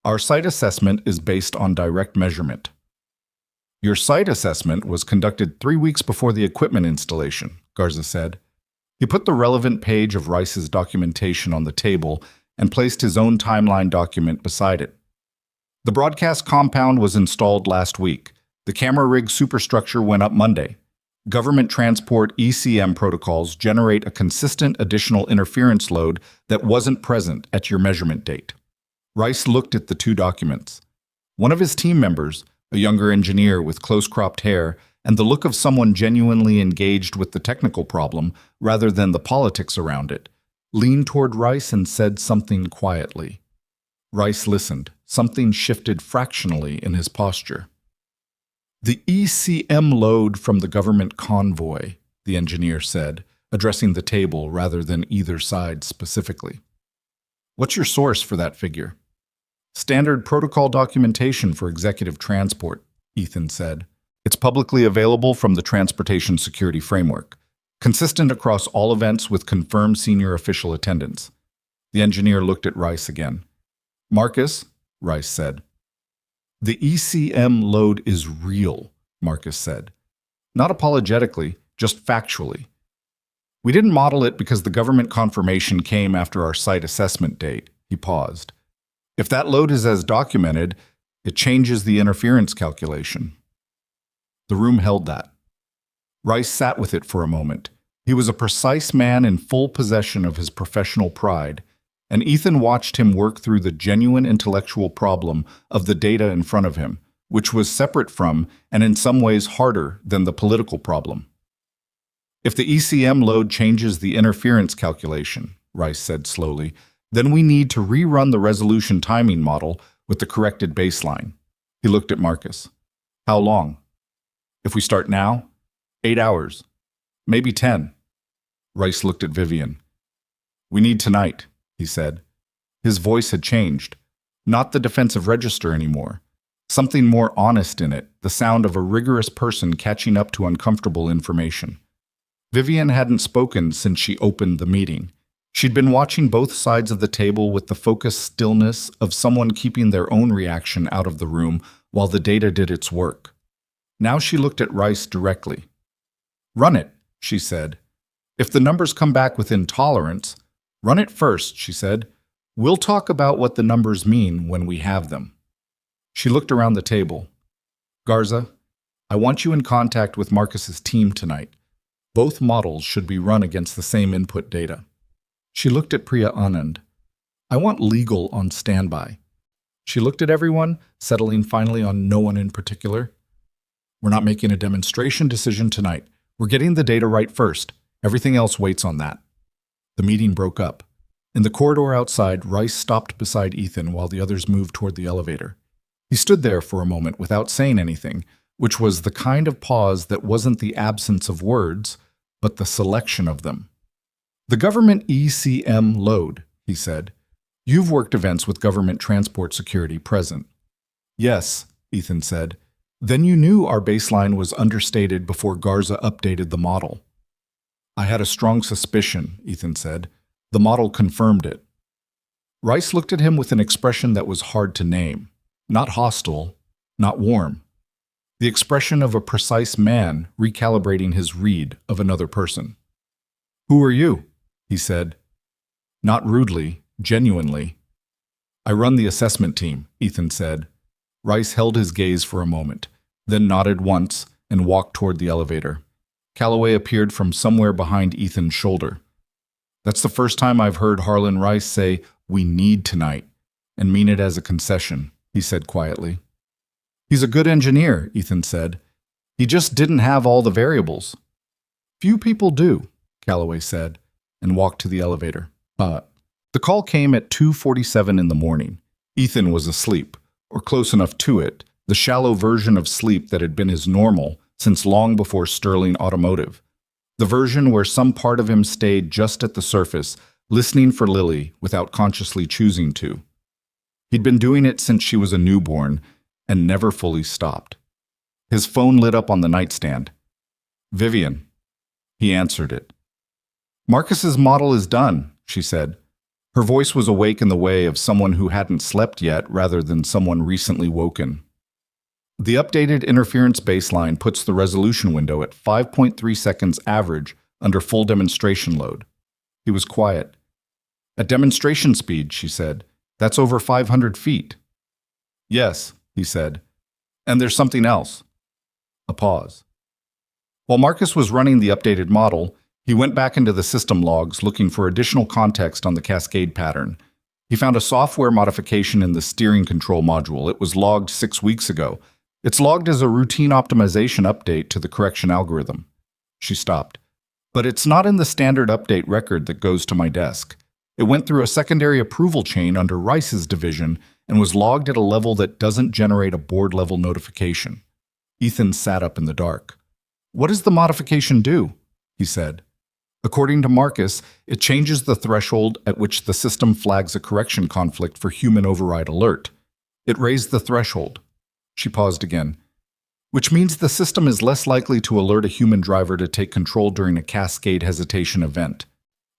Our site assessment is based on direct measurement. Your site assessment was conducted 3 weeks before the equipment installation, Garza said. He put the relevant page of Rice's documentation on the table and placed his own timeline document beside it. The broadcast compound was installed last week. The camera rig superstructure went up Monday. Government transport ECM protocols generate a consistent additional interference load that wasn't present at your measurement date. Rice looked at the two documents. One of his team members, a younger engineer with close-cropped hair and the look of someone genuinely engaged with the technical problem rather than the politics around it, leaned toward Rice and said something quietly. Rice listened. Something shifted fractionally in his posture. The ECM load from the government convoy, the engineer said, addressing the table rather than either side specifically. What's your source for that figure? Standard protocol documentation for executive transport, Ethan said. It's publicly available from the Transportation Security Framework, consistent across all events with confirmed senior official attendance. The engineer looked at Rice again. Marcus, Rice said. The ECM load is real, Marcus said. Not apologetically, just factually. We didn't model it because the government confirmation came after our site assessment date. He paused. If that load is as documented, it changes the interference calculation. The room held that. Rice sat with it for a moment. He was a precise man in full possession of his professional pride, and Ethan watched him work through the genuine intellectual problem of the data in front of him, which was separate from, and in some ways harder than, the political problem. If the ECM load changes the interference calculation, Rice said slowly, then we need to rerun the resolution timing model with the corrected baseline. He looked at Marcus. How long? If we start now, 8 hours, maybe 10. Rice looked at Vivian. We need tonight, he said. His voice had changed. Not the defensive register anymore. Something more honest in it, the sound of a rigorous person catching up to uncomfortable information. Vivian hadn't spoken since she opened the meeting. She'd been watching both sides of the table with the focused stillness of someone keeping their own reaction out of the room while the data did its work. Now she looked at Rice directly. Run it, she said. If the numbers come back within tolerance, run it first, she said. We'll talk about what the numbers mean when we have them. She looked around the table. Garza, I want you in contact with Marcus's team tonight. Both models should be run against the same input data. She looked at Priya Anand. I want legal on standby. She looked at everyone, settling finally on no one in particular. We're not making a demonstration decision tonight. We're getting the data right first. Everything else waits on that. The meeting broke up. In the corridor outside, Rice stopped beside Ethan while the others moved toward the elevator. He stood there for a moment without saying anything, which was the kind of pause that wasn't the absence of words, but the selection of them. The government ECM load, he said. You've worked events with government transport security present. Yes, Ethan said. Then you knew our baseline was understated before Garza updated the model. I had a strong suspicion, Ethan said. The model confirmed it. Rice looked at him with an expression that was hard to name. Not hostile, not warm. The expression of a precise man recalibrating his read of another person. Who are you? He said. Not rudely, genuinely. I run the assessment team, Ethan said. Rice held his gaze for a moment, then nodded once and walked toward the elevator. Calloway appeared from somewhere behind Ethan's shoulder. That's the first time I've heard Harlan Rice say, "We need tonight," and mean it as a concession, he said quietly. He's a good engineer, Ethan said. He just didn't have all the variables. Few people do, Calloway said, and walked to the elevator. The call came at 2:47 in the morning. Ethan was asleep, or close enough to it, the shallow version of sleep that had been his normal since long before Sterling Automotive. The version where some part of him stayed just at the surface, listening for Lily without consciously choosing to. He'd been doing it since she was a newborn and never fully stopped. His phone lit up on the nightstand. "Vivian." He answered it. "Marcus's model is done," she said. Her voice was awake in the way of someone who hadn't slept yet rather than someone recently woken. The updated interference baseline puts the resolution window at 5.3 seconds average under full demonstration load. He was quiet. "At demonstration speed," she said, "that's over 500 feet. "Yes," he said. "And there's something else." A pause. While Marcus was running the updated model, he went back into the system logs looking for additional context on the cascade pattern. He found a software modification in the steering control module. It was logged 6 weeks ago. It's logged as a routine optimization update to the correction algorithm. She stopped. "But it's not in the standard update record that goes to my desk. It went through a secondary approval chain under Rice's division and was logged at a level that doesn't generate a board-level notification." Ethan sat up in the dark. "What does the modification do?" he said. "According to Marcus, it changes the threshold at which the system flags a correction conflict for human override alert. It raised the threshold." She paused again. "Which means the system is less likely to alert a human driver to take control during a cascade hesitation event.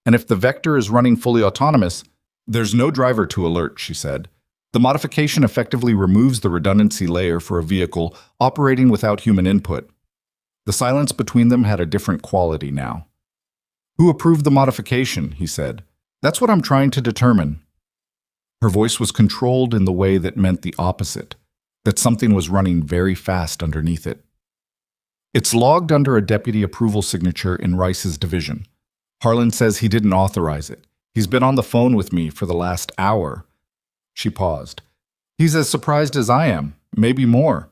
And if the vector is running fully autonomous, there's no driver to alert," she said. "The modification effectively removes the redundancy layer for a vehicle operating without human input." The silence between them had a different quality now. "Who approved the modification?" he said. "That's what I'm trying to determine." Her voice was controlled in the way that meant the opposite, that something was running very fast underneath it. "It's logged under a deputy approval signature in Rice's division. Harlan says he didn't authorize it. He's been on the phone with me for the last hour." She paused. "He's as surprised as I am, maybe more."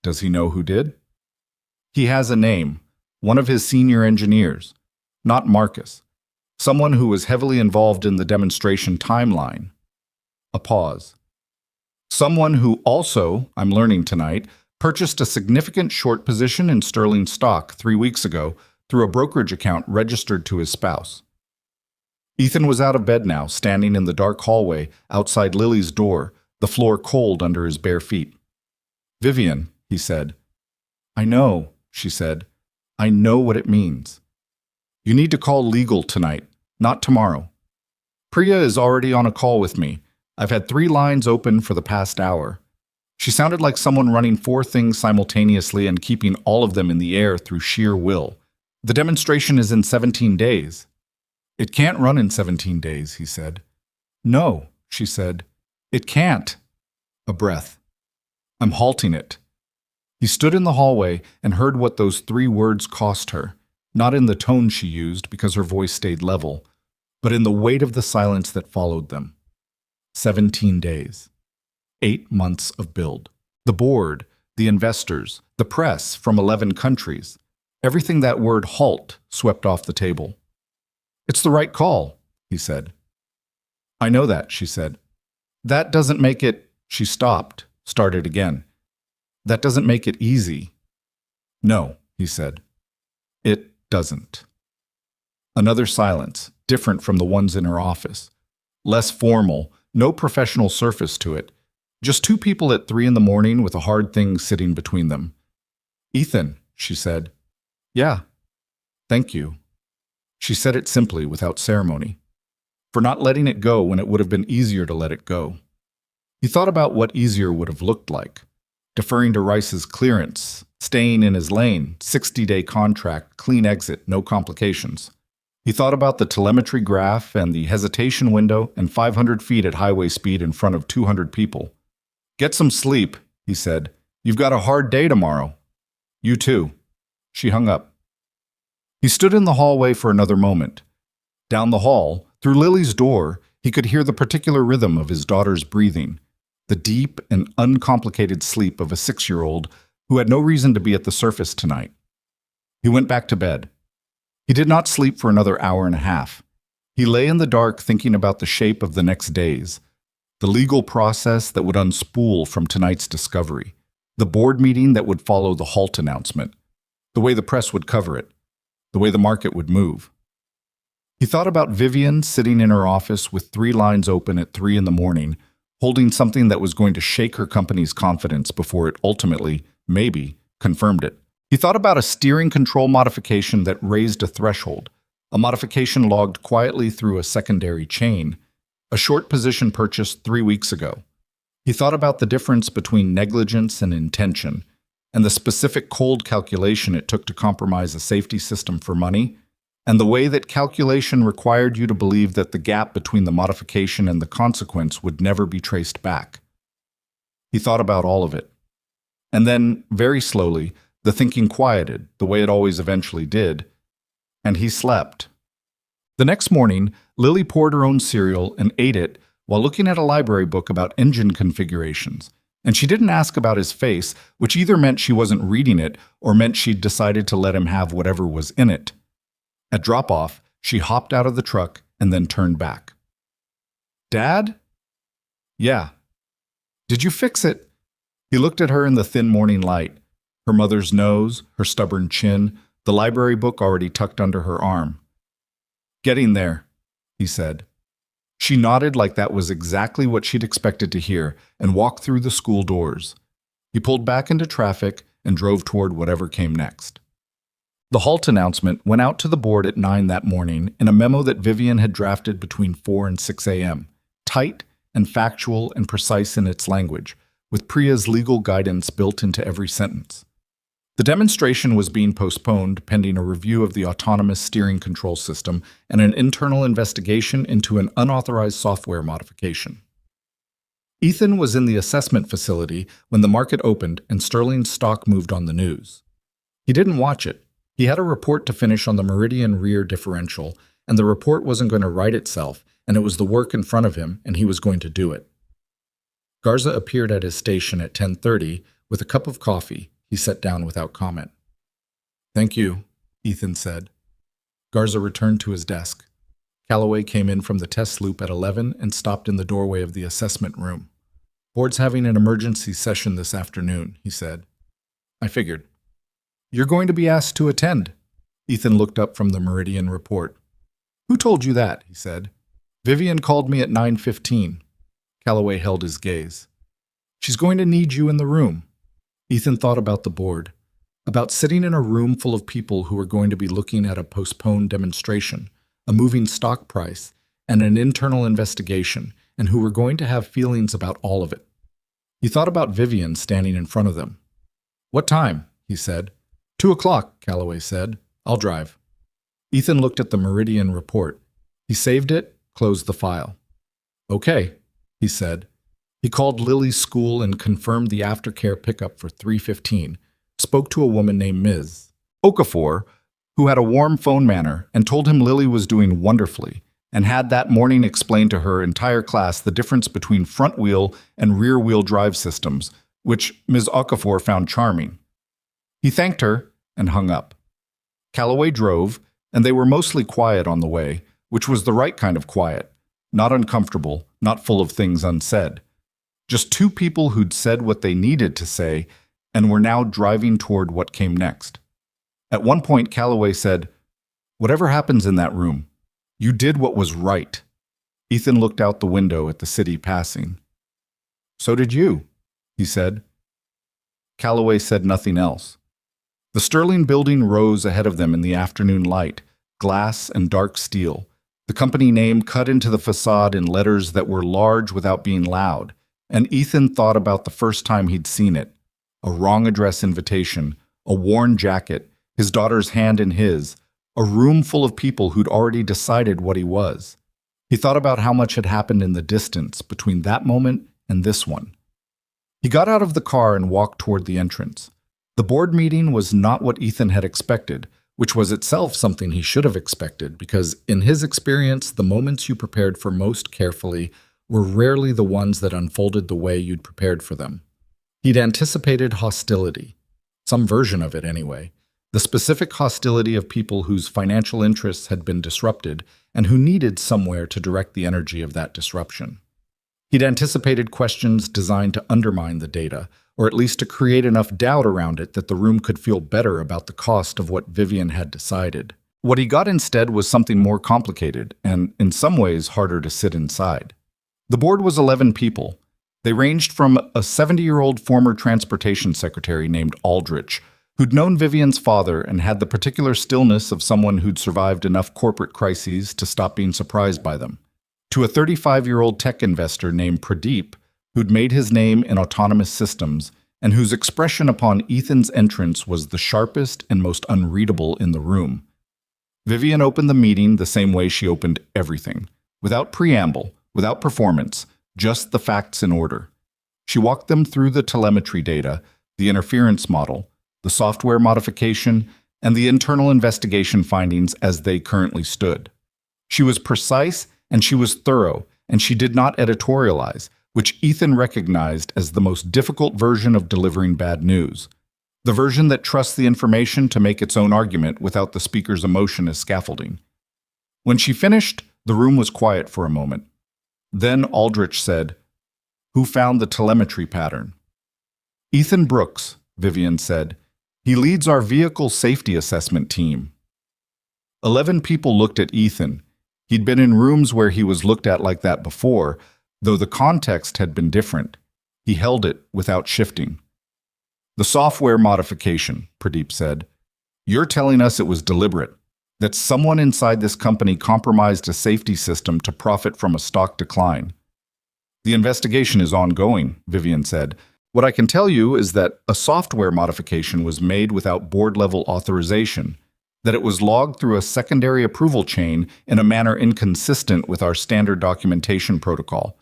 "Does he know who did?" "He has a name, one of his senior engineers. Not Marcus. Someone who was heavily involved in the demonstration timeline." A pause. "Someone who also, I'm learning tonight, purchased a significant short position in sterling stock 3 weeks ago through a brokerage account registered to his spouse." Ethan was out of bed now, standing in the dark hallway outside Lily's door, the floor cold under his bare feet. "Vivian," he said. "I know," she said. "I know what it means. You need to call legal tonight, not tomorrow. Priya is already on a call with me. I've had 3 lines open for the past hour." She sounded like someone running 4 things simultaneously and keeping all of them in the air through sheer will. "The demonstration is in 17 days. "It can't run in 17 days, he said. "No," she said. "It can't." A breath. "I'm halting it." He stood in the hallway and heard what those 3 words cost her, not in the tone she used because her voice stayed level, but in the weight of the silence that followed them. 17 days. 8 months of build. The board, the investors, the press from 11 countries. Everything that word halt swept off the table. "It's the right call," he said. "I know that," she said. "That doesn't make it—" She stopped, started again. "That doesn't make it easy." "No," he said. "It doesn't." Another silence, different from the ones in her office. Less formal, no professional surface to it. Just 2 people at 3 in the morning with a hard thing sitting between them. "Ethan," she said. "Yeah." "Thank you." She said it simply, without ceremony. For not letting it go when it would have been easier to let it go. He thought about what easier would have looked like. Deferring to Rice's clearance, staying in his lane, 60-day contract, clean exit, no complications. He thought about the telemetry graph and the hesitation window and 500 feet at highway speed in front of 200 people. "Get some sleep," he said. "You've got a hard day tomorrow." "You too." She hung up. He stood in the hallway for another moment. Down the hall, through Lily's door, he could hear the particular rhythm of his daughter's breathing, the deep and uncomplicated sleep of a 6-year-old who had no reason to be at the surface tonight. He went back to bed. He did not sleep for another hour and a half. He lay in the dark thinking about the shape of the next days, the legal process that would unspool from tonight's discovery, The board meeting that would follow the halt announcement, the way the press would cover it, the way the market would move. He thought about Vivian sitting in her office with 3 lines open at 3 in the morning, holding something that was going to shake her company's confidence before it ultimately, maybe, confirmed it. He thought about a steering control modification that raised a threshold, a modification logged quietly through a secondary chain, a short position purchased 3 weeks ago. He thought about the difference between negligence and intention, and the specific cold calculation it took to compromise a safety system for money, and the way that calculation required you to believe that the gap between the modification and the consequence would never be traced back. He thought about all of it. And then, very slowly, the thinking quieted, the way it always eventually did, and he slept. The next morning, Lily poured her own cereal and ate it while looking at a library book about engine configurations, and she didn't ask about his face, which either meant she wasn't reading it or meant she'd decided to let him have whatever was in it. At drop-off, she hopped out of the truck and then turned back. "Dad?" "Yeah." "Did you fix it?" He looked at her in the thin morning light, her mother's nose, her stubborn chin, the library book already tucked under her arm. "Getting there," he said. She nodded like that was exactly what she'd expected to hear and walked through the school doors. He pulled back into traffic and drove toward whatever came next. The halt announcement went out to the board at 9 that morning in a memo that Vivian had drafted between 4 and 6 a.m., tight and factual and precise in its language, with Priya's legal guidance built into every sentence. The demonstration was being postponed pending a review of the autonomous steering control system and an internal investigation into an unauthorized software modification. Ethan was in the assessment facility when the market opened and Sterling's stock moved on the news. He didn't watch it. He had a report to finish on the Meridian rear differential, and the report wasn't going to write itself, and it was the work in front of him, and he was going to do it. Garza appeared at his station at 10:30 with a cup of coffee. He sat down without comment. "Thank you," Ethan said. Garza returned to his desk. Calloway came in from the test loop at 11 and stopped in the doorway of the assessment room. "Board's having an emergency session this afternoon," he said. "I figured." "You're going to be asked to attend." Ethan looked up from the Meridian report. "Who told you that?" he said. "Vivian called me at 9:15. Calloway held his gaze. "She's going to need you in the room." Ethan thought about the board, about sitting in a room full of people who were going to be looking at a postponed demonstration, a moving stock price, and an internal investigation, and who were going to have feelings about all of it. He thought about Vivian standing in front of them. "What time?" he said. 2 o'clock, Calloway said. "I'll drive." Ethan looked at the Meridian report. He saved it, closed the file. "Okay," he said. He called Lily's school and confirmed the aftercare pickup for 3:15, spoke to a woman named Ms. Okafor, who had a warm phone manner, and told him Lily was doing wonderfully, and had that morning explained to her entire class the difference between front-wheel and rear-wheel drive systems, which Ms. Okafor found charming. He thanked her and hung up. Calloway drove, and they were mostly quiet on the way, which was the right kind of quiet, not uncomfortable, not full of things unsaid. Just 2 people who'd said what they needed to say and were now driving toward what came next. At one point, Calloway said, "Whatever happens in that room, you did what was right." Ethan looked out the window at the city passing. "So did you," he said. Calloway said nothing else. The Sterling building rose ahead of them in the afternoon light, glass and dark steel, the company name cut into the facade in letters that were large without being loud, and Ethan thought about the first time he'd seen it. A wrong address invitation, a worn jacket, his daughter's hand in his, a room full of people who'd already decided what he was. He thought about how much had happened in the distance between that moment and this one. He got out of the car and walked toward the entrance. The board meeting was not what Ethan had expected, which was itself something he should have expected, because in his experience, the moments you prepared for most carefully were rarely the ones that unfolded the way you'd prepared for them. He'd anticipated hostility, some version of it anyway, the specific hostility of people whose financial interests had been disrupted and who needed somewhere to direct the energy of that disruption. He'd anticipated questions designed to undermine the data, or at least to create enough doubt around it that the room could feel better about the cost of what Vivian had decided. What he got instead was something more complicated and, in some ways, harder to sit inside. The board was 11 people. They ranged from a 70-year-old former transportation secretary named Aldrich, who'd known Vivian's father and had the particular stillness of someone who'd survived enough corporate crises to stop being surprised by them, to a 35-year-old tech investor named Pradeep, who'd made his name in autonomous systems and whose expression upon Ethan's entrance was the sharpest and most unreadable in the room. Vivian opened the meeting the same way she opened everything, without preamble, without performance, just the facts in order. She walked them through the telemetry data, the interference model, the software modification, and the internal investigation findings as they currently stood. She was precise and she was thorough, and she did not editorialize, which Ethan recognized as the most difficult version of delivering bad news. The version that trusts the information to make its own argument without the speaker's emotion as scaffolding. When she finished, the room was quiet for a moment. Then Aldrich said, "Who found the telemetry pattern?" "Ethan Brooks," Vivian said. "He leads our vehicle safety assessment team." 11 people looked at Ethan. He'd been in rooms where he was looked at like that before, though the context had been different. He held it without shifting. "The software modification," Pradeep said. "You're telling us it was deliberate, that someone inside this company compromised a safety system to profit from a stock decline." "The investigation is ongoing," Vivian said. "What I can tell you is that a software modification was made without board-level authorization, that it was logged through a secondary approval chain in a manner inconsistent with our standard documentation protocol,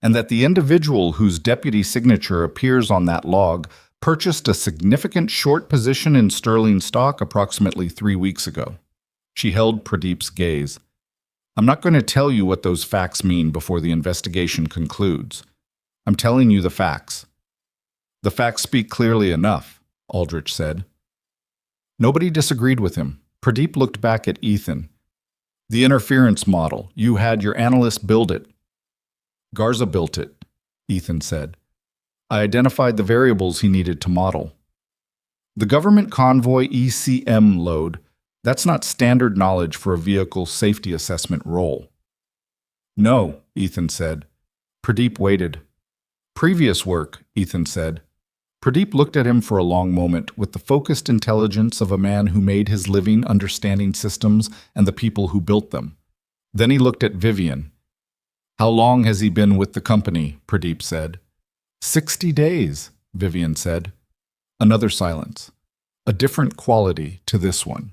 and that the individual whose deputy signature appears on that log purchased a significant short position in sterling stock approximately 3 weeks ago." She held Pradeep's gaze. "I'm not going to tell you what those facts mean before the investigation concludes. I'm telling you the facts." "The facts speak clearly enough," Aldrich said. Nobody disagreed with him. Pradeep looked back at Ethan. "The interference model, you had your analyst build it." "Garza built it," Ethan said. "I identified the variables he needed to model." "The government convoy ECM load, that's not standard knowledge for a vehicle safety assessment role." "No," Ethan said. Pradeep waited. "Previous work," Ethan said. Pradeep looked at him for a long moment with the focused intelligence of a man who made his living understanding systems and the people who built them. Then he looked at Vivian. "How long has he been with the company?" Pradeep said. 60 days, Vivian said. Another silence. A different quality to this one.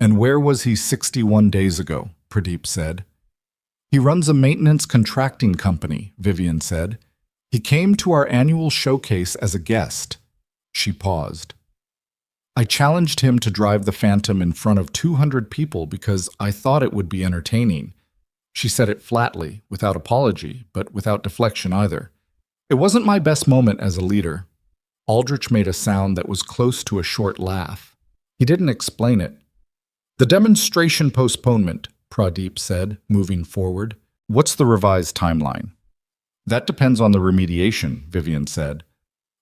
"And where was he 61 days ago?" Pradeep said. "He runs a maintenance contracting company," Vivian said. "He came to our annual showcase as a guest." She paused. "I challenged him to drive the Phantom in front of 200 people because I thought it would be entertaining." She said it flatly, without apology, but without deflection either. "It wasn't my best moment as a leader." Aldrich made a sound that was close to a short laugh. He didn't explain it. "The demonstration postponement," Pradeep said, moving forward. "What's the revised timeline?" "That depends on the remediation," Vivian said.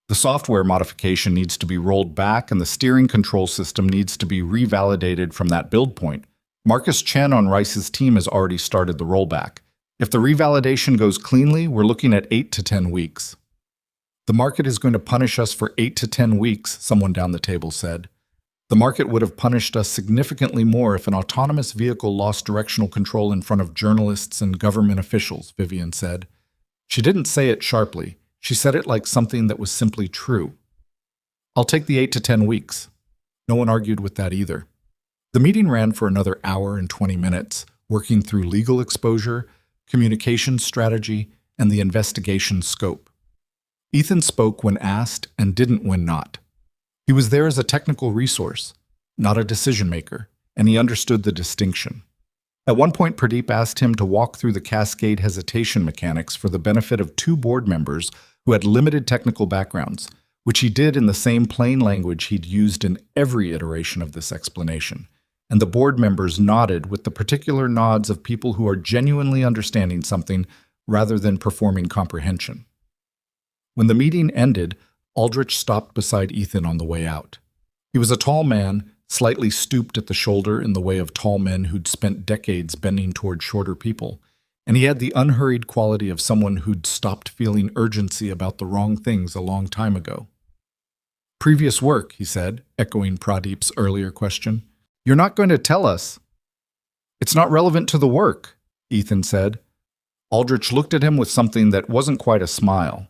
"The software modification needs to be rolled back and the steering control system needs to be revalidated from that build point. Marcus Chen on Rice's team has already started the rollback. If the revalidation goes cleanly, we're looking at 8 to 10 weeks. "The market is going to punish us for 8 to 10 weeks, someone down the table said. "The market would have punished us significantly more if an autonomous vehicle lost directional control in front of journalists and government officials," Vivian said. She didn't say it sharply. She said it like something that was simply true. "I'll take the 8 to 10 weeks." No one argued with that either. The meeting ran for another hour and 20 minutes, working through legal exposure, communication strategy, and the investigation scope. Ethan spoke when asked and didn't when not. He was there as a technical resource, not a decision maker, and he understood the distinction. At one point, Pradeep asked him to walk through the cascade hesitation mechanics for the benefit of 2 board members who had limited technical backgrounds, which he did in the same plain language he'd used in every iteration of this explanation. And the board members nodded with the particular nods of people who are genuinely understanding something rather than performing comprehension. When the meeting ended, Aldrich stopped beside Ethan on the way out. He was a tall man, slightly stooped at the shoulder in the way of tall men who'd spent decades bending toward shorter people, and he had the unhurried quality of someone who'd stopped feeling urgency about the wrong things a long time ago. "Previous work," he said, echoing Pradeep's earlier question. "You're not going to tell us." "It's not relevant to the work," Ethan said. Aldrich looked at him with something that wasn't quite a smile.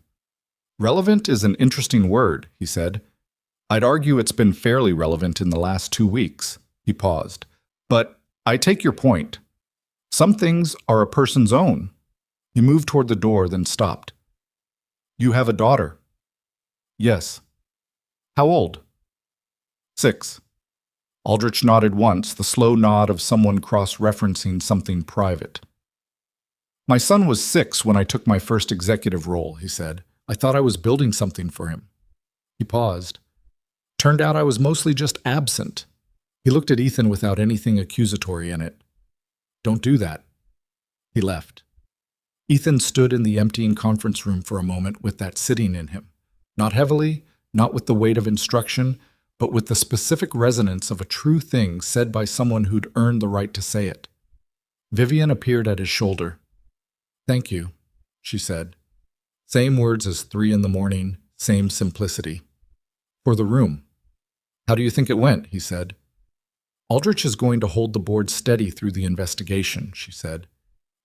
"Relevant is an interesting word," he said. "I'd argue it's been fairly relevant in the last 2 weeks." He paused. "But I take your point. Some things are a person's own." He moved toward the door, then stopped. "You have a daughter?" "Yes." "How old?" 6. Aldrich nodded once, the slow nod of someone cross-referencing something private. "My son was 6 when I took my first executive role," he said. "I thought I was building something for him." He paused. "Turned out I was mostly just absent." He looked at Ethan without anything accusatory in it. "Don't do that." He left. Ethan stood in the emptying conference room for a moment with that sitting in him. Not heavily, not with the weight of instruction, but with the specific resonance of a true thing said by someone who'd earned the right to say it. Vivian appeared at his shoulder. "Thank you," she said. Same words as 3 in the morning, same simplicity. "For the room." "How do you think it went?" he said. "Aldrich is going to hold the board steady through the investigation," she said.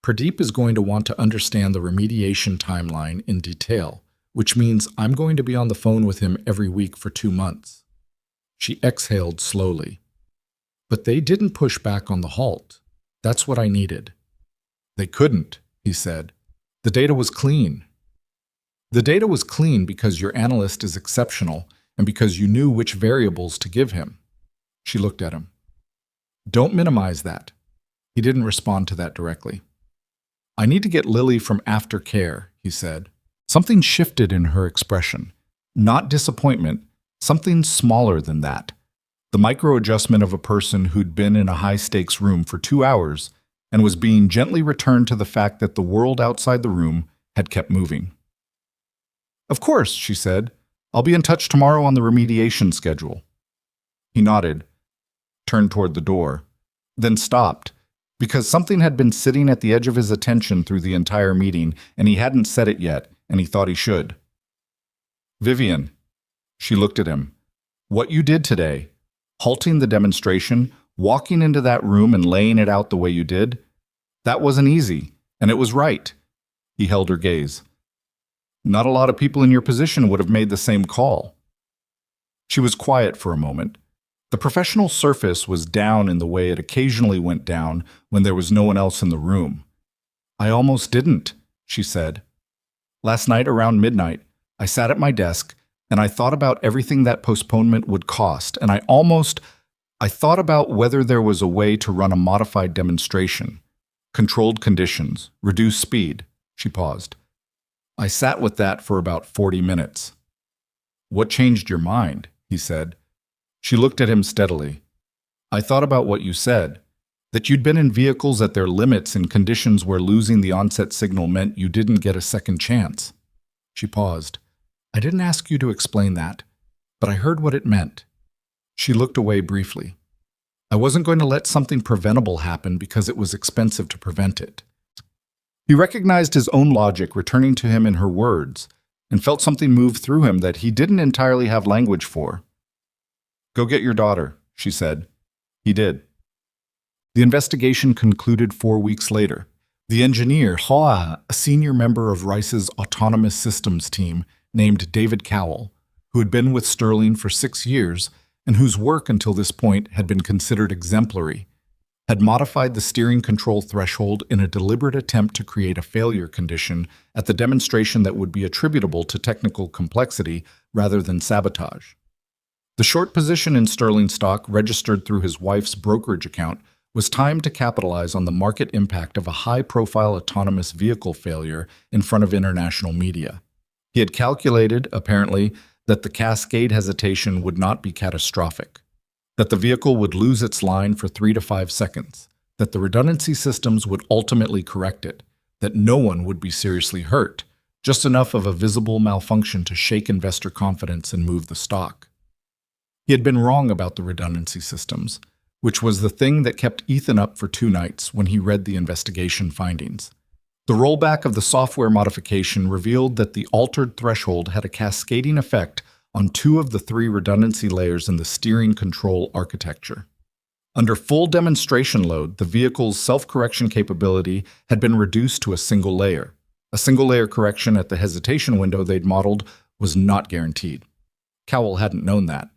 "Pradeep is going to want to understand the remediation timeline in detail, which means I'm going to be on the phone with him every week for 2 months." She exhaled slowly. "But they didn't push back on the halt. That's what I needed." "They couldn't," he said. "The data was clean." "The data was clean because your analyst is exceptional and because you knew which variables to give him." She looked at him. "Don't minimize that." He didn't respond to that directly. "I need to get Lily from aftercare," he said. Something shifted in her expression. Not disappointment, something smaller than that. The micro-adjustment of a person who'd been in a high-stakes room for 2 hours and was being gently returned to the fact that the world outside the room had kept moving. "Of course," she said. "I'll be in touch tomorrow on the remediation schedule." He nodded, turned toward the door, then stopped, because something had been sitting at the edge of his attention through the entire meeting, and he hadn't said it yet, and he thought he should. "Vivian," she looked at him, "what you did today, halting the demonstration, walking into that room and laying it out the way you did, that wasn't easy, and it was right." He held her gaze. "Not a lot of people in your position would have made the same call." She was quiet for a moment. The professional surface was down in the way it occasionally went down when there was no one else in the room. "I almost didn't," she said. "Last night around midnight, I sat at my desk and I thought about everything that postponement would cost, and I thought about whether there was a way to run a modified demonstration. Controlled conditions, reduced speed." She paused. "I sat with that for about 40 minutes. "What changed your mind?" he said. She looked at him steadily. "I thought about what you said, that you'd been in vehicles at their limits in conditions where losing the onset signal meant you didn't get a second chance." She paused. "I didn't ask you to explain that, but I heard what it meant." She looked away briefly. "I wasn't going to let something preventable happen because it was expensive to prevent it." He recognized his own logic returning to him in her words, and felt something move through him that he didn't entirely have language for. "Go get your daughter," she said. He did. The investigation concluded 4 weeks later. The engineer, Hoa, a senior member of Rice's autonomous systems team named David Cowell, who had been with Sterling for 6 years and whose work until this point had been considered exemplary, had modified the steering control threshold in a deliberate attempt to create a failure condition at the demonstration that would be attributable to technical complexity rather than sabotage. The short position in Sterling stock registered through his wife's brokerage account was timed to capitalize on the market impact of a high-profile autonomous vehicle failure in front of international media. He had calculated, apparently, that the cascade hesitation would not be catastrophic, that the vehicle would lose its line for 3 to 5 seconds, that the redundancy systems would ultimately correct it, that no one would be seriously hurt, just enough of a visible malfunction to shake investor confidence and move the stock. He had been wrong about the redundancy systems, which was the thing that kept Ethan up for 2 nights when he read the investigation findings. The rollback of the software modification revealed that the altered threshold had a cascading effect on 2 of the 3 redundancy layers in the steering control architecture. Under full demonstration load, the vehicle's self-correction capability had been reduced to a single layer. A single-layer correction at the hesitation window they'd modeled was not guaranteed. Cowell hadn't known that.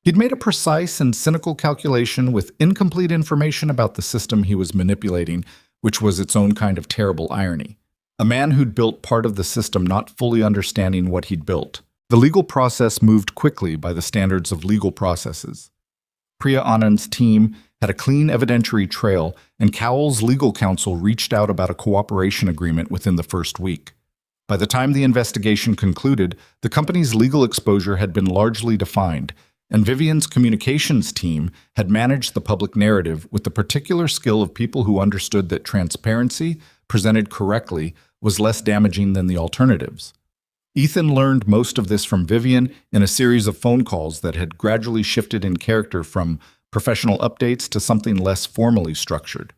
He'd made a precise and cynical calculation with incomplete information about the system he was manipulating, which was its own kind of terrible irony. A man who'd built part of the system not fully understanding what he'd built. The legal process moved quickly by the standards of legal processes. Priya Anand's team had a clean evidentiary trail, and Cowell's legal counsel reached out about a cooperation agreement within the first week. By the time the investigation concluded, the company's legal exposure had been largely defined, and Vivian's communications team had managed the public narrative with the particular skill of people who understood that transparency, presented correctly, was less damaging than the alternatives. Ethan learned most of this from Vivian in a series of phone calls that had gradually shifted in character from professional updates to something less formally structured.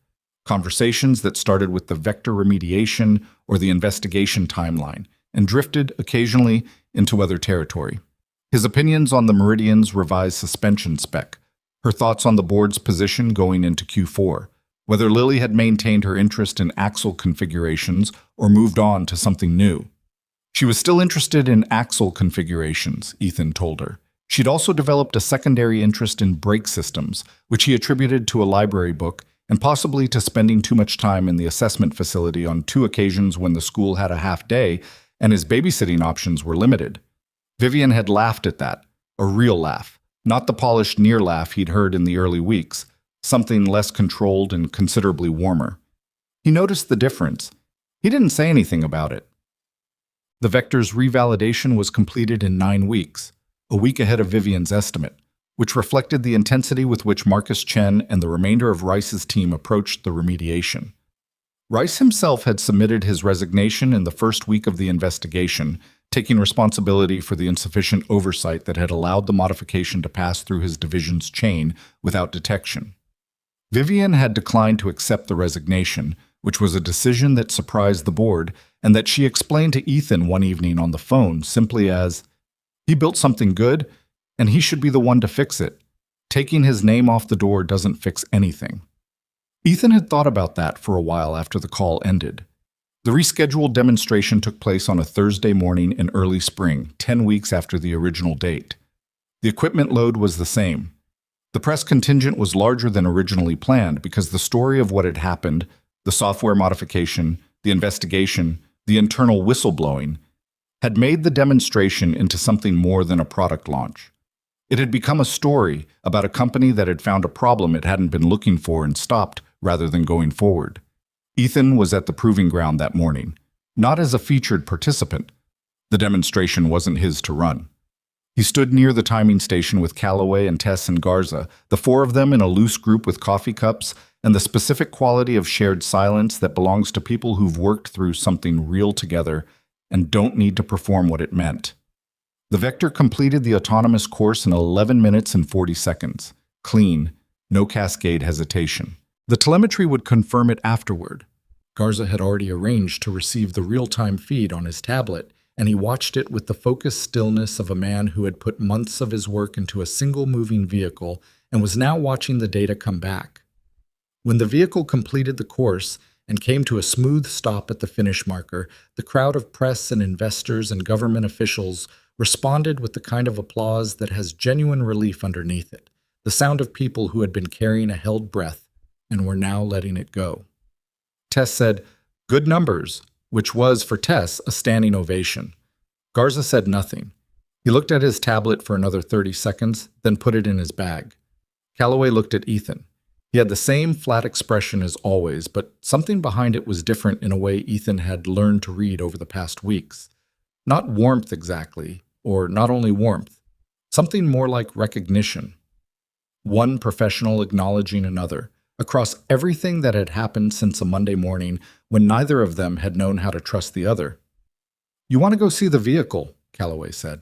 Conversations that started with the vector remediation or the investigation timeline and drifted occasionally into other territory. His opinions on the Meridian's revised suspension spec, her thoughts on the board's position going into Q4, whether Lily had maintained her interest in axle configurations or moved on to something new. She was still interested in axle configurations, Ethan told her. She'd also developed a secondary interest in brake systems, which he attributed to a library book and possibly to spending too much time in the assessment facility on 2 occasions when the school had a half day and his babysitting options were limited. Vivian had laughed at that, a real laugh, not the polished near laugh he'd heard in the early weeks, something less controlled and considerably warmer. He noticed the difference. He didn't say anything about it. The vector's revalidation was completed in 9 weeks, a week ahead of Vivian's estimate, which reflected the intensity with which Marcus Chen and the remainder of Rice's team approached the remediation. Rice himself had submitted his resignation in the first week of the investigation, taking responsibility for the insufficient oversight that had allowed the modification to pass through his division's chain without detection. Vivian had declined to accept the resignation, which was a decision that surprised the board and that she explained to Ethan one evening on the phone simply as, "He built something good, and he should be the one to fix it. Taking his name off the door doesn't fix anything." Ethan had thought about that for a while after the call ended. The rescheduled demonstration took place on a Thursday morning in early spring, 10 weeks after the original date. The equipment load was the same. The press contingent was larger than originally planned because the story of what had happened, the software modification, the investigation, the internal whistleblowing, had made the demonstration into something more than a product launch. It had become a story about a company that had found a problem it hadn't been looking for and stopped rather than going forward. Ethan was at the proving ground that morning, not as a featured participant. The demonstration wasn't his to run. He stood near the timing station with Calloway and Tess and Garza, the 4 of them in a loose group with coffee cups, and the specific quality of shared silence that belongs to people who've worked through something real together and don't need to perform what it meant. The Vector completed the autonomous course in 11 minutes and 40 seconds. Clean, no cascade hesitation. The telemetry would confirm it afterward. Garza had already arranged to receive the real-time feed on his tablet, and he watched it with the focused stillness of a man who had put months of his work into a single moving vehicle and was now watching the data come back. When the vehicle completed the course and came to a smooth stop at the finish marker, the crowd of press and investors and government officials responded with the kind of applause that has genuine relief underneath it, the sound of people who had been carrying a held breath and were now letting it go. Tess said, "Good numbers," which was, for Tess, a standing ovation. Garza said nothing. He looked at his tablet for another 30 seconds, then put it in his bag. Calloway looked at Ethan. He had the same flat expression as always, but something behind it was different in a way Ethan had learned to read over the past weeks. Not warmth exactly, or not only warmth, something more like recognition. One professional acknowledging another, across everything that had happened since a Monday morning when neither of them had known how to trust the other. You want to go see the vehicle, Calloway said.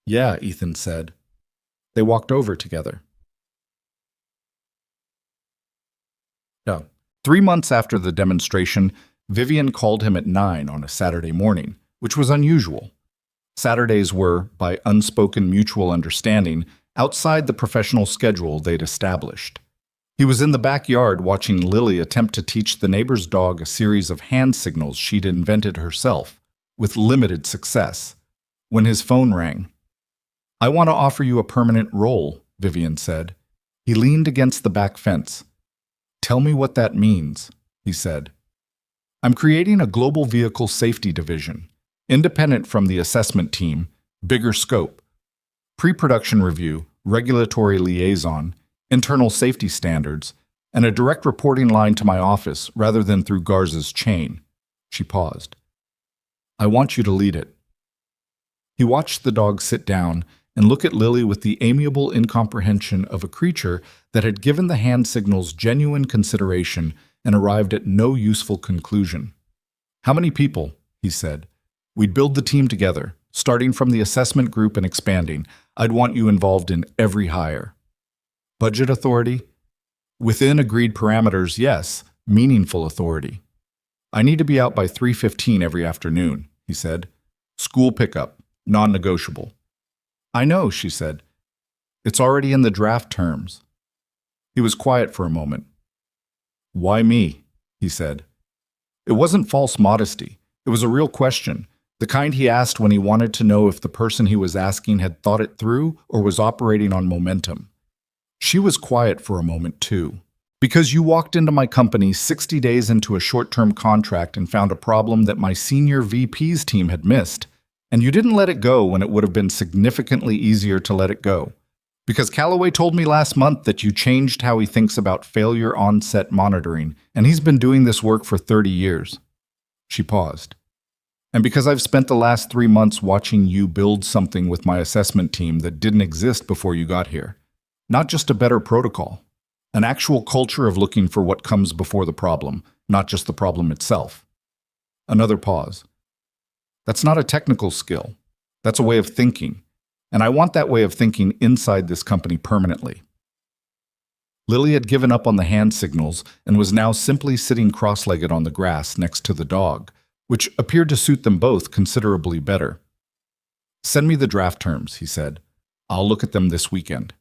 Yeah, Ethan said. They walked over together. Yeah. 3 months after the demonstration, Vivian called him at 9 on a Saturday morning, which was unusual. Saturdays were, by unspoken mutual understanding, outside the professional schedule they'd established. He was in the backyard watching Lily attempt to teach the neighbor's dog a series of hand signals she'd invented herself, with limited success, when his phone rang. I want to offer you a permanent role, Vivian said. He leaned against the back fence. Tell me what that means, he said. I'm creating a global vehicle safety division, independent from the assessment team, bigger scope, pre-production review, regulatory liaison, internal safety standards, and a direct reporting line to my office rather than through Garza's chain. She paused. I want you to lead it. He watched the dog sit down and look at Lily with the amiable incomprehension of a creature that had given the hand signals genuine consideration and arrived at no useful conclusion. How many people? He said. We'd build the team together, starting from the assessment group and expanding. I'd want you involved in every hire. Budget authority? Within agreed parameters, yes, meaningful authority. I need to be out by 3:15 every afternoon, he said. School pickup, non-negotiable. I know, she said. It's already in the draft terms. He was quiet for a moment. Why me? He said. It wasn't false modesty. It was a real question, the kind he asked when he wanted to know if the person he was asking had thought it through or was operating on momentum. She was quiet for a moment, too. Because you walked into my company 60 days into a short-term contract and found a problem that my senior VP's team had missed, and you didn't let it go when it would have been significantly easier to let it go. Because Calloway told me last month that you changed how he thinks about failure onset monitoring, and he's been doing this work for 30 years. She paused. And because I've spent the last 3 months watching you build something with my assessment team that didn't exist before you got here. Not just a better protocol. An actual culture of looking for what comes before the problem, not just the problem itself. Another pause. That's not a technical skill. That's a way of thinking. And I want that way of thinking inside this company permanently. Lily had given up on the hand signals and was now simply sitting cross-legged on the grass next to the dog, which appeared to suit them both considerably better. Send me the draft terms, he said. I'll look at them this weekend.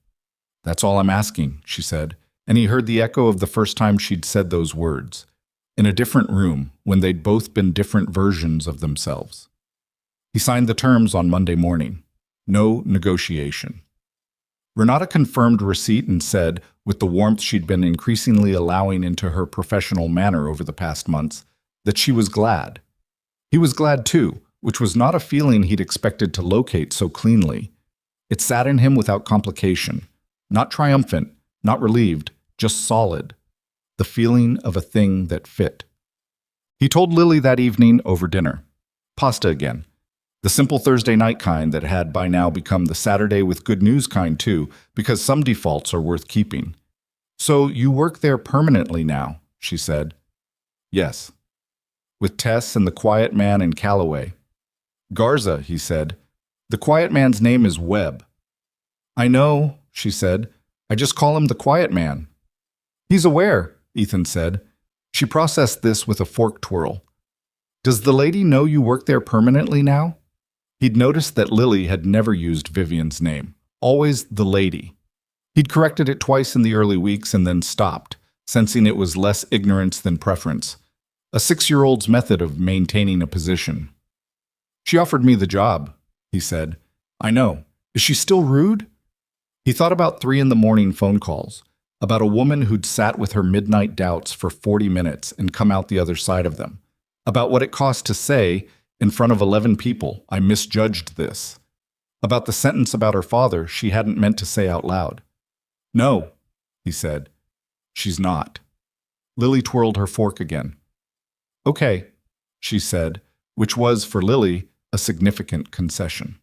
That's all I'm asking, she said, and he heard the echo of the first time she'd said those words, in a different room when they'd both been different versions of themselves. He signed the terms on Monday morning. No negotiation. Renata confirmed receipt and said, with the warmth she'd been increasingly allowing into her professional manner over the past months, that she was glad. He was glad too, which was not a feeling he'd expected to locate so cleanly. It sat in him without complication, not triumphant, not relieved, just solid. The feeling of a thing that fit. He told Lily that evening over dinner. Pasta again. The simple Thursday night kind that had by now become the Saturday with good news kind too, because some defaults are worth keeping. So you work there permanently now, she said. Yes. With Tess and the quiet man in Calloway. Garza, he said. The quiet man's name is Webb. I know, she said. I just call him the quiet man. He's aware, Ethan said. She processed this with a fork twirl. Does the lady know you work there permanently now? He'd noticed that Lily had never used Vivian's name, always the lady. He'd corrected it twice in the early weeks and then stopped, sensing it was less ignorance than preference, a 6-year-old's method of maintaining a position. She offered me the job, he said. I know. Is she still rude? He thought about 3 a.m. phone calls, about a woman who'd sat with her midnight doubts for 40 minutes and come out the other side of them, about what it cost to say, in front of 11 people, I misjudged this. About the sentence about her father she hadn't meant to say out loud. No, he said. She's not. Lily twirled her fork again. Okay, she said, which was, for Lily, a significant concession.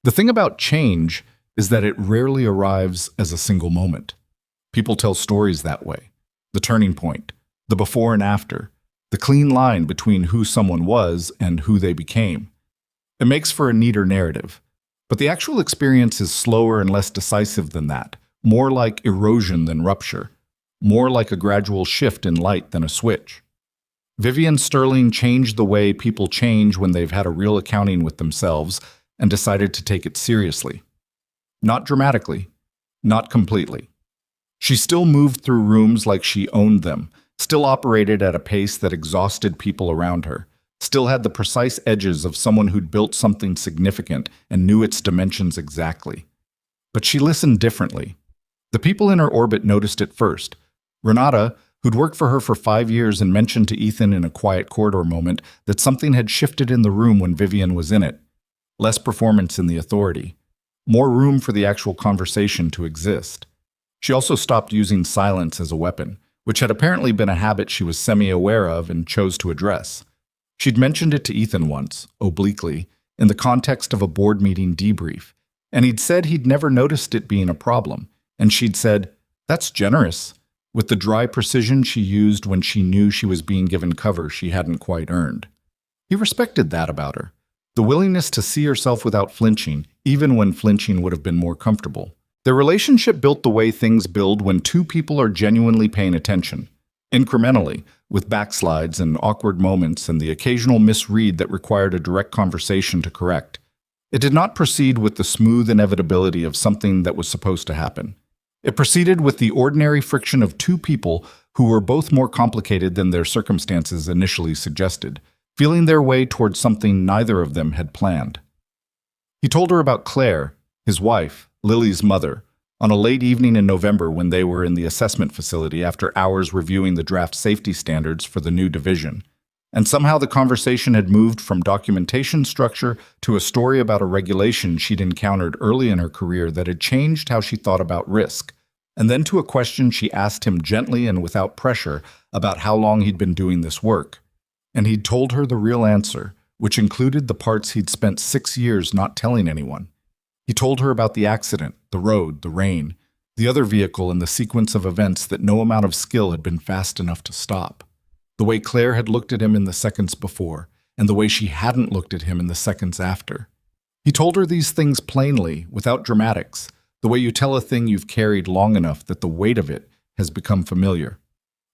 The thing about change is that it rarely arrives as a single moment. People tell stories that way. The turning point, the before and after, the clean line between who someone was and who they became. It makes for a neater narrative. But the actual experience is slower and less decisive than that, more like erosion than rupture, more like a gradual shift in light than a switch. Vivian Sterling changed the way people change when they've had a real accounting with themselves and decided to take it seriously. Not dramatically, not completely. She still moved through rooms like she owned them, still operated at a pace that exhausted people around her, still had the precise edges of someone who'd built something significant and knew its dimensions exactly. But she listened differently. The people in her orbit noticed it first. Renata, who'd worked for her for 5 years and mentioned to Ethan in a quiet corridor moment that something had shifted in the room when Vivian was in it. Less performance in the authority. More room for the actual conversation to exist. She also stopped using silence as a weapon, which had apparently been a habit she was semi-aware of and chose to address. She'd mentioned it to Ethan once, obliquely, in the context of a board meeting debrief, and he'd said he'd never noticed it being a problem, and she'd said, "That's generous," with the dry precision she used when she knew she was being given cover she hadn't quite earned. He respected that about her, the willingness to see herself without flinching, even when flinching would have been more comfortable. Their relationship built the way things build when two people are genuinely paying attention, incrementally, with backslides and awkward moments and the occasional misread that required a direct conversation to correct. It did not proceed with the smooth inevitability of something that was supposed to happen. It proceeded with the ordinary friction of two people who were both more complicated than their circumstances initially suggested, feeling their way towards something neither of them had planned. He told her about Claire, his wife, Lily's mother, on a late evening in November when they were in the assessment facility after hours reviewing the draft safety standards for the new division. And somehow the conversation had moved from documentation structure to a story about a regulation she'd encountered early in her career that had changed how she thought about risk, and then to a question she asked him gently and without pressure about how long he'd been doing this work. And he'd told her the real answer, which included the parts he'd spent 6 years not telling anyone. He told her about the accident, the road, the rain, the other vehicle, and the sequence of events that no amount of skill had been fast enough to stop. The way Claire had looked at him in the seconds before, and the way she hadn't looked at him in the seconds after. He told her these things plainly, without dramatics, the way you tell a thing you've carried long enough that the weight of it has become familiar.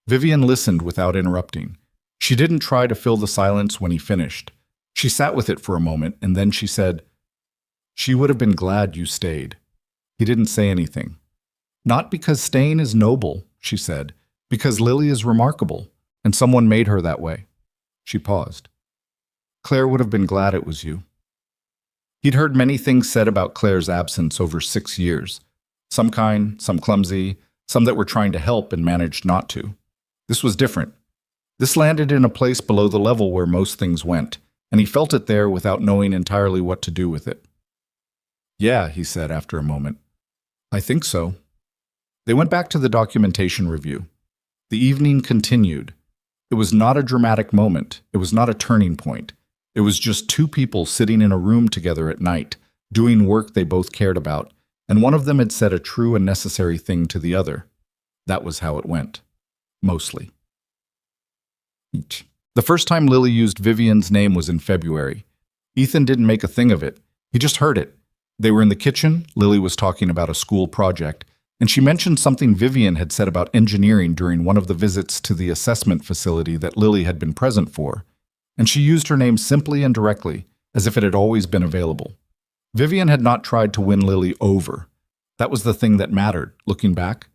Vivian listened without interrupting. She didn't try to fill the silence when he finished. She sat with it for a moment, and then she said, "She would have been glad you stayed." He didn't say anything. "Not because staying is noble," she said, "because Lily is remarkable, and someone made her that way." She paused. "Claire would have been glad it was you." He'd heard many things said about Claire's absence over 6 years. Some kind, some clumsy, some that were trying to help and managed not to. This was different. This landed in a place below the level where most things went, and he felt it there without knowing entirely what to do with it. "Yeah," he said after a moment. "I think so." They went back to the documentation review. The evening continued. It was not a dramatic moment. It was not a turning point. It was just two people sitting in a room together at night, doing work they both cared about, and one of them had said a true and necessary thing to the other. That was how it went. Mostly. The first time Lily used Vivian's name was in February. Ethan didn't make a thing of it. He just heard it. They were in the kitchen, Lily was talking about a school project, and she mentioned something Vivian had said about engineering during one of the visits to the assessment facility that Lily had been present for, and she used her name simply and directly, as if it had always been available. Vivian had not tried to win Lily over. That was the thing that mattered, looking back.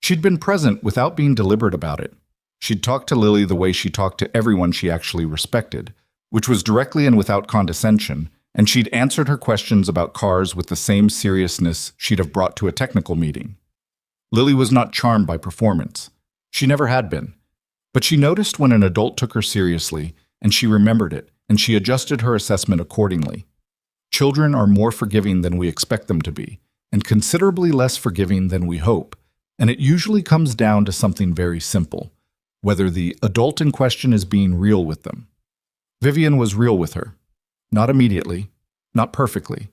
She'd been present without being deliberate about it. She'd talked to Lily the way she talked to everyone she actually respected, which was directly and without condescension, and she'd answered her questions about cars with the same seriousness she'd have brought to a technical meeting. Lily was not charmed by performance. She never had been. But she noticed when an adult took her seriously, and she remembered it, and she adjusted her assessment accordingly. Children are more forgiving than we expect them to be, and considerably less forgiving than we hope, and it usually comes down to something very simple, whether the adult in question is being real with them. Vivian was real with her. Not immediately, not perfectly,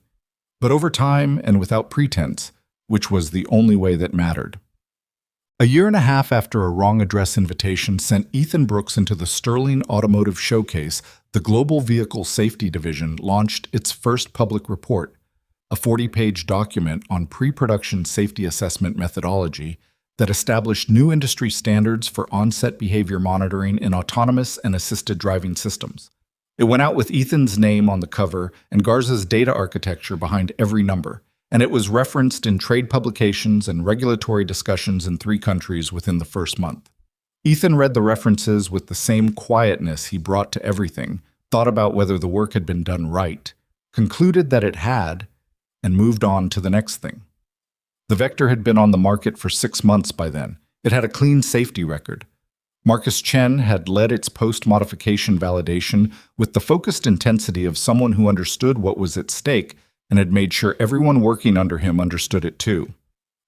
but over time and without pretense, which was the only way that mattered. A year and a half after a wrong address invitation sent Ethan Brooks into the Sterling Automotive Showcase, the Global Vehicle Safety Division launched its first public report, a 40-page document on pre-production safety assessment methodology that established new industry standards for on-set behavior monitoring in autonomous and assisted driving systems. It went out with Ethan's name on the cover and Garza's data architecture behind every number, and it was referenced in trade publications and regulatory discussions in 3 countries within the first month. Ethan read the references with the same quietness he brought to everything, thought about whether the work had been done right, concluded that it had, and moved on to the next thing. The Vector had been on the market for 6 months by then. It had a clean safety record. Marcus Chen had led its post-modification validation with the focused intensity of someone who understood what was at stake and had made sure everyone working under him understood it too.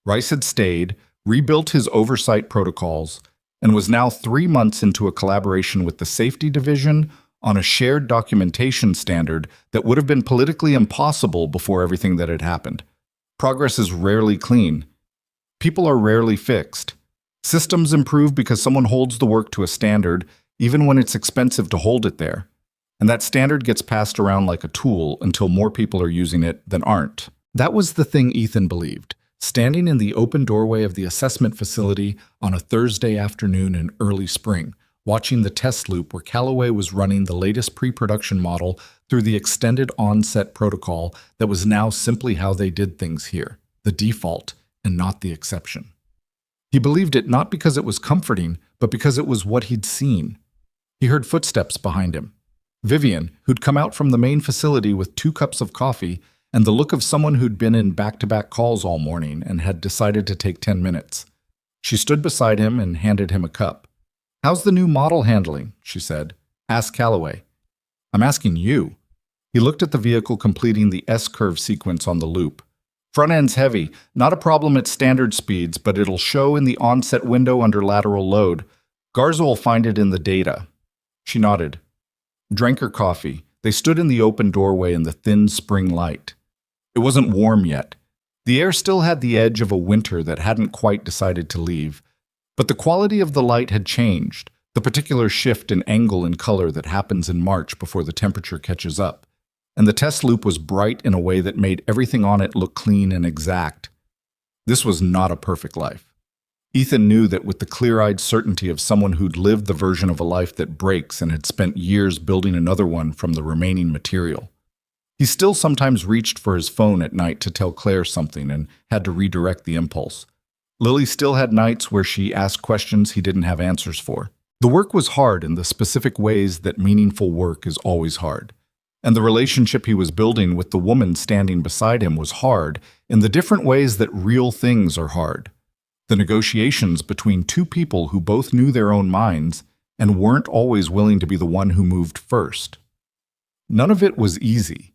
Rice had stayed, rebuilt his oversight protocols, and was now 3 months into a collaboration with the safety division on a shared documentation standard that would have been politically impossible before everything that had happened. Progress is rarely clean. People are rarely fixed. Systems improve because someone holds the work to a standard, even when it's expensive to hold it there. And that standard gets passed around like a tool until more people are using it than aren't. That was the thing Ethan believed, standing in the open doorway of the assessment facility on a Thursday afternoon in early spring, watching the test loop where Callaway was running the latest pre-production model through the extended on-set protocol that was now simply how they did things here, the default and not the exception. He believed it not because it was comforting, but because it was what he'd seen. He heard footsteps behind him. Vivian, who'd come out from the main facility with 2 cups of coffee and the look of someone who'd been in back-to-back calls all morning and had decided to take 10 minutes. She stood beside him and handed him a cup. "How's the new model handling?" she said. "Ask Callaway." "I'm asking you." He looked at the vehicle completing the S-curve sequence on the loop. "Front end's heavy, not a problem at standard speeds, but it'll show in the onset window under lateral load. Garza will find it in the data." She nodded. Drank her coffee. They stood in the open doorway in the thin spring light. It wasn't warm yet. The air still had the edge of a winter that hadn't quite decided to leave. But the quality of the light had changed, the particular shift in angle and color that happens in March before the temperature catches up. And the test loop was bright in a way that made everything on it look clean and exact. This was not a perfect life. Ethan knew that with the clear-eyed certainty of someone who'd lived the version of a life that breaks and had spent years building another one from the remaining material. He still sometimes reached for his phone at night to tell Claire something and had to redirect the impulse. Lily still had nights where she asked questions he didn't have answers for. The work was hard in the specific ways that meaningful work is always hard. And the relationship he was building with the woman standing beside him was hard in the different ways that real things are hard. The negotiations between 2 people who both knew their own minds and weren't always willing to be the one who moved first. None of it was easy.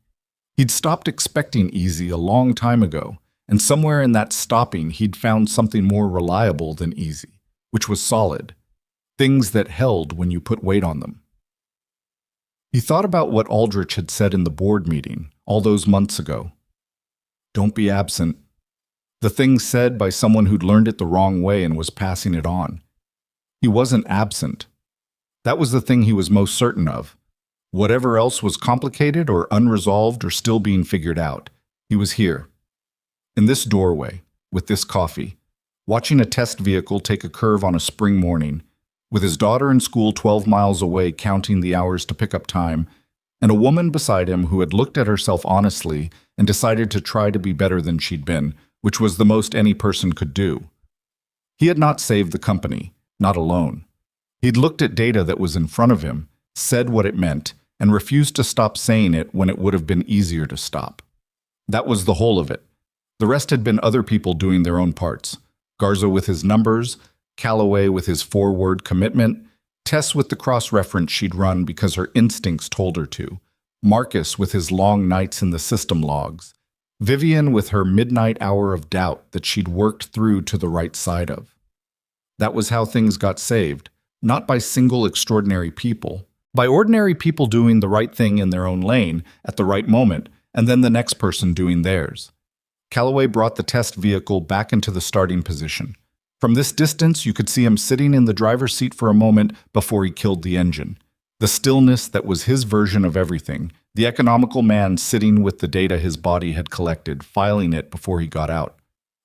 He'd stopped expecting easy a long time ago, and somewhere in that stopping he'd found something more reliable than easy, which was solid. Things that held when you put weight on them. He thought about what Aldrich had said in the board meeting all those months ago. "Don't be absent." The thing said by someone who'd learned it the wrong way and was passing it on. He wasn't absent. That was the thing he was most certain of. Whatever else was complicated or unresolved or still being figured out, he was here. In this doorway, with this coffee, watching a test vehicle take a curve on a spring morning, with his daughter in school 12 miles away counting the hours to pick up time, and a woman beside him who had looked at herself honestly and decided to try to be better than she'd been, which was the most any person could do. He had not saved the company, not alone. He'd looked at data that was in front of him, said what it meant, and refused to stop saying it when it would have been easier to stop. That was the whole of it. The rest had been other people doing their own parts. Garza with his numbers, Callaway with his 4-word commitment, Tess with the cross-reference she'd run because her instincts told her to, Marcus with his long nights in the system logs, Vivian with her midnight hour of doubt that she'd worked through to the right side of. That was how things got saved, not by single extraordinary people, by ordinary people doing the right thing in their own lane at the right moment, and then the next person doing theirs. Callaway brought the test vehicle back into the starting position, From this distance, you could see him sitting in the driver's seat for a moment before he killed the engine. The stillness that was his version of everything, the economical man sitting with the data his body had collected, filing it before he got out.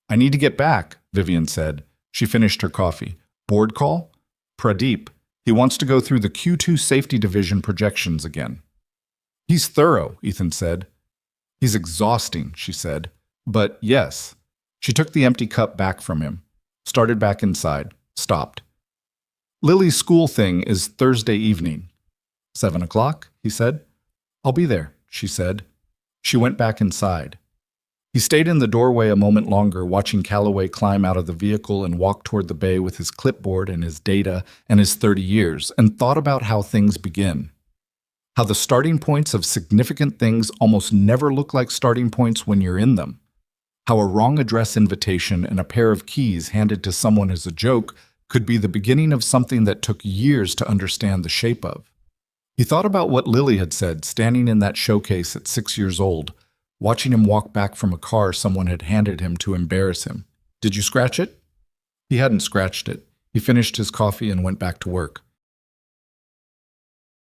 "I need to get back," Vivian said. She finished her coffee. "Board call?" "Pradeep. He wants to go through the Q2 safety division projections again." "He's thorough," Ethan said. "He's exhausting," she said. "But yes." She took the empty cup back from him, started back inside, stopped. "Lily's school thing is Thursday evening." 7 o'clock, he said. "I'll be there," she said. She went back inside. He stayed in the doorway a moment longer, watching Calloway climb out of the vehicle and walk toward the bay with his clipboard and his data and his 30 years, and thought about how things begin. How the starting points of significant things almost never look like starting points when you're in them. How a wrong address invitation and a pair of keys handed to someone as a joke could be the beginning of something that took years to understand the shape of. He thought about what Lily had said, standing in that showcase at 6 years old, watching him walk back from a car someone had handed him to embarrass him. "Did you scratch it?" He hadn't scratched it. He finished his coffee and went back to work.